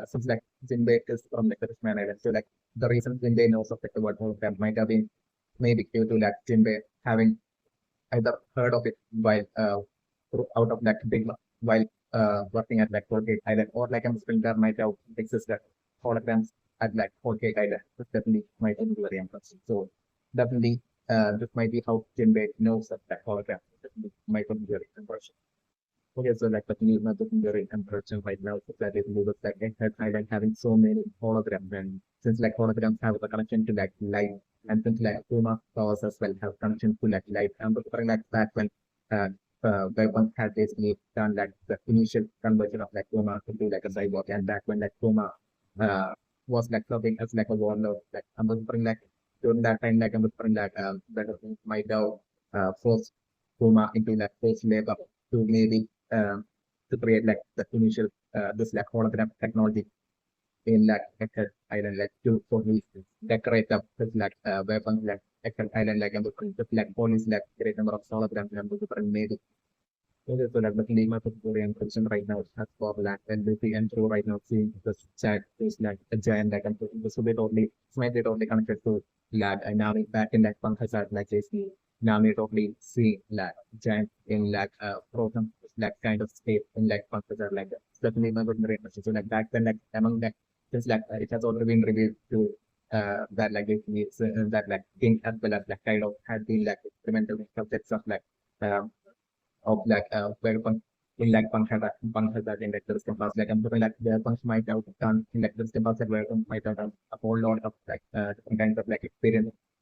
since like Jinbei is from like the Fishman Island. So like the reason Jinbei knows of like the word hologram might have been maybe due to like Jinbei having either heard of it while out of like big while working at like Colgate Island or like I'm saying there might have existed holograms at like Colgate Island. This definitely might be very interesting. So definitely this might be how Jinbei knows that like hologram. Definitely might be very interesting. Okay, so like the new method is very interesting right now. So that is Lilith like Egghead Island having so many holograms and since like holograms have the connection to like light and since like Puma powers as well have connection to like light. And referring like back when uh weapons had basically done like the initial conversion of like Puma into like a cyborg and back when like Puma uh was like serving as like a warlord. Like I'm referring like during that time like I'm referring like that might have forced Puma into like forced labor to maybe um, to create like the initial this like hologram technology in like Egghead Island like to for me decorate up this like weapons like Egghead Island like and the like police like great number of holograms and different maybe. Okay, so like the Lima Victorian question right now has for like NBC and through right now seeing this chat is like a giant like and this will be totally it's might be totally connected to like and now back in like one hazard like JC now we totally see like giant in like frozen like kind of state in like one hazard like definitely my Victorian question. So like back then like among like just like it has already been revealed to that like it is that like king as well as like kind of had been like experimental subjects of like um, of like where in like function that in like the campus like I'm talking like the function might have done in like the campus that where might have done a whole lot of like different kinds of like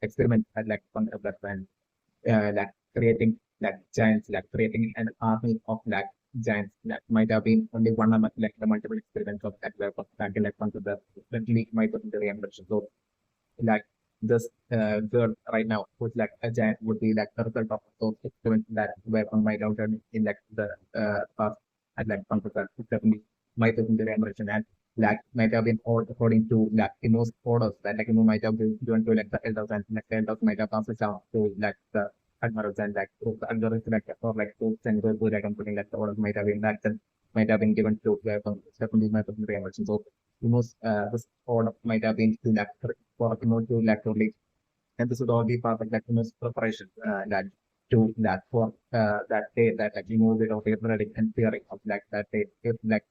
experiment at like function that and like creating like giants like creating an army of like giants that might have been only one of like the multiple experiments of that where back in like function that really might have been very ambitious. So like this girl right now who's like a giant would be like the result of those experiments that were on my router in like the past at like computer definitely might have been the generation and like might have been all according to like in those orders that like might have been given to like the elders and like the elders might have passed down to like the admirals and like those elders like or like those and those who like I'm putting like the orders might have been that then might have been given to definitely might have been the generation. So almost this order might have been to like for to like totally and this would all be part of like preparation that to that for that day that like remove it of running and fearing of like that day if like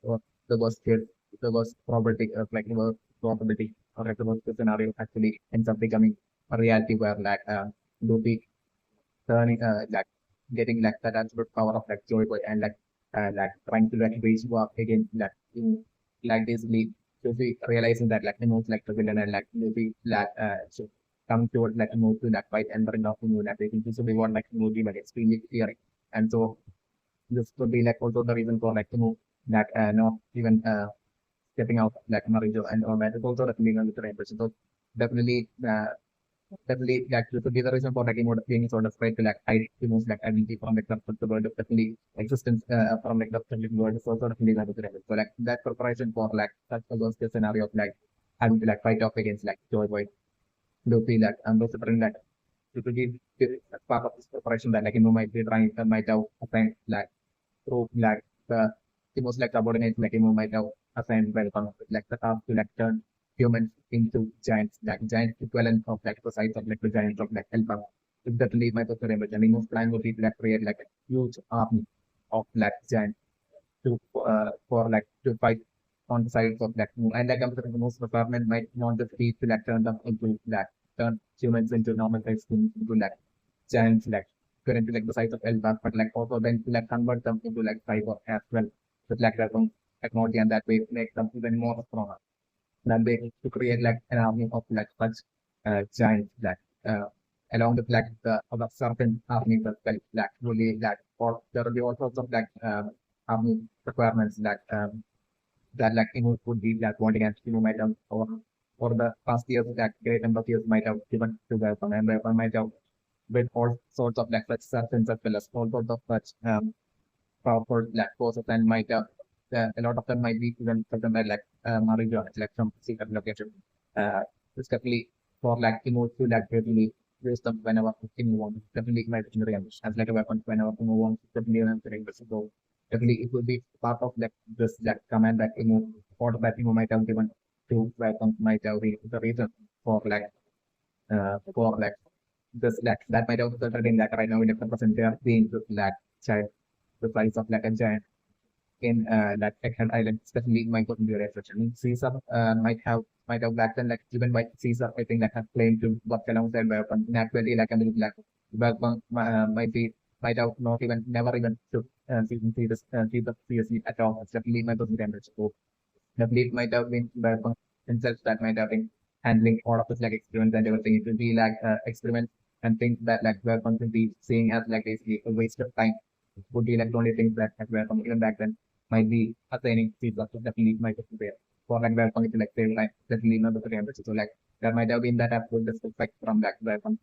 the worst case the worst probability of like the worst probability or like the worst case scenario actually ends up becoming a reality where like will be turning like getting like that absolute power of like Joy Boy and like trying to like raise war against like like basically to be realizing that like the most like the villain and like maybe like so come towards like a move to that fight and bring off the moon that they think this will be one like movie but extremely scary. And so this could be like also the reason for like the move that not even stepping out like Marijo and all that is also definitely going to the impression. So definitely Definitely, like this would be the reason for like emote being sort of trying to like hide emotes like identity from like the world of definitely existence from like the public world. So sort of feeling like that. So like that preparation for like such a worst case scenario of like having to like fight off against like joy void. Do feel that those different like it will be part of this preparation that like might be trying might have assigned like through like the most like subordinates like might have assigned by the conflict like the task to like turn humans into giants like giant equivalent of like the size of like the giants of like Elba. If that lead my personal image and most plan would be to like create like a huge army of like giants to for like to fight on the sides of like and like I'm the most requirement might not just be to like turn them into like turn humans into normal size things into like giants like currently like the size of Elbaf, but like also then to like convert them into like cyber as well with like their own technology and that way make them even more stronger. That way to create like an army of like such giants like along with like the other certain armies as well like really like or there will be all sorts of like army requirements that like would be like wanting and might have or the past years that great number of years might have given to weapon and weapon might have with all sorts of like such substance as well as all sorts of such powerful like forces and might a lot of them might be even something like Mario like some secret location. Especially for like emote to like really use them whenever you want. Definitely my range as like a weapon whenever you want definitely entering this. So definitely it will be part of like this like command that or that might have given to weapons might have been the reason for like this like that might have resulted in like right now in a percent they are being this like child the size of like a giant in that Egghead Island, especially my Gothenburg section. Caesar might have back then like even by Caesar, I think like have claimed to work alongside weapon. In actuality, like I mean like weapon might be might have not even never even to see the CSE at all. It's definitely my Gothenburg. So definitely it might have been weapon himself that might have been handling all of this like experiments and everything. It will be like experiments and things that like weapons will be seeing as like basically a waste of time would be like the only things that like welcome even back then might be assigning feedback to definitely might be there for like welcome to like save time definitely not the preamble. So like there might have been that absolute disrespect from like welcome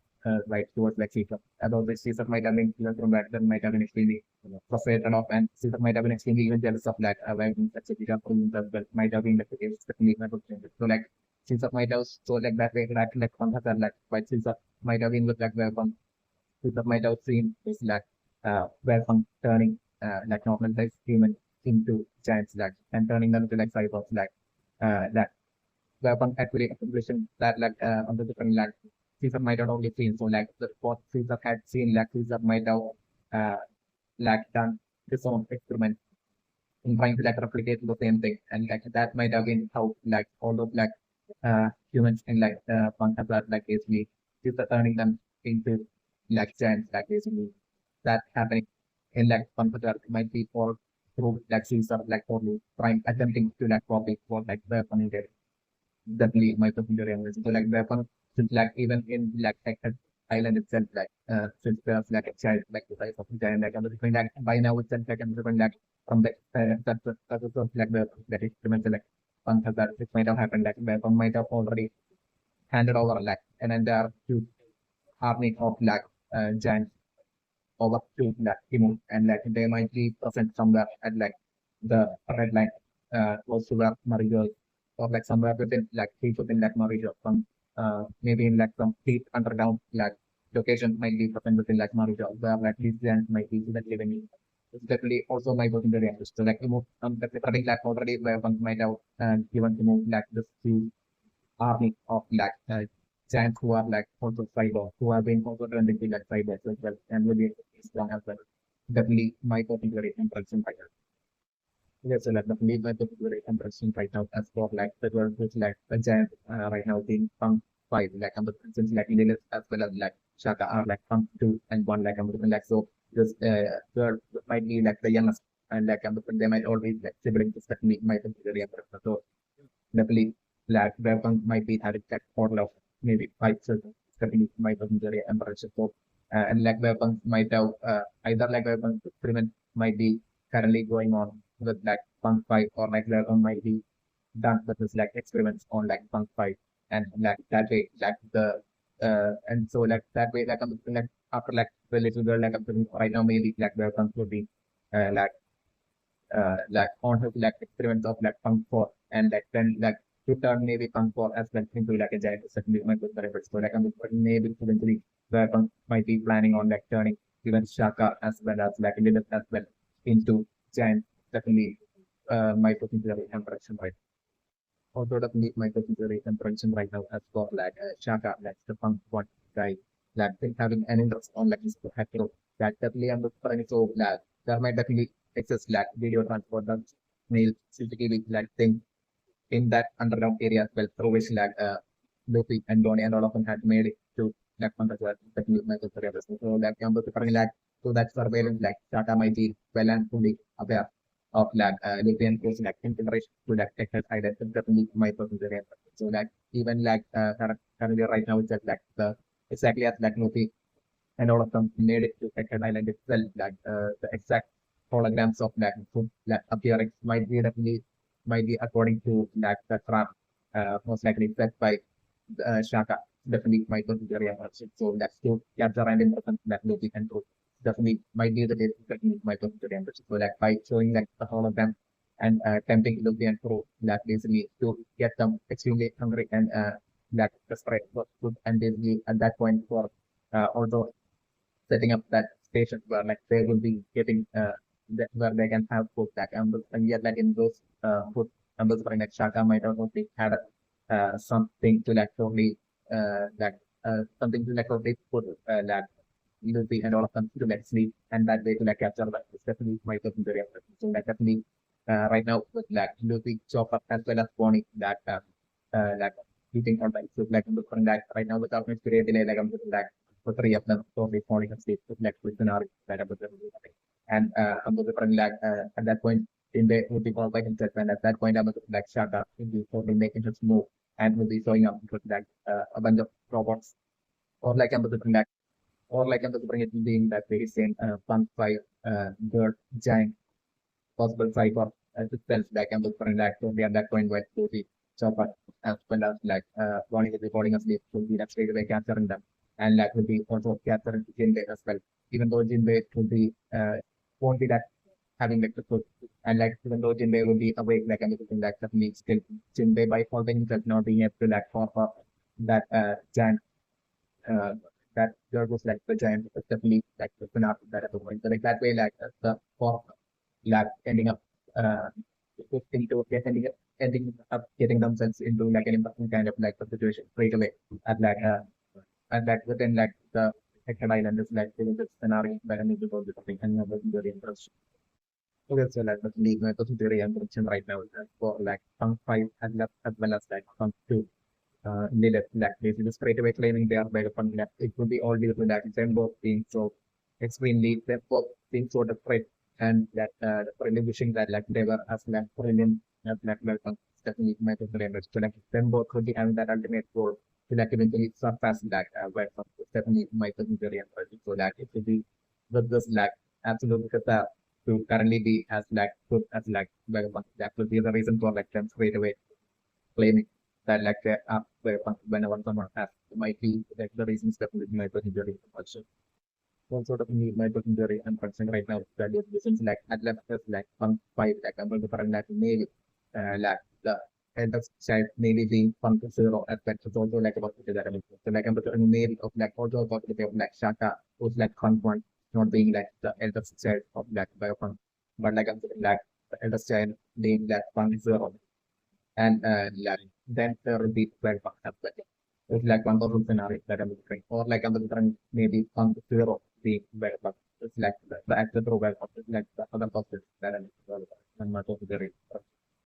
right towards like Caesar. About which Caesar might have been even from back then might have been extremely frustrated of and Caesar might have been extremely even jealous of like welcome that Caesar from as well might have been like the case definitely not the preamble. So like Caesar might have so like that way like one has like quite Caesar might have been with like welcome Caesar might have seen this like weapon turning like normal sized human into giants like and turning them to like cyborgs like weapon actually accomplishing that like on the different like Caesar might have only seen so like the what Caesar had seen like Caesar might have uh, like done his own experiment in trying to like replicate the same thing and like that might have been how like all those like humans in like fun hazard like basically Caesar turning them into like giants like basically that happening in like computer might be for through like Caesar like totally trying attempting to like copy what like weapon in there definitely my computer language. So like weapon since like even in like Texas island itself like since there's like a child like the size of a giant like I'm looking like by now itself like I'm looking like from the that's like the that experiment like one that it might have happened like weapon might have already handed over like and then there are two army of like giants over to that emote and like they might be present somewhere at like the red line close to where Mario or like somewhere within like deep within like Mario some maybe in like some deep underground like location might be present within like Mario where like these giants might be even living in. It's definitely also my working very interest. So like emote that's the like already where one might have given to move like this to army of like giants who are like also cyber, who have been also turned into like cyber as well, and will be strong as well. Definitely my particular impression right now. Yes, so like definitely my particular impression right now as for like the world which like a giant right now being Punk 5, like I'm since like Lilith as well as like Shaka are like Punk 2 and 1 like I'm like so this girl might be like the youngest and like they might always like siblings, definitely my particular impression. So definitely like weapon might be having like total of maybe 5 seconds. Definitely might have injury and pressure. So and like weapons might have either like weapons experiment might be currently going on with like Punk 5 or like weapon might be done with this like experiments on like Punk 5 and like that way like the and so like that way, like I'm like after like the little girl, like I'm thinking right now maybe like there comes to be uh, like like on his like experiments of like punk for and like then like to turn maybe punk for as well into like a giant secondary my good forever. So like I'm maybe eventually the punk might be planning on like turning even Shaka as well as like Lilith as well into giant definitely my potential impression right. Also definitely my potential impression right now as for like Shaka like the punk one guy like having an interest on like this hero that definitely I'm looking so like there might definitely access like video transport the mail CCTV like thing in that underground area as well, through which like Luffy and Donnie and all of them had made it to like Pantaja, definitely my career. So like I'm preparing like to that surveillance like Tata might be well and fully aware of like Luffy and Chris like integration to like Texas identity definitely my personal career. So like even like currently right now it's just like the exactly as like Luffy and all of them made it to Egghead Island itself. Like the exact holograms of that food like appearance might be according to like the trap most likely set by Shaka. Definitely might be the real version. So that's to capture and important that Loki can do. Definitely might be the case that might be the real version. So like by showing like the hologram and tempting Loki and Pro that basically to get them extremely hungry and that desperate for food and basically at that point for although setting up that station where like they will be getting where they can have food like and yet like in those food numbers for like Shaka might also be had something to like totally like something to like totally put like Luffy and all of them to like sleep and that way to like capture that is definitely my person very important. So like definitely right now with like Luffy Chopper as well as Bonnie that like eating all right. So like I'm looking like right now without my spirit delay like I'm looking like for three of them totally falling asleep with like with scenario that I'm looking and I'm looking like at that point in the would be called by himself and at that point I'm looking like Shaka will be totally making his move and will be showing up with like a bunch of robots or like I'm looking like or like I'm bring it being that very same punk fight dirt giant possible cyber itself like I'm looking like so at that point where to be chopper as well as like warning is recording us will be that straight away capturing them and that will be also capturing Jinbei as well even though Jinbei will be won't be that having like the food and like even though Jinbei will be awake like I'm looking like definitely still Jinbei by following himself not being able to like for that giant uh, that there was like the giant definitely like the finale that at the point. So like that way like the fourth lab ending up uh into ending up getting themselves into like an important kind of like a situation straight away at like and like within like the second island is like the scenario that I need to go to something and never very interesting. Okay, so like the league my very interesting right now is for like Punk 5 as well as like Punk 2 Lilith that basically straight away claiming they are better fun that it would be all due to that them both being so extremely them both being so desperate and that really wishing that like they were as like brilliant as like welcome definitely my favorite so like them both could be having that ultimate goal to like eventually surpass that welcome definitely my favorite so that it would be with this like absolute to currently be as like good as like welcome that would be the reason for like them straight away claiming that like whenever someone asks might be like the reasons that with my injury also. One sort of need my injury and concern right now that the reasons like at left is like 1 5 like I'm going to find like maybe like the end of child maybe being 1 0 aspect is also like about that I mean. So like I'm going maybe of like also about the of like Shaka who's like confront not being like the eldest child of like biofun but like I'm like the eldest child being like 1 0 and then there will be 12 bucks as well. It's like one person scenario that I'm looking, or like I'm looking maybe on the zero being 12 bucks. It's like the actual throw well, it's like the other process that I'm looking for. I'm not over there.